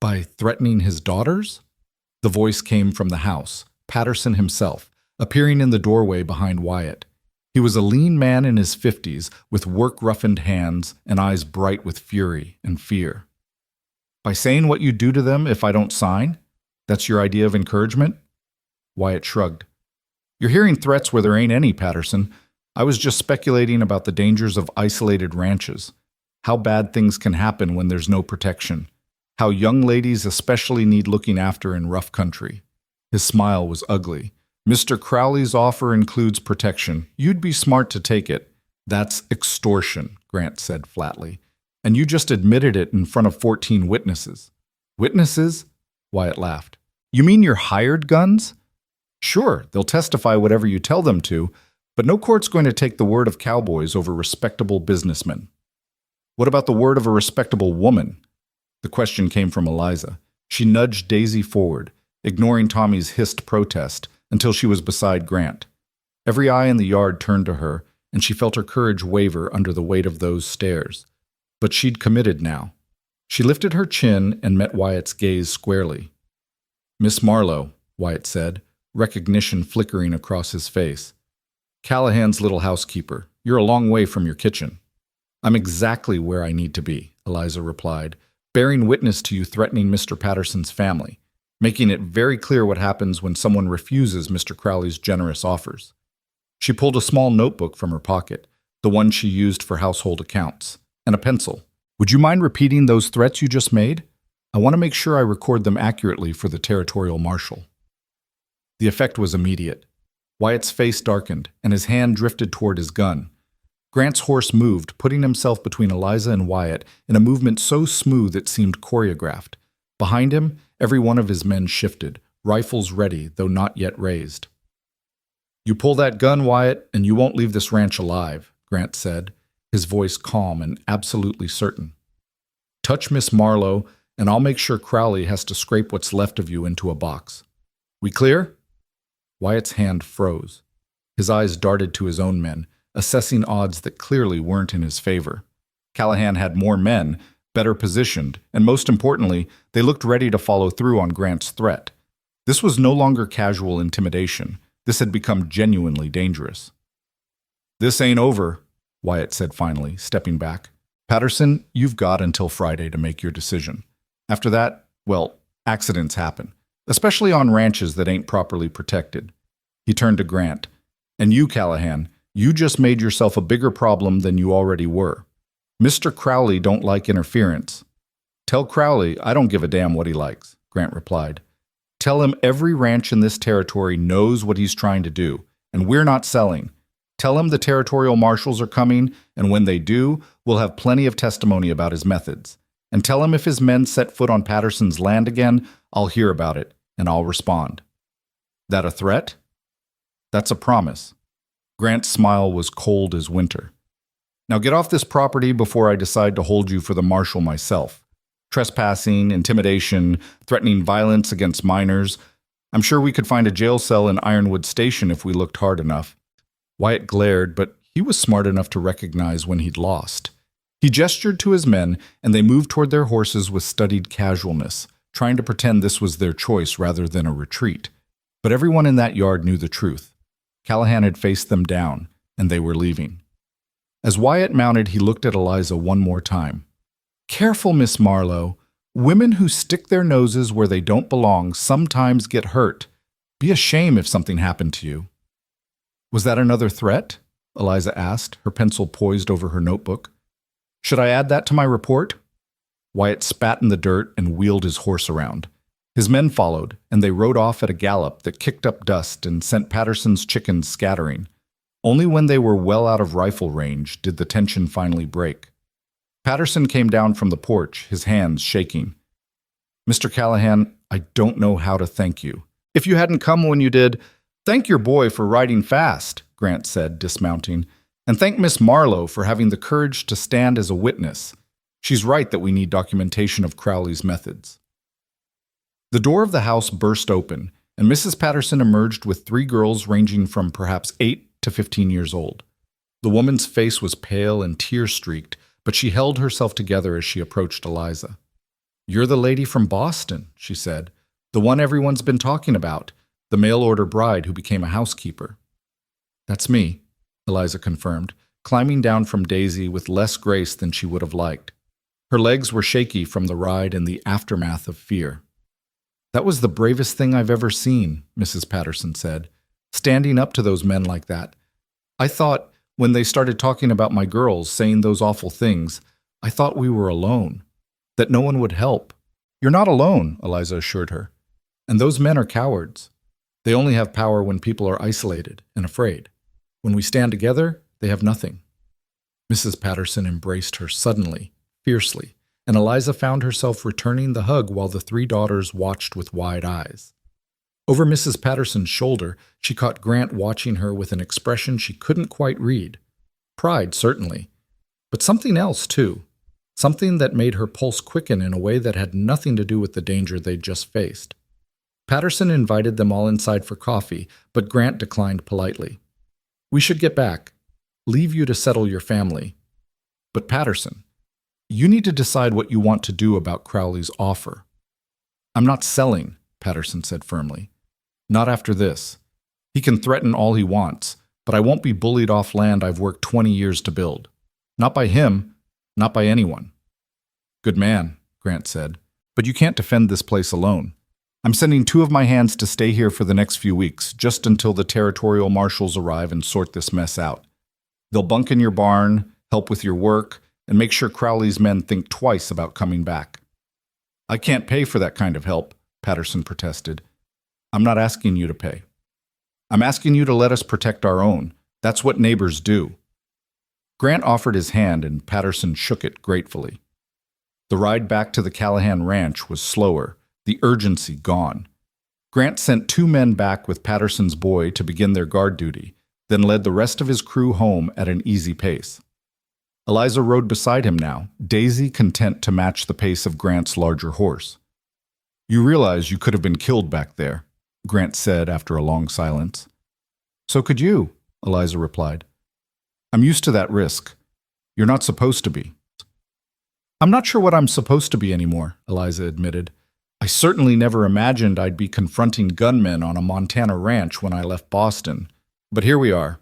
"By threatening his daughters?" The voice came from the house, Patterson himself, appearing in the doorway behind Wyatt. He was a lean man in his 50s, with work-roughened hands and eyes bright with fury and fear. "By saying what you'd do to them if I don't sign? That's your idea of encouragement?" Wyatt shrugged. "You're hearing threats where there ain't any, Patterson. I was just speculating about the dangers of isolated ranches, how bad things can happen when there's no protection, how young ladies especially need looking after in rough country." His smile was ugly. "Mr. Crowley's offer includes protection. You'd be smart to take it." "That's extortion," Grant said flatly. "And you just admitted it in front of 14 witnesses." "Witnesses?" Wyatt laughed. "You mean your hired guns?" "Sure, they'll testify whatever you tell them to, but no court's going to take the word of cowboys over respectable businessmen." "What about the word of a respectable woman?" The question came from Eliza. She nudged Daisy forward, ignoring Tommy's hissed protest, until she was beside Grant. Every eye in the yard turned to her, and she felt her courage waver under the weight of those stares. But she'd committed now. She lifted her chin and met Wyatt's gaze squarely. "Miss Marlowe," Wyatt said, recognition flickering across his face. Callahan's little housekeeper. You're a long way from your kitchen. I'm exactly where I need to be, Eliza replied, bearing witness to you threatening Mr. Patterson's family, making it very clear what happens when someone refuses Mr. Crowley's generous offers. She pulled a small notebook from her pocket, the one she used for household accounts, and a pencil. Would you mind repeating those threats you just made? I want to make sure I record them accurately for the territorial marshal. The effect was immediate. Wyatt's face darkened, and his hand drifted toward his gun. Grant's horse moved, putting himself between Eliza and Wyatt in a movement so smooth it seemed choreographed. Behind him, every one of his men shifted, rifles ready, though not yet raised. You pull that gun, Wyatt, and you won't leave this ranch alive, Grant said, his voice calm and absolutely certain. Touch Miss Marlowe, and I'll make sure Crowley has to scrape what's left of you into a box. We clear? Wyatt's hand froze. His eyes darted to his own men, assessing odds that clearly weren't in his favor. Callahan had more men, better positioned, and most importantly, they looked ready to follow through on Grant's threat. This was no longer casual intimidation. This had become genuinely dangerous. This ain't over, Wyatt said finally, stepping back. Patterson, you've got until Friday to make your decision. After that, well, accidents happen, especially on ranches that ain't properly protected. He turned to Grant. And you, Callahan, you just made yourself a bigger problem than you already were. Mr. Crowley don't like interference. Tell Crowley I don't give a damn what he likes, Grant replied. Tell him every ranch in this territory knows what he's trying to do, and we're not selling. Tell him the territorial marshals are coming, and when they do, we'll have plenty of testimony about his methods. And tell him if his men set foot on Patterson's land again, I'll hear about it, and I'll respond. That a threat? That's a promise. Grant's smile was cold as winter. Now get off this property before I decide to hold you for the marshal myself. Trespassing, intimidation, threatening violence against minors. I'm sure we could find a jail cell in Ironwood Station if we looked hard enough. Wyatt glared, but he was smart enough to recognize when he'd lost. He gestured to his men, and they moved toward their horses with studied casualness, trying to pretend this was their choice rather than a retreat. But everyone in that yard knew the truth. Callahan had faced them down, and they were leaving. As Wyatt mounted, he looked at Eliza one more time. Careful, Miss Marlowe. Women who stick their noses where they don't belong sometimes get hurt. Be a shame if something happened to you. Was that another threat? Eliza asked, her pencil poised over her notebook. Should I add that to my report? Wyatt spat in the dirt and wheeled his horse around. His men followed, and they rode off at a gallop that kicked up dust and sent Patterson's chickens scattering. Only when they were well out of rifle range did the tension finally break. Patterson came down from the porch, his hands shaking. Mr. Callahan, I don't know how to thank you. If you hadn't come when you did, thank your boy for riding fast, Grant said, dismounting, and thank Miss Marlowe for having the courage to stand as a witness. She's right that we need documentation of Crowley's methods. The door of the house burst open, and Mrs. Patterson emerged with 3 girls ranging from perhaps 8 to 15 years old. The woman's face was pale and tear-streaked, but she held herself together as she approached Eliza. You're the lady from Boston, she said, the one everyone's been talking about, the mail-order bride who became a housekeeper. That's me, Eliza confirmed, climbing down from Daisy with less grace than she would have liked. Her legs were shaky from the ride and the aftermath of fear. That was the bravest thing I've ever seen, Mrs. Patterson said, standing up to those men like that. I thought, when they started talking about my girls, saying those awful things, I thought we were alone, that no one would help. You're not alone, Eliza assured her. And those men are cowards. They only have power when people are isolated and afraid. When we stand together, they have nothing. Mrs. Patterson embraced her suddenly, fiercely, and Eliza found herself returning the hug while the 3 daughters watched with wide eyes. Over Mrs. Patterson's shoulder, she caught Grant watching her with an expression she couldn't quite read. Pride, certainly, but something else, too. Something that made her pulse quicken in a way that had nothing to do with the danger they'd just faced. Patterson invited them all inside for coffee, but Grant declined politely. We should get back. Leave you to settle your family. But Patterson, you need to decide what you want to do about Crowley's offer. I'm not selling, Patterson said firmly. Not after this. He can threaten all he wants, but I won't be bullied off land I've worked 20 years to build. Not by him, not by anyone. Good man, Grant said, but you can't defend this place alone. I'm sending 2 of my hands to stay here for the next few weeks, just until the territorial marshals arrive and sort this mess out. They'll bunk in your barn, help with your work, and make sure Crowley's men think twice about coming back. I can't pay for that kind of help, Patterson protested. I'm not asking you to pay. I'm asking you to let us protect our own. That's what neighbors do. Grant offered his hand and Patterson shook it gratefully. The ride back to the Callahan ranch was slower, the urgency gone. Grant sent 2 men back with Patterson's boy to begin their guard duty, then led the rest of his crew home at an easy pace. Eliza rode beside him now, Daisy content to match the pace of Grant's larger horse. You realize you could have been killed back there, Grant said after a long silence. So could you, Eliza replied. I'm used to that risk. You're not supposed to be. I'm not sure what I'm supposed to be anymore, Eliza admitted. I certainly never imagined I'd be confronting gunmen on a Montana ranch when I left Boston. But here we are.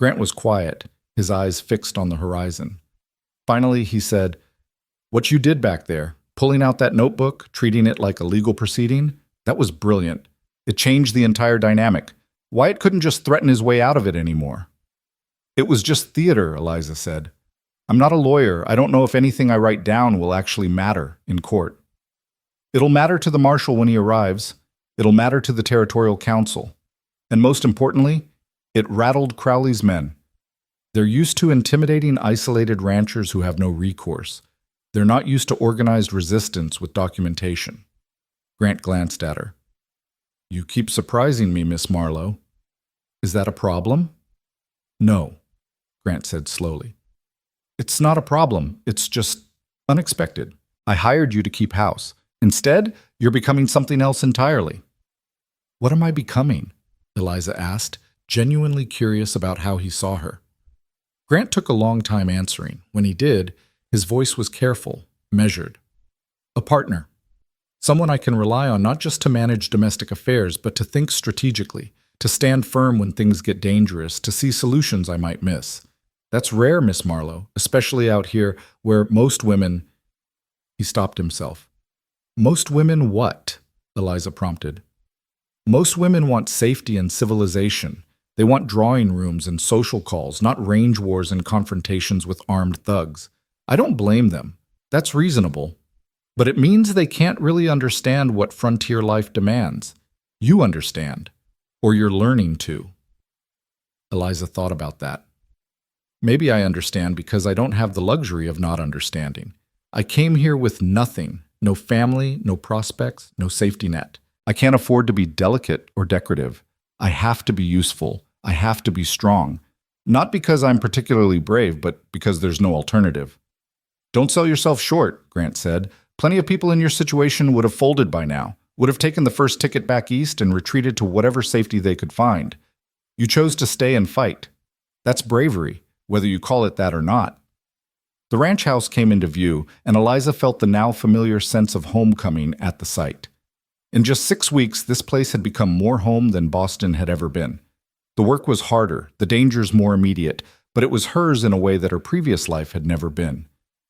Grant was quiet, his eyes fixed on the horizon. Finally, he said, What you did back there, pulling out that notebook, treating it like a legal proceeding, that was brilliant. It changed the entire dynamic. Wyatt couldn't just threaten his way out of it anymore. It was just theater, Eliza said. I'm not a lawyer. I don't know if anything I write down will actually matter in court. It'll matter to the marshal when he arrives. It'll matter to the territorial council. And most importantly, it rattled Crowley's men. They're used to intimidating isolated ranchers who have no recourse. They're not used to organized resistance with documentation. Grant glanced at her. You keep surprising me, Miss Marlowe. Is that a problem? No, Grant said slowly. It's not a problem. It's just unexpected. I hired you to keep house. Instead, you're becoming something else entirely. What am I becoming? Eliza asked, genuinely curious about how he saw her. Grant took a long time answering. When he did, his voice was careful, measured. A partner. Someone I can rely on not just to manage domestic affairs, but to think strategically, to stand firm when things get dangerous, to see solutions I might miss. That's rare, Miss Marlowe, especially out here where most women... He stopped himself. Most women what? Eliza prompted. Most women want safety and civilization. They want drawing rooms and social calls, not range wars and confrontations with armed thugs. I don't blame them. That's reasonable. But it means they can't really understand what frontier life demands. You understand. Or you're learning to. Eliza thought about that. Maybe I understand because I don't have the luxury of not understanding. I came here with nothing, no family, no prospects, no safety net. I can't afford to be delicate or decorative. I have to be useful. I have to be strong. Not because I'm particularly brave, but because there's no alternative. Don't sell yourself short, Grant said. Plenty of people in your situation would have folded by now, would have taken the first ticket back east and retreated to whatever safety they could find. You chose to stay and fight. That's bravery, whether you call it that or not. The ranch house came into view, and Eliza felt the now familiar sense of homecoming at the site. In just 6 weeks, this place had become more home than Boston had ever been. The work was harder, the dangers more immediate, but it was hers in a way that her previous life had never been.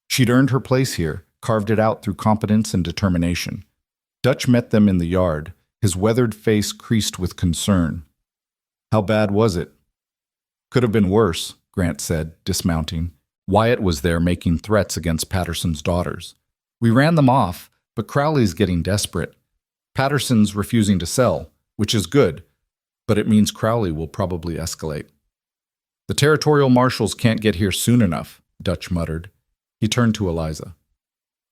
She'd earned her place here, carved it out through competence and determination. Dutch met them in the yard, his weathered face creased with concern. How bad was it? Could have been worse, Grant said, dismounting. Wyatt was there making threats against Patterson's daughters. We ran them off, but Crowley's getting desperate. Patterson's refusing to sell, which is good, but it means Crowley will probably escalate. The territorial marshals can't get here soon enough, Dutch muttered. He turned to Eliza.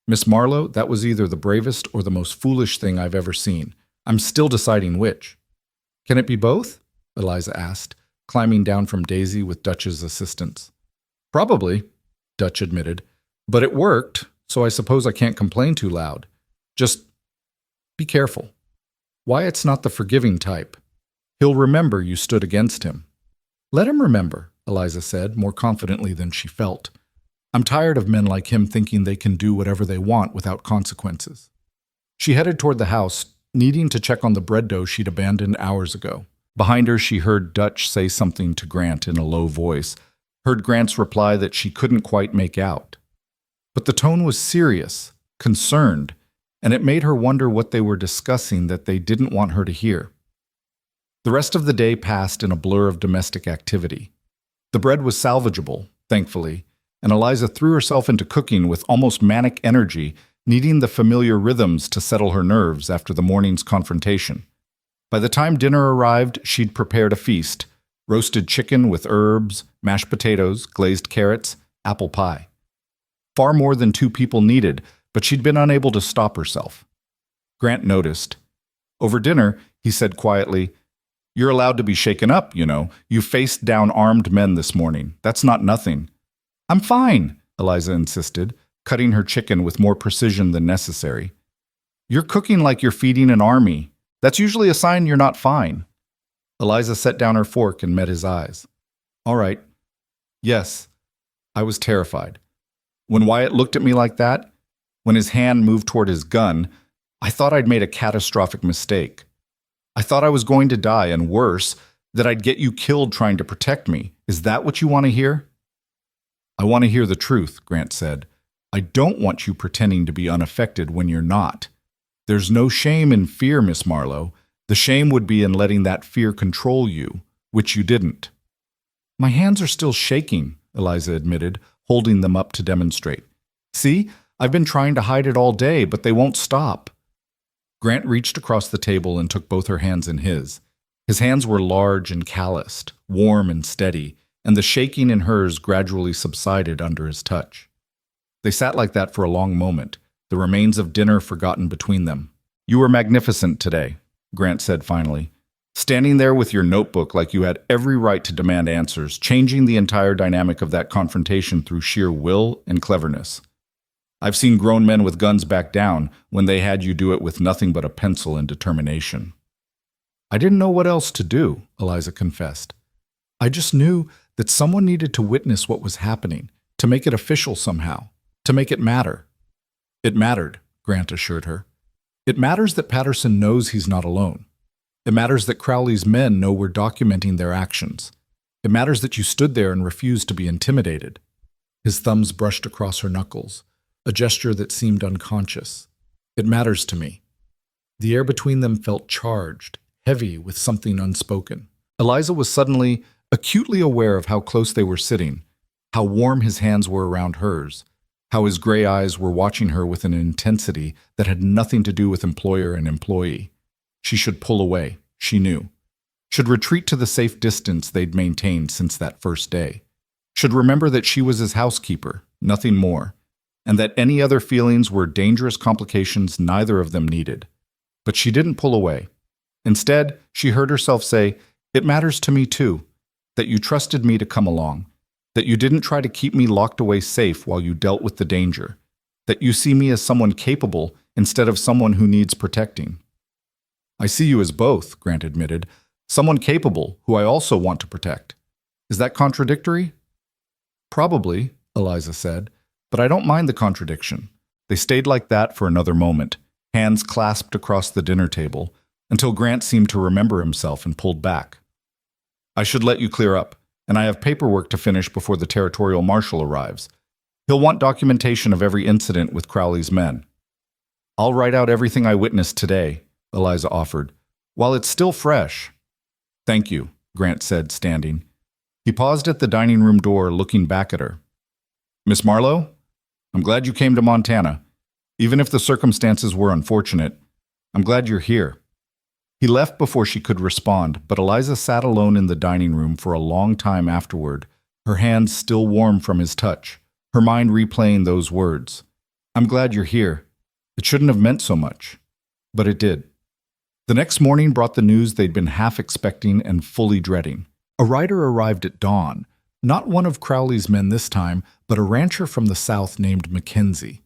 Miss Marlowe, that was either the bravest or the most foolish thing I've ever seen. I'm still deciding which. Can it be both? Eliza asked, climbing down from Daisy with Dutch's assistance. Probably, Dutch admitted, but it worked, so I suppose I can't complain too loud. Just be careful. Wyatt's not the forgiving type. He'll remember you stood against him. Let him remember, Eliza said, more confidently than she felt. I'm tired of men like him thinking they can do whatever they want without consequences. She headed toward the house, needing to check on the bread dough she'd abandoned hours ago. Behind her, she heard Dutch say something to Grant in a low voice, heard Grant's reply that she couldn't quite make out. But the tone was serious, concerned, and it made her wonder what they were discussing that they didn't want her to hear. The rest of the day passed in a blur of domestic activity. The bread was salvageable, thankfully, and Eliza threw herself into cooking with almost manic energy, needing the familiar rhythms to settle her nerves after the morning's confrontation. By the time dinner arrived, she'd prepared a feast: roasted chicken with herbs, mashed potatoes, glazed carrots, apple pie. Far more than two people needed, but she'd been unable to stop herself. Grant noticed. Over dinner, he said quietly, "You're allowed to be shaken up, you know. You faced down armed men this morning. That's not nothing." "I'm fine," Eliza insisted, cutting her chicken with more precision than necessary. "You're cooking like you're feeding an army. That's usually a sign you're not fine." Eliza set down her fork and met his eyes. "All right. Yes, I was terrified. When Wyatt looked at me like that, when his hand moved toward his gun, I thought I'd made a catastrophic mistake. I thought I was going to die, and worse, that I'd get you killed trying to protect me. Is that what you want to hear?" "I want to hear the truth," Grant said. "I don't want you pretending to be unaffected when you're not. There's no shame in fear, Miss Marlowe. The shame would be in letting that fear control you, which you didn't." "My hands are still shaking," Eliza admitted, holding them up to demonstrate. "See, I've been trying to hide it all day, but they won't stop." Grant reached across the table and took both her hands in his. His hands were large and calloused, warm and steady, and the shaking in hers gradually subsided under his touch. They sat like that for a long moment, the remains of dinner forgotten between them. "You were magnificent today," Grant said finally. "Standing there with your notebook like you had every right to demand answers, changing the entire dynamic of that confrontation through sheer will and cleverness. I've seen grown men with guns back down when they had you do it with nothing but a pencil and determination." "I didn't know what else to do," Eliza confessed. "I just knew that someone needed to witness what was happening, to make it official somehow, to make it matter." "It mattered," Grant assured her. "It matters that Patterson knows he's not alone. It matters that Crowley's men know we're documenting their actions. It matters that you stood there and refused to be intimidated." His thumbs brushed across her knuckles, a gesture that seemed unconscious. "It matters to me." The air between them felt charged, heavy with something unspoken. Eliza was suddenly acutely aware of how close they were sitting, how warm his hands were around hers, how his gray eyes were watching her with an intensity that had nothing to do with employer and employee. She should pull away, she knew. Should retreat to the safe distance they'd maintained since that first day. Should remember that she was his housekeeper, nothing more, and that any other feelings were dangerous complications neither of them needed. But she didn't pull away. Instead, she heard herself say, "It matters to me too, that you trusted me to come along, that you didn't try to keep me locked away safe while you dealt with the danger, that you see me as someone capable instead of someone who needs protecting." "I see you as both," Grant admitted, "someone capable who I also want to protect. Is that contradictory?" "Probably," Eliza said, "but I don't mind the contradiction." They stayed like that for another moment, hands clasped across the dinner table, until Grant seemed to remember himself and pulled back. "I should let you clear up, and I have paperwork to finish before the territorial marshal arrives. He'll want documentation of every incident with Crowley's men." "I'll write out everything I witnessed today," Eliza offered, "while it's still fresh." "Thank you," Grant said, standing. He paused at the dining room door, looking back at her. "Miss Marlowe, I'm glad you came to Montana. Even if the circumstances were unfortunate, I'm glad you're here." He left before she could respond, but Eliza sat alone in the dining room for a long time afterward, her hands still warm from his touch, her mind replaying those words. "I'm glad you're here. It shouldn't have meant so much." But it did. The next morning brought the news they'd been half expecting and fully dreading. A rider arrived at dawn, not one of Crowley's men this time, but a rancher from the south named Mackenzie.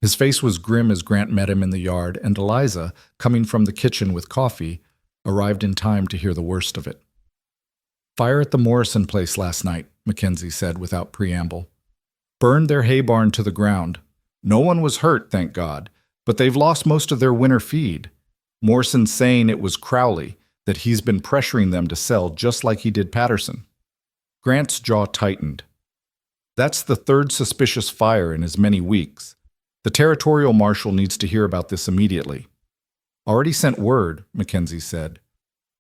His face was grim as Grant met him in the yard, and Eliza, coming from the kitchen with coffee, arrived in time to hear the worst of it. "Fire at the Morrison place last night," Mackenzie said without preamble. "Burned their hay barn to the ground. No one was hurt, thank God, but they've lost most of their winter feed. Morrison's saying it was Crowley, that he's been pressuring them to sell just like he did Patterson. Grant's jaw tightened. That's the third suspicious fire in as many weeks. The territorial marshal needs to hear about this immediately. Already sent word, Mackenzie said.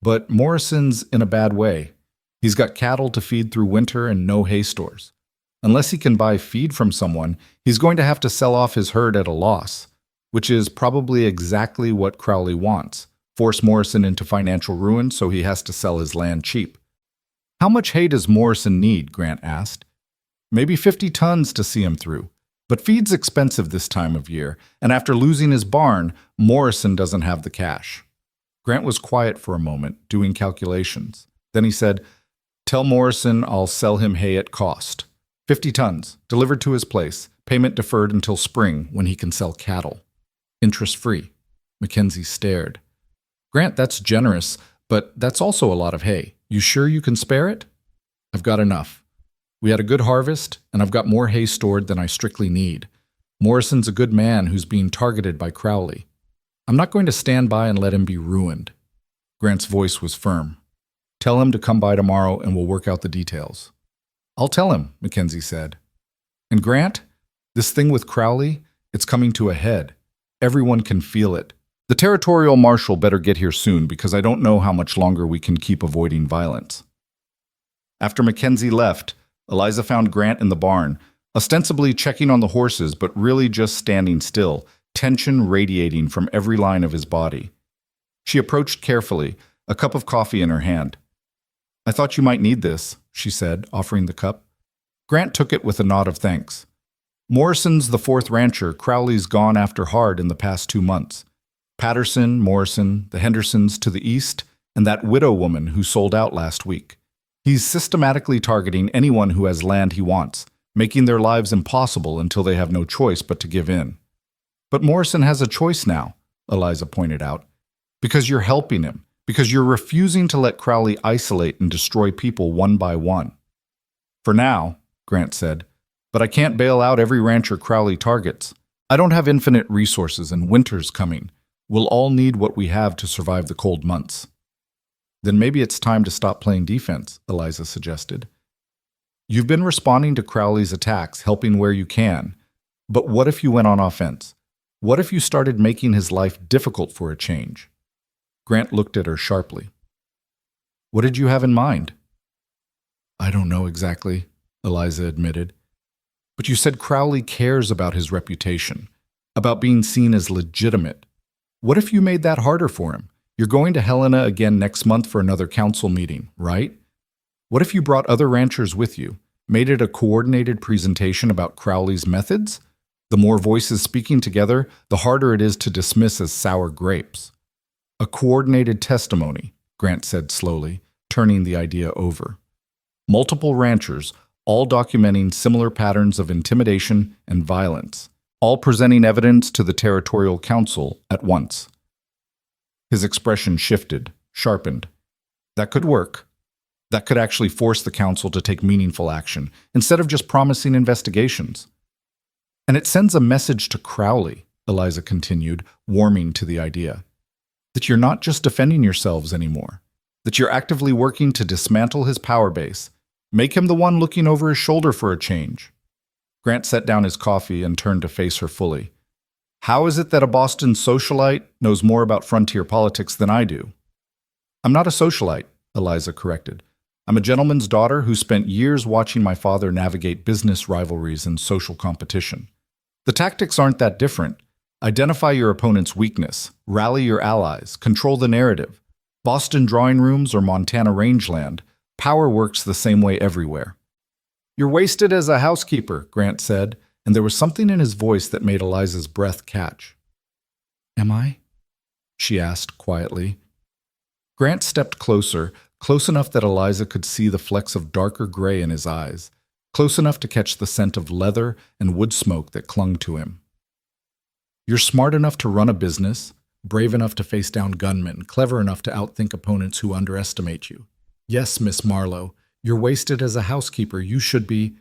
But Morrison's in a bad way. He's got cattle to feed through winter and no hay stores. Unless he can buy feed from someone, he's going to have to sell off his herd at a loss, which is probably exactly what Crowley wants. Force Morrison into financial ruin so he has to sell his land cheap. How much hay does Morrison need? Grant asked. Maybe 50 tons to see him through. But feed's expensive this time of year, and after losing his barn, Morrison doesn't have the cash. Grant was quiet for a moment, doing calculations. Then he said, "Tell Morrison I'll sell him hay at cost. 50 tons, delivered to his place, payment deferred until spring when he can sell cattle. Interest-free." Mackenzie stared. "Grant, that's generous, but that's also a lot of hay. You sure you can spare it?" "I've got enough. We had a good harvest, and I've got more hay stored than I strictly need. Morrison's a good man who's being targeted by Crowley. I'm not going to stand by and let him be ruined." Grant's voice was firm. "Tell him to come by tomorrow and we'll work out the details." "I'll tell him," Mackenzie said. "And Grant, this thing with Crowley, it's coming to a head. Everyone can feel it. The territorial marshal better get here soon because I don't know how much longer we can keep avoiding violence." After Mackenzie left, Eliza found Grant in the barn, ostensibly checking on the horses but really just standing still, tension radiating from every line of his body. She approached carefully, a cup of coffee in her hand. "I thought you might need this," she said, offering the cup. Grant took it with a nod of thanks. "Morrison's the fourth rancher Crowley's gone after hard in the past 2 months. Patterson, Morrison, the Hendersons to the east, and that widow woman who sold out last week. He's systematically targeting anyone who has land he wants, making their lives impossible until they have no choice but to give in." "But Morrison has a choice now," Eliza pointed out. "Because you're helping him, because you're refusing to let Crowley isolate and destroy people one by one." "For now," Grant said, "but I can't bail out every rancher Crowley targets. I don't have infinite resources and winter's coming. We'll all need what we have to survive the cold months." "Then maybe it's time to stop playing defense," Eliza suggested. "You've been responding to Crowley's attacks, helping where you can. But what if you went on offense? What if you started making his life difficult for a change?" Grant looked at her sharply. "What did you have in mind?" "I don't know exactly," Eliza admitted. "But you said Crowley cares about his reputation, about being seen as legitimate. What if you made that harder for him? You're going to Helena again next month for another council meeting, right? What if you brought other ranchers with you, made it a coordinated presentation about Crowley's methods? The more voices speaking together, the harder it is to dismiss as sour grapes." "A coordinated testimony," Grant said slowly, turning the idea over. "Multiple ranchers, all documenting similar patterns of intimidation and violence, all presenting evidence to the territorial council at once." His expression shifted, sharpened. "That could work. That could actually force the council to take meaningful action, instead of just promising investigations." "And it sends a message to Crowley," Eliza continued, warming to the idea, "that you're not just defending yourselves anymore, that you're actively working to dismantle his power base, make him the one looking over his shoulder for a change." Grant set down his coffee and turned to face her fully. "How is it that a Boston socialite knows more about frontier politics than I do?" "I'm not a socialite," Eliza corrected. "I'm a gentleman's daughter who spent years watching my father navigate business rivalries and social competition. The tactics aren't that different. Identify your opponent's weakness, rally your allies, control the narrative. Boston drawing rooms or Montana rangeland, power works the same way everywhere." "You're wasted as a housekeeper," Grant said, and there was something in his voice that made Eliza's breath catch. "Am I?" she asked quietly. Grant stepped closer, close enough that Eliza could see the flecks of darker gray in his eyes, close enough to catch the scent of leather and wood smoke that clung to him. "You're smart enough to run a business, brave enough to face down gunmen, clever enough to outthink opponents who underestimate you. Yes, Miss Marlowe, you're wasted as a housekeeper. You should be—"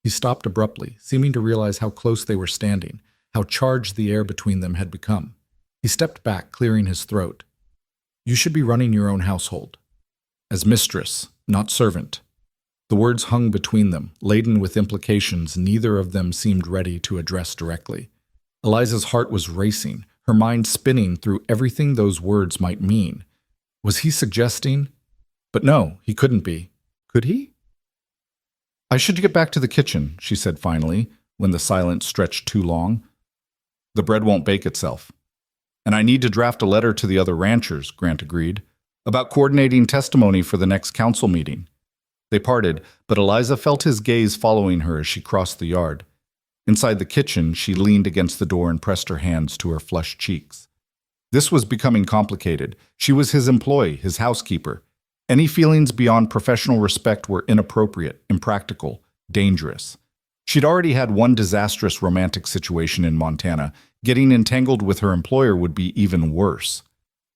He stopped abruptly, seeming to realize how close they were standing, how charged the air between them had become. He stepped back, clearing his throat. You should be running your own household. As mistress, not servant. The words hung between them, laden with implications neither of them seemed ready to address directly. Eliza's heart was racing, her mind spinning through everything those words might mean. Was he suggesting? But no, he couldn't be. Could he? I should get back to the kitchen, she said finally, when the silence stretched too long. The bread won't bake itself. And I need to draft a letter to the other ranchers, Grant agreed, about coordinating testimony for the next council meeting. They parted, but Eliza felt his gaze following her as she crossed the yard. Inside the kitchen, she leaned against the door and pressed her hands to her flushed cheeks. This was becoming complicated. She was his employee, his housekeeper. Any feelings beyond professional respect were inappropriate, impractical, dangerous. She'd already had one disastrous romantic situation in Montana. Getting entangled with her employer would be even worse.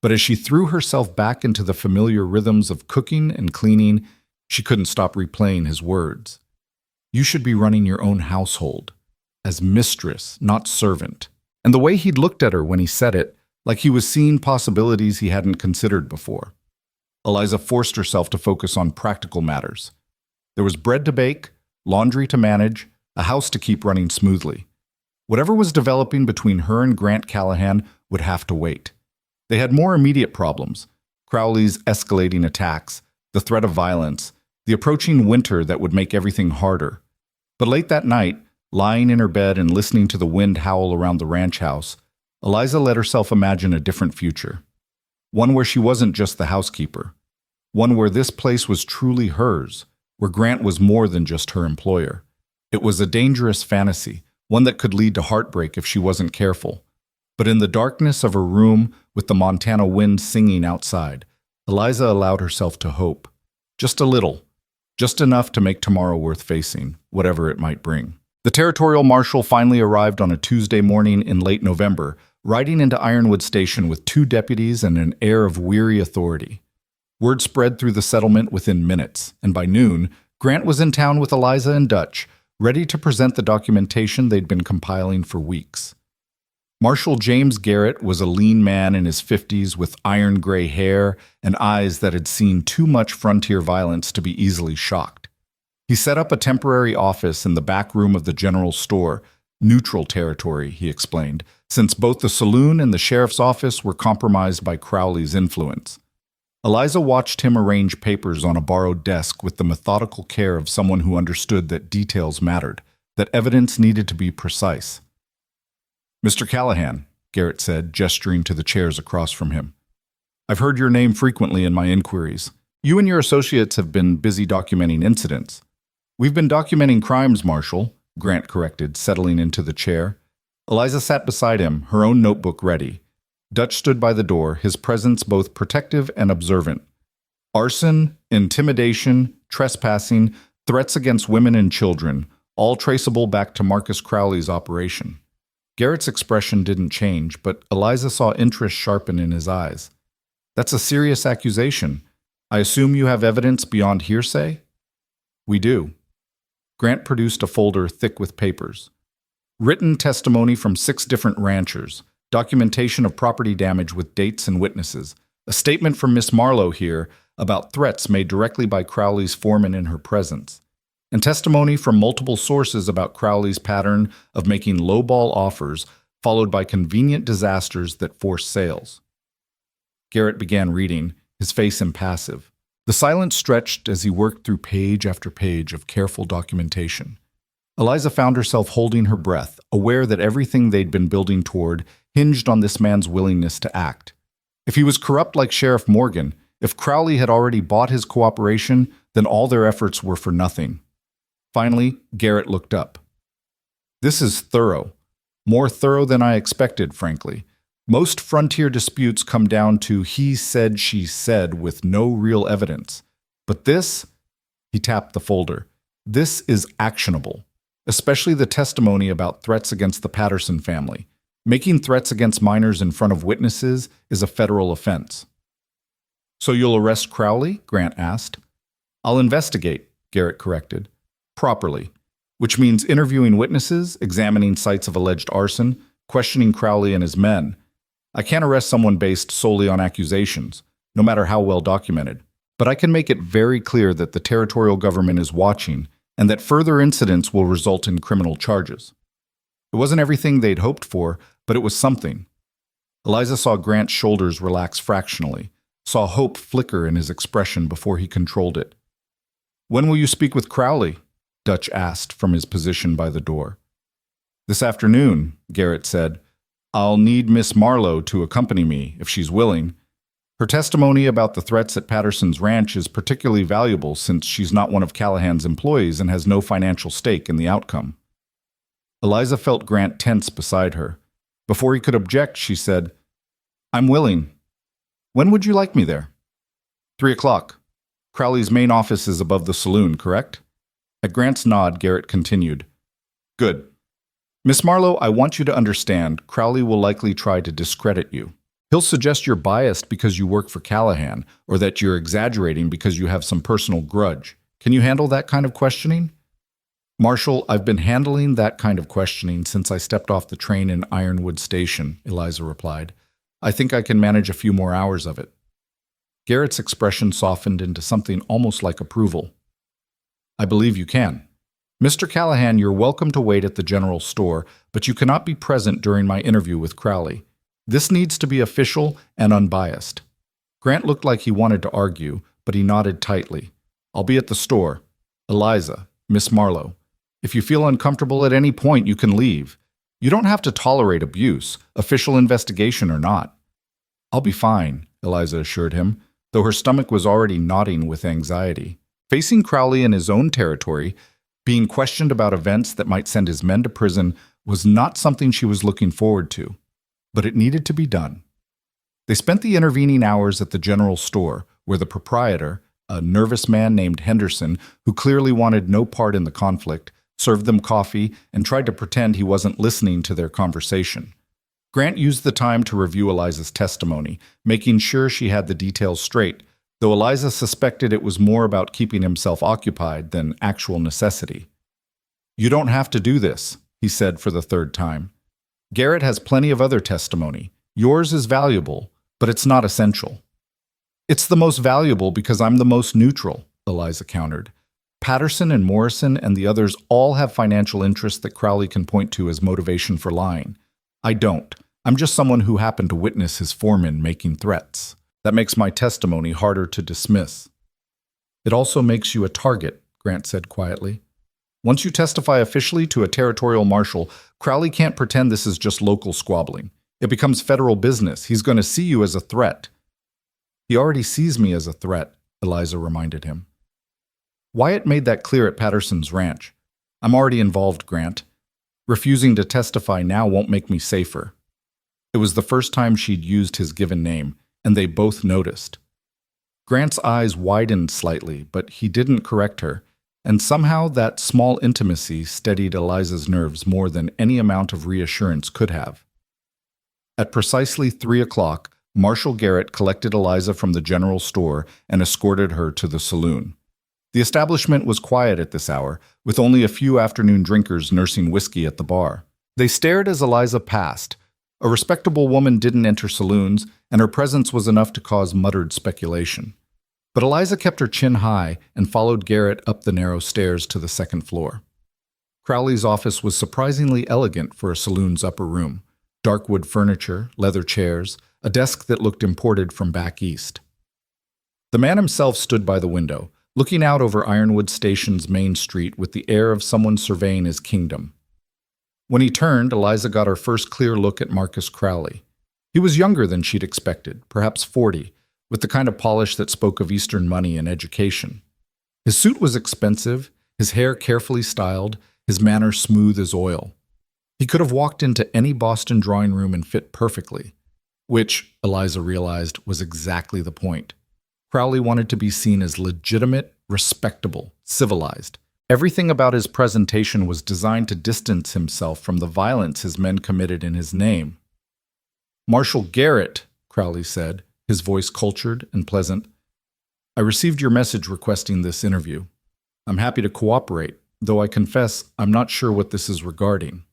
But as she threw herself back into the familiar rhythms of cooking and cleaning, she couldn't stop replaying his words. You should be running your own household. As mistress, not servant. And the way he'd looked at her when he said it, like he was seeing possibilities he hadn't considered before. Eliza forced herself to focus on practical matters. There was bread to bake, laundry to manage, a house to keep running smoothly. Whatever was developing between her and Grant Callahan would have to wait. They had more immediate problems: Crowley's escalating attacks, the threat of violence, the approaching winter that would make everything harder. But late that night, lying in her bed and listening to the wind howl around the ranch house, Eliza let herself imagine a different future. One where she wasn't just the housekeeper. One where this place was truly hers, where Grant was more than just her employer. It was a dangerous fantasy, one that could lead to heartbreak if she wasn't careful. But in the darkness of her room, with the Montana wind singing outside, Eliza allowed herself to hope. Just a little. Just enough to make tomorrow worth facing, whatever it might bring. The territorial marshal finally arrived on a Tuesday morning in late November, riding into Ironwood Station with 2 deputies and an air of weary authority. Word spread through the settlement within minutes, and by noon, Grant was in town with Eliza and Dutch, ready to present the documentation they'd been compiling for weeks. Marshal James Garrett was a lean man in his 50s with iron-gray hair and eyes that had seen too much frontier violence to be easily shocked. He set up a temporary office in the back room of the general store, neutral territory, he explained, since both the saloon and the sheriff's office were compromised by Crowley's influence. Eliza watched him arrange papers on a borrowed desk with the methodical care of someone who understood that details mattered, that evidence needed to be precise. Mr. Callahan, Garrett said, gesturing to the chairs across from him. I've heard your name frequently in my inquiries. You and your associates have been busy documenting incidents. We've been documenting crimes, Marshal, Grant corrected, settling into the chair. Eliza sat beside him, her own notebook ready. Dutch stood by the door, his presence both protective and observant. Arson, intimidation, trespassing, threats against women and children, all traceable back to Marcus Crowley's operation. Garrett's expression didn't change, but Eliza saw interest sharpen in his eyes. That's a serious accusation. I assume you have evidence beyond hearsay? We do. Grant produced a folder thick with papers. Written testimony from 6 different ranchers, documentation of property damage with dates and witnesses, a statement from Miss Marlowe here about threats made directly by Crowley's foreman in her presence, and testimony from multiple sources about Crowley's pattern of making lowball offers followed by convenient disasters that forced sales. Garrett began reading, his face impassive. The silence stretched as he worked through page after page of careful documentation. Eliza found herself holding her breath, aware that everything they'd been building toward hinged on this man's willingness to act. If he was corrupt like Sheriff Morgan, if Crowley had already bought his cooperation, then all their efforts were for nothing. Finally, Garrett looked up. This is thorough. More thorough than I expected, frankly. Most frontier disputes come down to he said, she said, with no real evidence. But this, he tapped the folder, this is actionable, especially the testimony about threats against the Patterson family. Making threats against minors in front of witnesses is a federal offense. So you'll arrest Crowley? Grant asked. I'll investigate, Garrett corrected. Properly, which means interviewing witnesses, examining sites of alleged arson, questioning Crowley and his men. I can't arrest someone based solely on accusations. no matter how well documented. But I can make it very clear that the territorial government is watching and that further incidents will result in criminal charges. It wasn't everything they'd hoped for, but it was something. Eliza saw Grant's shoulders relax fractionally, saw hope flicker in his expression before he controlled it. "When will you speak with Crowley?" Dutch asked from his position by the door. "This afternoon," Garrett said. "I'll need Miss Marlowe to accompany me, if she's willing. Her testimony about the threats at Patterson's ranch is particularly valuable since she's not one of Callahan's employees and has no financial stake in the outcome." Eliza felt Grant tense beside her. Before he could object, she said, "I'm willing. When would you like me there?" 3 o'clock. Crowley's main office is above the saloon, correct? At Grant's nod, Garrett continued. "Good. Miss Marlowe, I want you to understand, Crowley will likely try to discredit you. He'll suggest you're biased because you work for Callahan, or that you're exaggerating because you have some personal grudge. Can you handle that kind of questioning?" "Marshal, I've been handling that kind of questioning since I stepped off the train in Ironwood Station," Eliza replied. "I think I can manage a few more hours of it." Garrett's expression softened into something almost like approval. "I believe you can. Mr. Callahan, you're welcome to wait at the general store, but you cannot be present during my interview with Crowley. This needs to be official and unbiased." Grant looked like he wanted to argue, but he nodded tightly. "I'll be at the store. Eliza, Miss Marlowe. If you feel uncomfortable at any point, you can leave. You don't have to tolerate abuse, official investigation or not." "I'll be fine," Eliza assured him, though her stomach was already knotting with anxiety. Facing Crowley in his own territory, being questioned about events that might send his men to prison, was not something she was looking forward to. But it needed to be done. They spent the intervening hours at the general store, where the proprietor, a nervous man named Henderson, who clearly wanted no part in the conflict, served them coffee and tried to pretend he wasn't listening to their conversation. Grant used the time to review Eliza's testimony, making sure she had the details straight, though Eliza suspected it was more about keeping himself occupied than actual necessity. "You don't have to do this," he said for the third time. "Garrett has plenty of other testimony. Yours is valuable, but it's not essential." "It's the most valuable because I'm the most neutral," Eliza countered. "Patterson and Morrison and the others all have financial interests that Crowley can point to as motivation for lying. I don't. I'm just someone who happened to witness his foreman making threats. That makes my testimony harder to dismiss." "It also makes you a target," Grant said quietly. "Once you testify officially to a territorial marshal, Crowley can't pretend this is just local squabbling. It becomes federal business. He's going to see you as a threat." "He already sees me as a threat," Eliza reminded him. "Wyatt made that clear at Patterson's ranch. I'm already involved, Grant. Refusing to testify now won't make me safer." It was the first time she'd used his given name, and they both noticed. Grant's eyes widened slightly, but he didn't correct her, and somehow that small intimacy steadied Eliza's nerves more than any amount of reassurance could have. At precisely 3 o'clock, Marshal Garrett collected Eliza from the general store and escorted her to the saloon. The establishment was quiet at this hour, with only a few afternoon drinkers nursing whiskey at the bar. They stared as Eliza passed. A respectable woman didn't enter saloons, and her presence was enough to cause muttered speculation. But Eliza kept her chin high and followed Garrett up the narrow stairs to the second floor. Crowley's office was surprisingly elegant for a saloon's upper room. Dark wood furniture, leather chairs, a desk that looked imported from back east. The man himself stood by the window, looking out over Ironwood Station's main street with the air of someone surveying his kingdom. When he turned, Eliza got her first clear look at Marcus Crowley. He was younger than she'd expected, perhaps 40, with the kind of polish that spoke of Eastern money and education. His suit was expensive, his hair carefully styled, his manner smooth as oil. He could have walked into any Boston drawing room and fit perfectly, which, Eliza realized, was exactly the point. Crowley wanted to be seen as legitimate, respectable, civilized. Everything about his presentation was designed to distance himself from the violence his men committed in his name. "Marshal Garrett," Crowley said, his voice cultured and pleasant. "I received your message requesting this interview. I'm happy to cooperate, though I confess I'm not sure what this is regarding."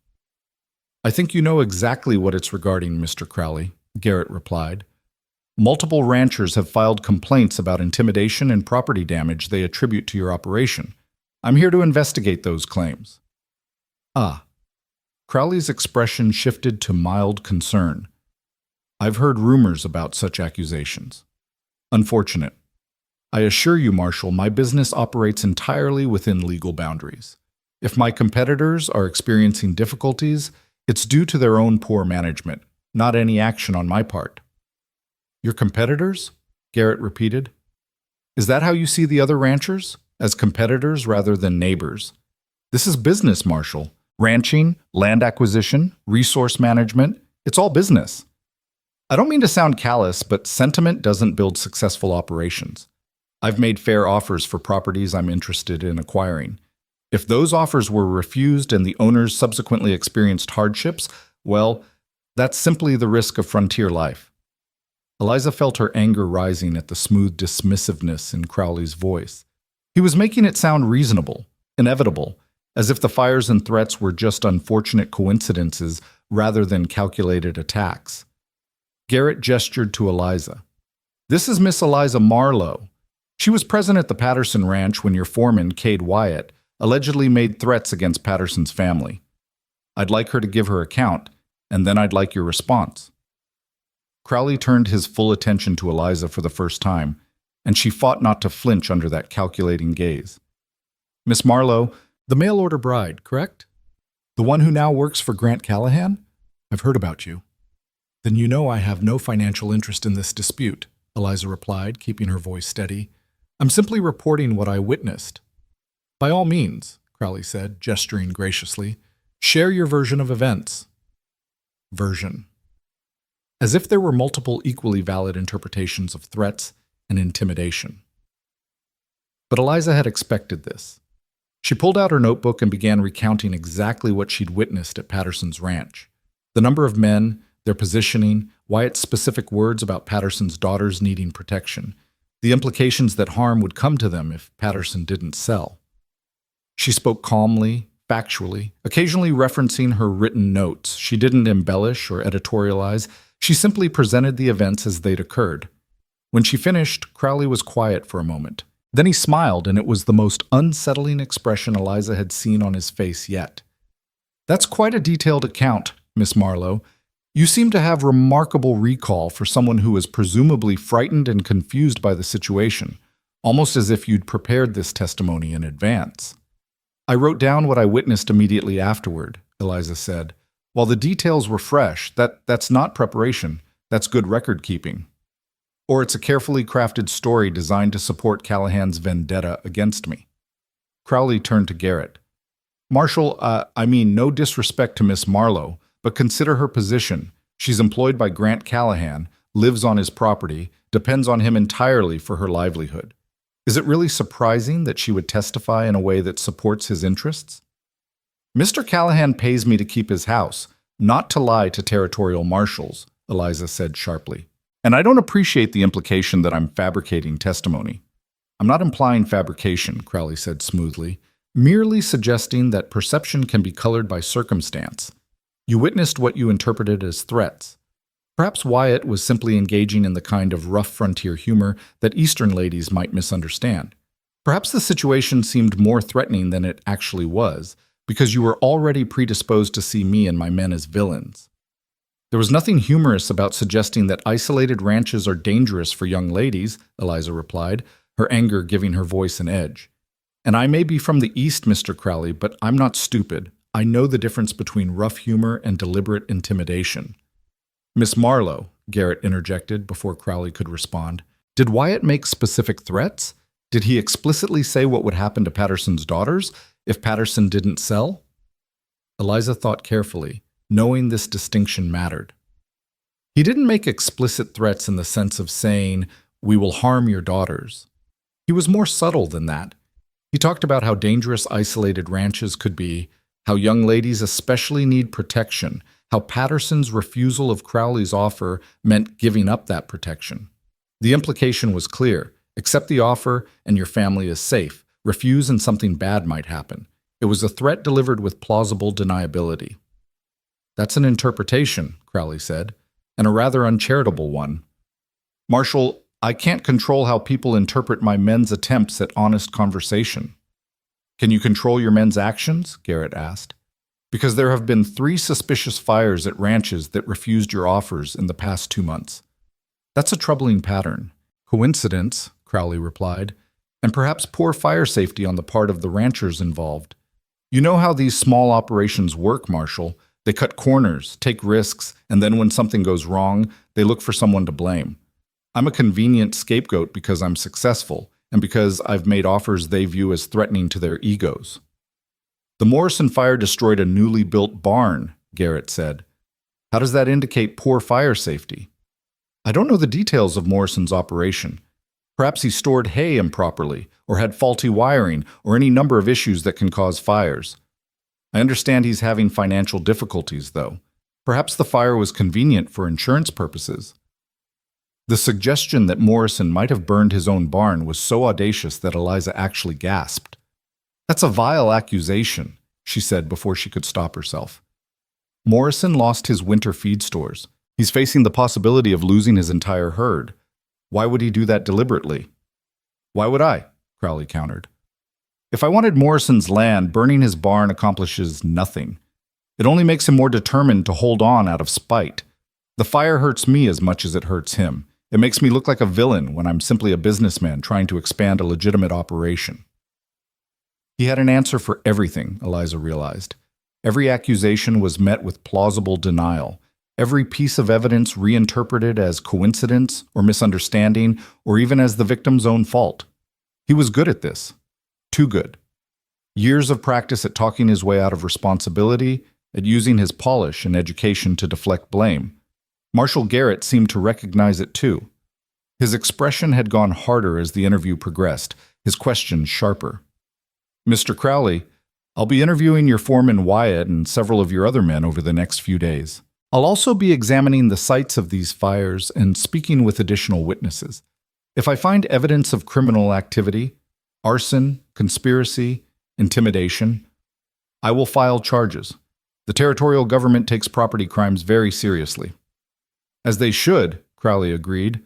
"I think you know exactly what it's regarding, Mr. Crowley," Garrett replied. Multiple ranchers have filed complaints about intimidation and property damage they attribute to your operation. I'm here to investigate those claims. Ah. Crowley's expression shifted to mild concern. I've heard rumors about such accusations. Unfortunate. I assure you, Marshal, my business operates entirely within legal boundaries. If my competitors are experiencing difficulties, it's due to their own poor management, not any action on my part. Your competitors? Garrett repeated. Is that how you see the other ranchers? As competitors rather than neighbors? This is business, Marshal. Ranching, land acquisition, resource management, it's all business. I don't mean to sound callous, but sentiment doesn't build successful operations. I've made fair offers for properties I'm interested in acquiring. If those offers were refused and the owners subsequently experienced hardships, well, that's simply the risk of frontier life. Eliza felt her anger rising at the smooth dismissiveness in Crowley's voice. He was making it sound reasonable, inevitable, as if the fires and threats were just unfortunate coincidences rather than calculated attacks. Garrett gestured to Eliza. This is Miss Eliza Marlowe. She was present at the Patterson Ranch when your foreman, Cade Wyatt, allegedly made threats against Patterson's family. I'd like her to give her account, and then I'd like your response. Crowley turned his full attention to Eliza for the first time, and she fought not to flinch under that calculating gaze. Miss Marlowe, the mail-order bride, correct? The one who now works for Grant Callahan? I've heard about you. Then you know I have no financial interest in this dispute, Eliza replied, keeping her voice steady. I'm simply reporting what I witnessed. By all means, Crowley said, gesturing graciously, share your version of events. Version. As if there were multiple equally valid interpretations of threats and intimidation. But Eliza had expected this. She pulled out her notebook and began recounting exactly what she'd witnessed at Patterson's ranch. The number of men, their positioning, Wyatt's specific words about Patterson's daughters needing protection, the implications that harm would come to them if Patterson didn't sell. She spoke calmly, factually, occasionally referencing her written notes. She didn't embellish or editorialize. She simply presented the events as they'd occurred. When she finished, Crowley was quiet for a moment. Then he smiled, and it was the most unsettling expression Eliza had seen on his face yet. That's quite a detailed account, Miss Marlowe. You seem to have remarkable recall for someone who was presumably frightened and confused by the situation, almost as if you'd prepared this testimony in advance. I wrote down what I witnessed immediately afterward, Eliza said. While the details were fresh, that's not preparation, that's good record-keeping. Or it's a carefully crafted story designed to support Callahan's vendetta against me. Crowley turned to Garrett. Marshal, I mean no disrespect to Miss Marlowe, but consider her position. She's employed by Grant Callahan, lives on his property, depends on him entirely for her livelihood. Is it really surprising that she would testify in a way that supports his interests? Mr. Callahan pays me to keep his house, not to lie to territorial marshals, Eliza said sharply. And I don't appreciate the implication that I'm fabricating testimony. I'm not implying fabrication, Crowley said smoothly, merely suggesting that perception can be colored by circumstance. You witnessed what you interpreted as threats. Perhaps Wyatt was simply engaging in the kind of rough frontier humor that Eastern ladies might misunderstand. Perhaps the situation seemed more threatening than it actually was, because you were already predisposed to see me and my men as villains. There was nothing humorous about suggesting that isolated ranches are dangerous for young ladies, Eliza replied, her anger giving her voice an edge. And I may be from the East, Mr. Crowley, but I'm not stupid. I know the difference between rough humor and deliberate intimidation. Miss Marlowe, Garrett interjected before Crowley could respond, did Wyatt make specific threats? Did he explicitly say what would happen to Patterson's daughters if Patterson didn't sell? Eliza thought carefully, knowing this distinction mattered. He didn't make explicit threats in the sense of saying, "We will harm your daughters." He was more subtle than that. He talked about how dangerous isolated ranches could be, how young ladies especially need protection, how Patterson's refusal of Crowley's offer meant giving up that protection. The implication was clear. Accept the offer and your family is safe. Refuse and something bad might happen. It was a threat delivered with plausible deniability. That's an interpretation, Crowley said, and a rather uncharitable one. Marshall, I can't control how people interpret my men's attempts at honest conversation. Can you control your men's actions? Garrett asked. Because there have been 3 suspicious fires at ranches that refused your offers in the past 2 months. That's a troubling pattern. Coincidence, Crowley replied, and perhaps poor fire safety on the part of the ranchers involved. You know how these small operations work, Marshall. They cut corners, take risks, and then when something goes wrong, they look for someone to blame. I'm a convenient scapegoat because I'm successful, and because I've made offers they view as threatening to their egos. The Morrison fire destroyed a newly built barn, Garrett said. How does that indicate poor fire safety? I don't know the details of Morrison's operation. Perhaps he stored hay improperly, or had faulty wiring, or any number of issues that can cause fires. I understand he's having financial difficulties, though. Perhaps the fire was convenient for insurance purposes. The suggestion that Morrison might have burned his own barn was so audacious that Eliza actually gasped. That's a vile accusation, she said before she could stop herself. Morrison lost his winter feed stores. He's facing the possibility of losing his entire herd. Why would he do that deliberately? Why would I? Crowley countered. If I wanted Morrison's land, burning his barn accomplishes nothing. It only makes him more determined to hold on out of spite. The fire hurts me as much as it hurts him. It makes me look like a villain when I'm simply a businessman trying to expand a legitimate operation. He had an answer for everything, Eliza realized. Every accusation was met with plausible denial. Every piece of evidence reinterpreted as coincidence or misunderstanding, or even as the victim's own fault. He was good at this. Too good. Years of practice at talking his way out of responsibility, at using his polish and education to deflect blame. Marshall Garrett seemed to recognize it too. His expression had gone harder as the interview progressed, his questions sharper. Mr. Crowley, I'll be interviewing your foreman Wyatt and several of your other men over the next few days. I'll also be examining the sites of these fires and speaking with additional witnesses. If I find evidence of criminal activity, arson, conspiracy, intimidation, I will file charges. The territorial government takes property crimes very seriously. As they should, Crowley agreed.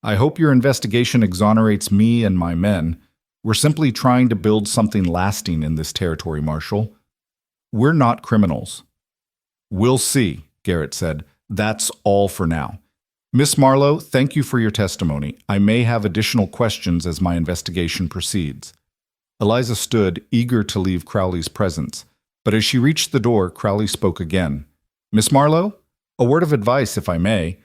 I hope your investigation exonerates me and my men. We're simply trying to build something lasting in this territory, Marshal. We're not criminals. We'll see, Garrett said. That's all for now. Miss Marlowe, thank you for your testimony. I may have additional questions as my investigation proceeds. Eliza stood, eager to leave Crowley's presence. But as she reached the door, Crowley spoke again. Miss Marlowe, a word of advice, if I may.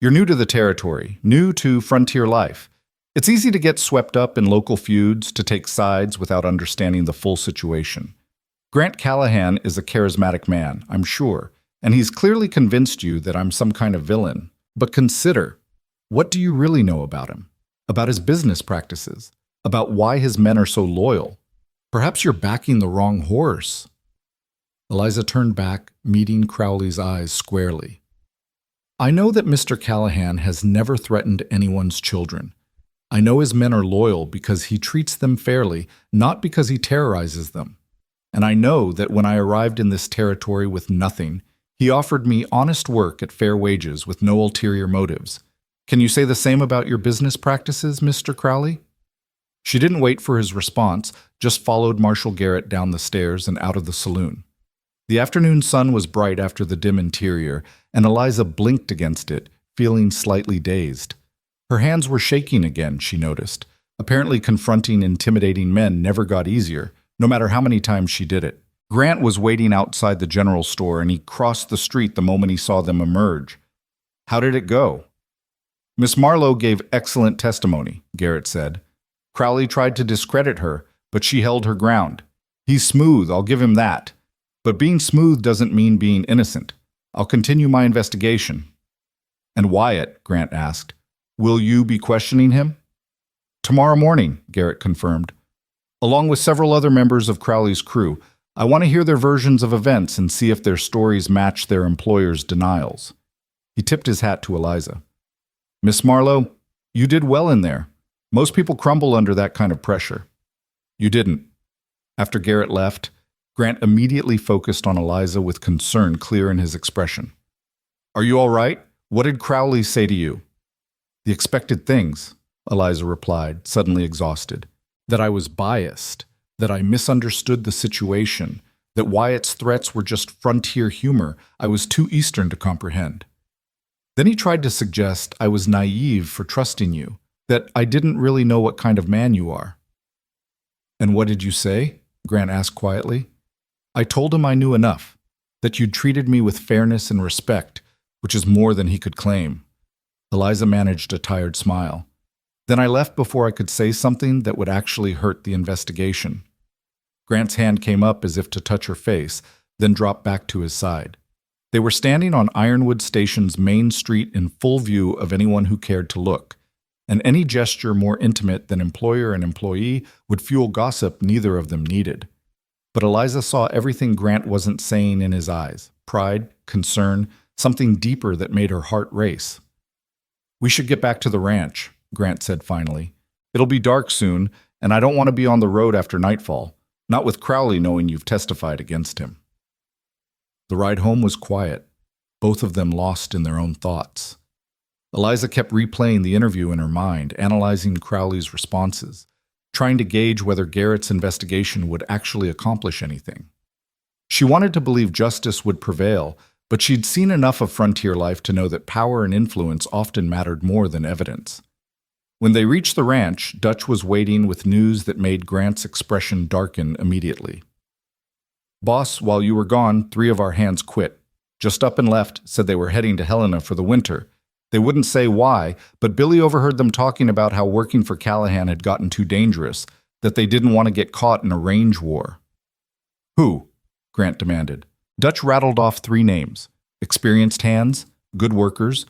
You're new to the territory, new to frontier life. It's easy to get swept up in local feuds, to take sides without understanding the full situation. Grant Callahan is a charismatic man, I'm sure, and he's clearly convinced you that I'm some kind of villain. But consider, what do you really know about him? About his business practices? About why his men are so loyal? Perhaps you're backing the wrong horse. Eliza turned back, meeting Crowley's eyes squarely. I know that Mr. Callahan has never threatened anyone's children. I know his men are loyal because he treats them fairly, not because he terrorizes them. And I know that when I arrived in this territory with nothing, he offered me honest work at fair wages with no ulterior motives. Can you say the same about your business practices, Mr. Crowley? She didn't wait for his response, just followed Marshall Garrett down the stairs and out of the saloon. The afternoon sun was bright after the dim interior, and Eliza blinked against it, feeling slightly dazed. Her hands were shaking again, she noticed. Apparently confronting intimidating men never got easier, no matter how many times she did it. Grant was waiting outside the general store, and he crossed the street the moment he saw them emerge. How did it go? Miss Marlowe gave excellent testimony, Garrett said. Crowley tried to discredit her, but she held her ground. He's smooth, I'll give him that. But being smooth doesn't mean being innocent. I'll continue my investigation. And Wyatt, Grant asked, will you be questioning him? Tomorrow morning, Garrett confirmed. Along with several other members of Crowley's crew, I want to hear their versions of events and see if their stories match their employer's denials. He tipped his hat to Eliza. Miss Marlowe, you did well in there. Most people crumble under that kind of pressure. You didn't. After Garrett left, Grant immediately focused on Eliza with concern clear in his expression. Are you all right? What did Crowley say to you? The expected things, Eliza replied, suddenly exhausted. That I was biased, that I misunderstood the situation, that Wyatt's threats were just frontier humor I was too Eastern to comprehend. Then he tried to suggest I was naive for trusting you, that I didn't really know what kind of man you are. And what did you say? Grant asked quietly. I told him I knew enough, that you'd treated me with fairness and respect, which is more than he could claim. Eliza managed a tired smile. Then I left before I could say something that would actually hurt the investigation. Grant's hand came up as if to touch her face, then dropped back to his side. They were standing on Ironwood Station's main street in full view of anyone who cared to look, and any gesture more intimate than employer and employee would fuel gossip neither of them needed. But Eliza saw everything Grant wasn't saying in his eyes: pride, concern, something deeper that made her heart race. We should get back to the ranch, Grant said finally. It'll be dark soon, and I don't want to be on the road after nightfall, not with Crowley knowing you've testified against him. The ride home was quiet, both of them lost in their own thoughts. Eliza kept replaying the interview in her mind, analyzing Crowley's responses, trying to gauge whether Garrett's investigation would actually accomplish anything. She wanted to believe justice would prevail, but she'd seen enough of frontier life to know that power and influence often mattered more than evidence. When they reached the ranch, Dutch was waiting with news that made Grant's expression darken immediately. Boss, while you were gone, 3 of our hands quit. Just up and left, said they were heading to Helena for the winter. They wouldn't say why, but Billy overheard them talking about how working for Callahan had gotten too dangerous, that they didn't want to get caught in a range war. Who? Grant demanded. Dutch rattled off 3 names: experienced hands, good workers,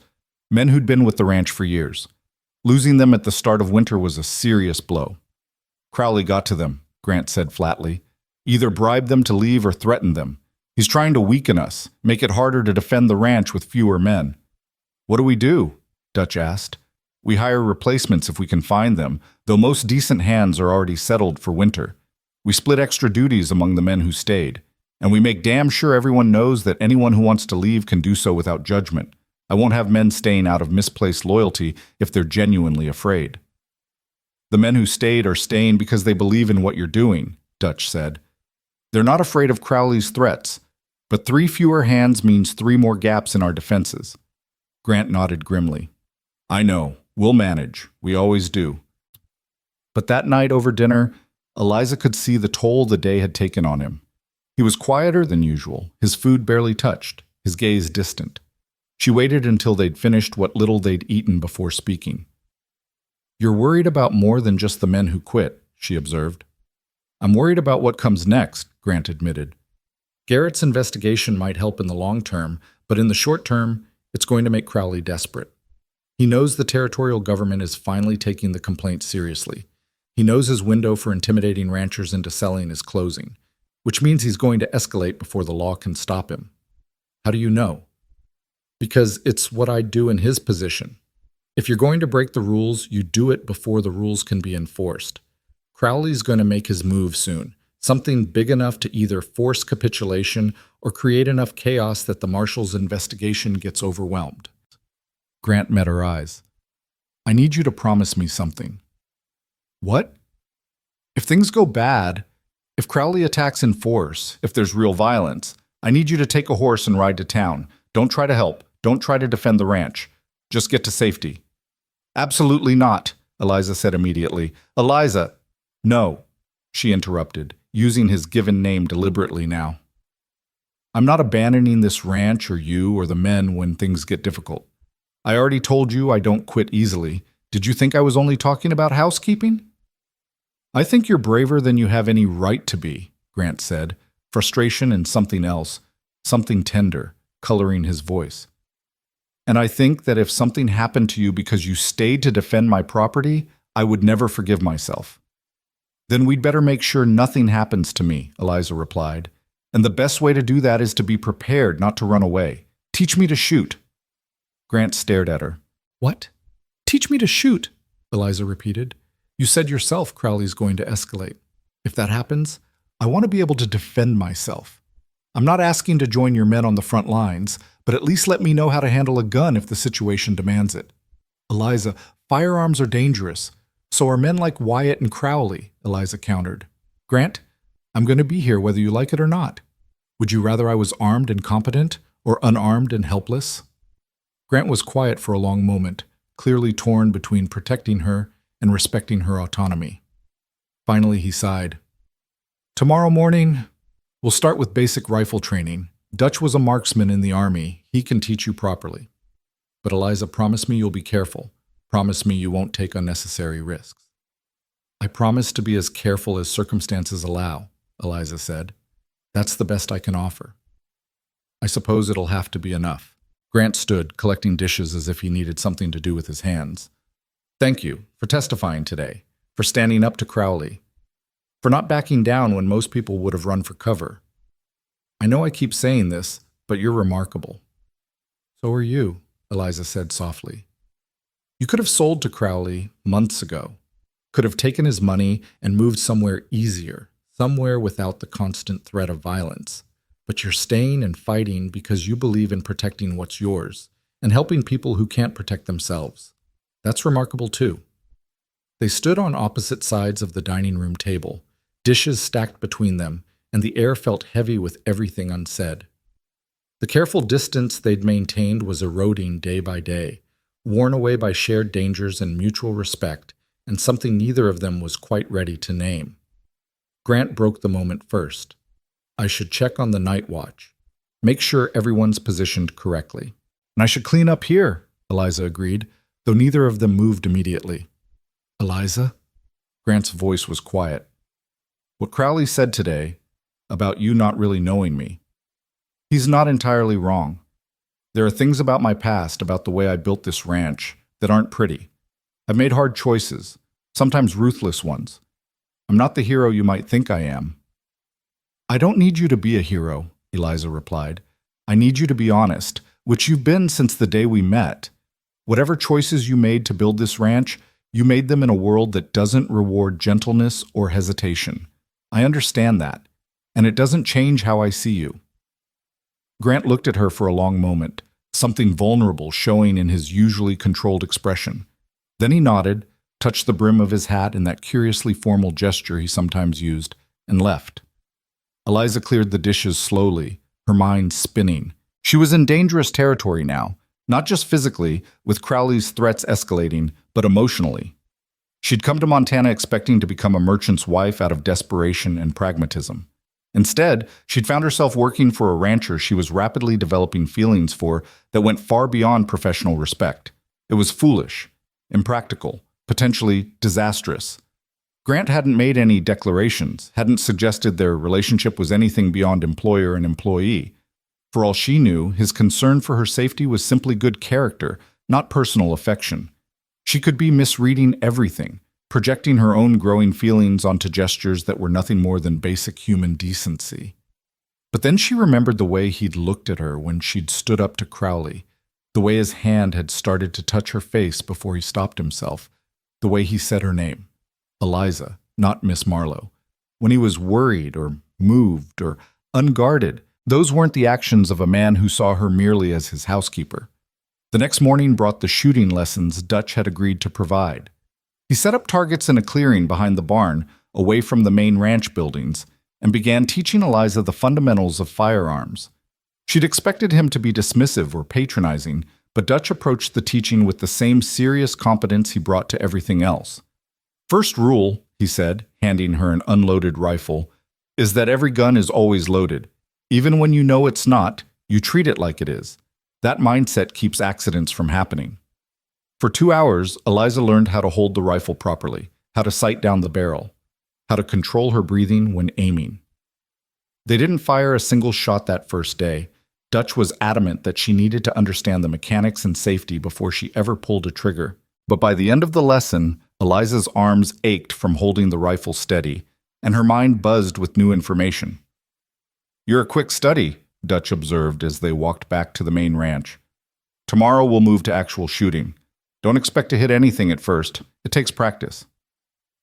men who'd been with the ranch for years. Losing them at the start of winter was a serious blow. Crowley got to them, Grant said flatly. Either bribe them to leave or threaten them. He's trying to weaken us, make it harder to defend the ranch with fewer men. What do we do? Dutch asked. We hire replacements if we can find them, though most decent hands are already settled for winter. We split extra duties among the men who stayed, and we make damn sure everyone knows that anyone who wants to leave can do so without judgment. I won't have men staying out of misplaced loyalty if they're genuinely afraid. The men who stayed are staying because they believe in what you're doing, Dutch said. They're not afraid of Crowley's threats, but 3 fewer hands means 3 more gaps in our defenses. Grant nodded grimly. I know. We'll manage. We always do. But that night over dinner, Eliza could see the toll the day had taken on him. He was quieter than usual, his food barely touched, his gaze distant. She waited until they'd finished what little they'd eaten before speaking. You're worried about more than just the men who quit, she observed. I'm worried about what comes next, Grant admitted. Garrett's investigation might help in the long term, but in the short term, it's going to make Crowley desperate. He knows the territorial government is finally taking the complaint seriously. He knows his window for intimidating ranchers into selling is closing, which means he's going to escalate before the law can stop him. How do you know? Because it's what I'd do in his position. If you're going to break the rules, you do it before the rules can be enforced. Crowley's going to make his move soon, something big enough to either force capitulation or create enough chaos that the marshal's investigation gets overwhelmed. Grant met her eyes. I need you to promise me something. What? If things go bad, if Crowley attacks in force, if there's real violence, I need you to take a horse and ride to town. Don't try to help. Don't try to defend the ranch. Just get to safety. Absolutely not, Eliza said immediately. Eliza. No, she interrupted, using his given name deliberately now. I'm not abandoning this ranch or you or the men when things get difficult. I already told you I don't quit easily. Did you think I was only talking about housekeeping? I think you're braver than you have any right to be, Grant said, frustration and something else, something tender, coloring his voice. And I think that if something happened to you because you stayed to defend my property, I would never forgive myself. Then we'd better make sure nothing happens to me, Eliza replied. And the best way to do that is to be prepared, not to run away. Teach me to shoot. Grant stared at her. What? Teach me to shoot, Eliza repeated. You said yourself Crowley's going to escalate. If that happens, I want to be able to defend myself. I'm not asking to join your men on the front lines, but at least let me know how to handle a gun if the situation demands it. Eliza, firearms are dangerous. So are men like Wyatt and Crowley, Eliza countered. Grant, I'm going to be here whether you like it or not. Would you rather I was armed and competent or unarmed and helpless? Grant was quiet for a long moment, clearly torn between protecting her and respecting her autonomy. Finally, he sighed. Tomorrow morning, we'll start with basic rifle training. Dutch was a marksman in the army. He can teach you properly. But Eliza, promise me you'll be careful. Promise me you won't take unnecessary risks. I promise to be as careful as circumstances allow, Eliza said. That's the best I can offer. I suppose it'll have to be enough. Grant stood, collecting dishes as if he needed something to do with his hands. Thank you for testifying today, for standing up to Crowley, for not backing down when most people would have run for cover. I know I keep saying this, but you're remarkable. So are you, Eliza said softly. You could have sold to Crowley months ago, could have taken his money and moved somewhere easier, somewhere without the constant threat of violence. But you're staying and fighting because you believe in protecting what's yours and helping people who can't protect themselves. That's remarkable too. They stood on opposite sides of the dining room table, dishes stacked between them, and the air felt heavy with everything unsaid. The careful distance they'd maintained was eroding day by day, worn away by shared dangers and mutual respect, and something neither of them was quite ready to name. Grant broke the moment first. I should check on the night watch. Make sure everyone's positioned correctly. And I should clean up here, Eliza agreed, though neither of them moved immediately. Eliza? Grant's voice was quiet. What Crowley said today, about you not really knowing me, he's not entirely wrong. There are things about my past, about the way I built this ranch, that aren't pretty. I've made hard choices, sometimes ruthless ones. I'm not the hero you might think I am. I don't need you to be a hero, Eliza replied. I need you to be honest, which you've been since the day we met. Whatever choices you made to build this ranch, you made them in a world that doesn't reward gentleness or hesitation. I understand that, and it doesn't change how I see you. Grant looked at her for a long moment, something vulnerable showing in his usually controlled expression. Then he nodded, touched the brim of his hat in that curiously formal gesture he sometimes used, and left. Eliza cleared the dishes slowly, her mind spinning. She was in dangerous territory now, not just physically, with Crowley's threats escalating, but emotionally. She'd come to Montana expecting to become a merchant's wife out of desperation and pragmatism. Instead, she'd found herself working for a rancher she was rapidly developing feelings for that went far beyond professional respect. It was foolish, impractical, potentially disastrous. Grant hadn't made any declarations, hadn't suggested their relationship was anything beyond employer and employee. For all she knew, his concern for her safety was simply good character, not personal affection. She could be misreading everything, projecting her own growing feelings onto gestures that were nothing more than basic human decency. But then she remembered the way he'd looked at her when she'd stood up to Crowley, the way his hand had started to touch her face before he stopped himself, the way he said her name, Eliza, not Miss Marlowe. When he was worried or moved or unguarded, those weren't the actions of a man who saw her merely as his housekeeper. The next morning brought the shooting lessons Dutch had agreed to provide. He set up targets in a clearing behind the barn, away from the main ranch buildings, and began teaching Eliza the fundamentals of firearms. She'd expected him to be dismissive or patronizing, but Dutch approached the teaching with the same serious competence he brought to everything else. First rule, he said, handing her an unloaded rifle, is that every gun is always loaded. Even when you know it's not, you treat it like it is. That mindset keeps accidents from happening. For 2 hours, Eliza learned how to hold the rifle properly, how to sight down the barrel, how to control her breathing when aiming. They didn't fire a single shot that first day. Dutch was adamant that she needed to understand the mechanics and safety before she ever pulled a trigger. But by the end of the lesson, Eliza's arms ached from holding the rifle steady, and her mind buzzed with new information. You're a quick study, Dutch observed as they walked back to the main ranch. Tomorrow we'll move to actual shooting. Don't expect to hit anything at first. It takes practice.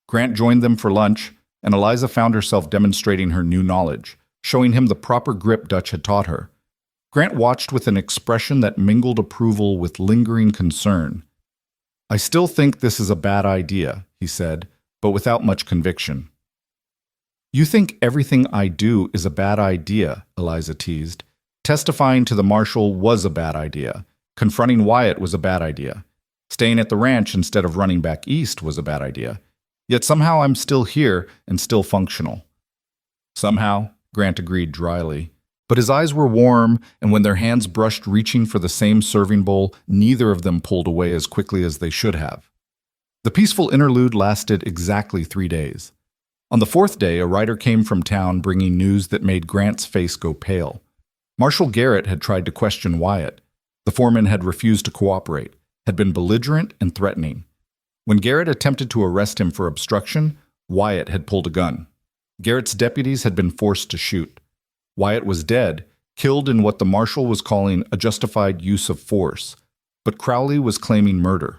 Grant joined them for lunch, and Eliza found herself demonstrating her new knowledge, showing him the proper grip Dutch had taught her. Grant watched with an expression that mingled approval with lingering concern. I still think this is a bad idea, he said, but without much conviction. You think everything I do is a bad idea, Eliza teased. Testifying to the marshal was a bad idea. Confronting Wyatt was a bad idea. Staying at the ranch instead of running back east was a bad idea. Yet somehow I'm still here and still functional. Somehow, Grant agreed dryly. But his eyes were warm, and when their hands brushed reaching for the same serving bowl, neither of them pulled away as quickly as they should have. The peaceful interlude lasted exactly 3 days. On the 4th day, a rider came from town bringing news that made Grant's face go pale. Marshal Garrett had tried to question Wyatt. The foreman had refused to cooperate, had been belligerent and threatening. When Garrett attempted to arrest him for obstruction, Wyatt had pulled a gun. Garrett's deputies had been forced to shoot. Wyatt was dead, killed in what the marshal was calling a justified use of force, but Crowley was claiming murder.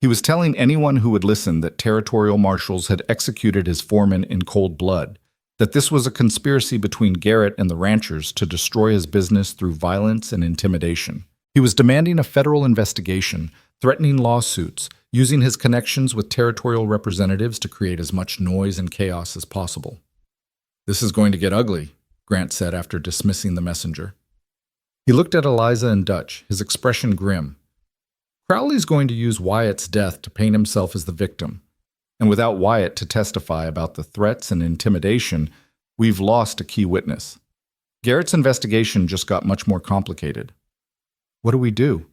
He was telling anyone who would listen that territorial marshals had executed his foreman in cold blood, that this was a conspiracy between Garrett and the ranchers to destroy his business through violence and intimidation. He was demanding a federal investigation, threatening lawsuits, using his connections with territorial representatives to create as much noise and chaos as possible. "This is going to get ugly," Grant said after dismissing the messenger. He looked at Eliza and Dutch, his expression grim. Crowley's going to use Wyatt's death to paint himself as the victim. And without Wyatt to testify about the threats and intimidation, we've lost a key witness. Garrett's investigation just got much more complicated. "What do we do?"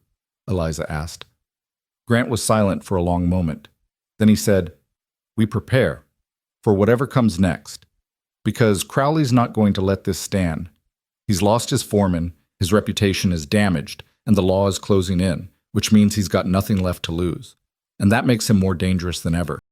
Eliza asked. Grant was silent for a long moment. Then he said, "We prepare for whatever comes next. Because Crowley's not going to let this stand. He's lost his foreman, his reputation is damaged, and the law is closing in, which means he's got nothing left to lose. And that makes him more dangerous than ever."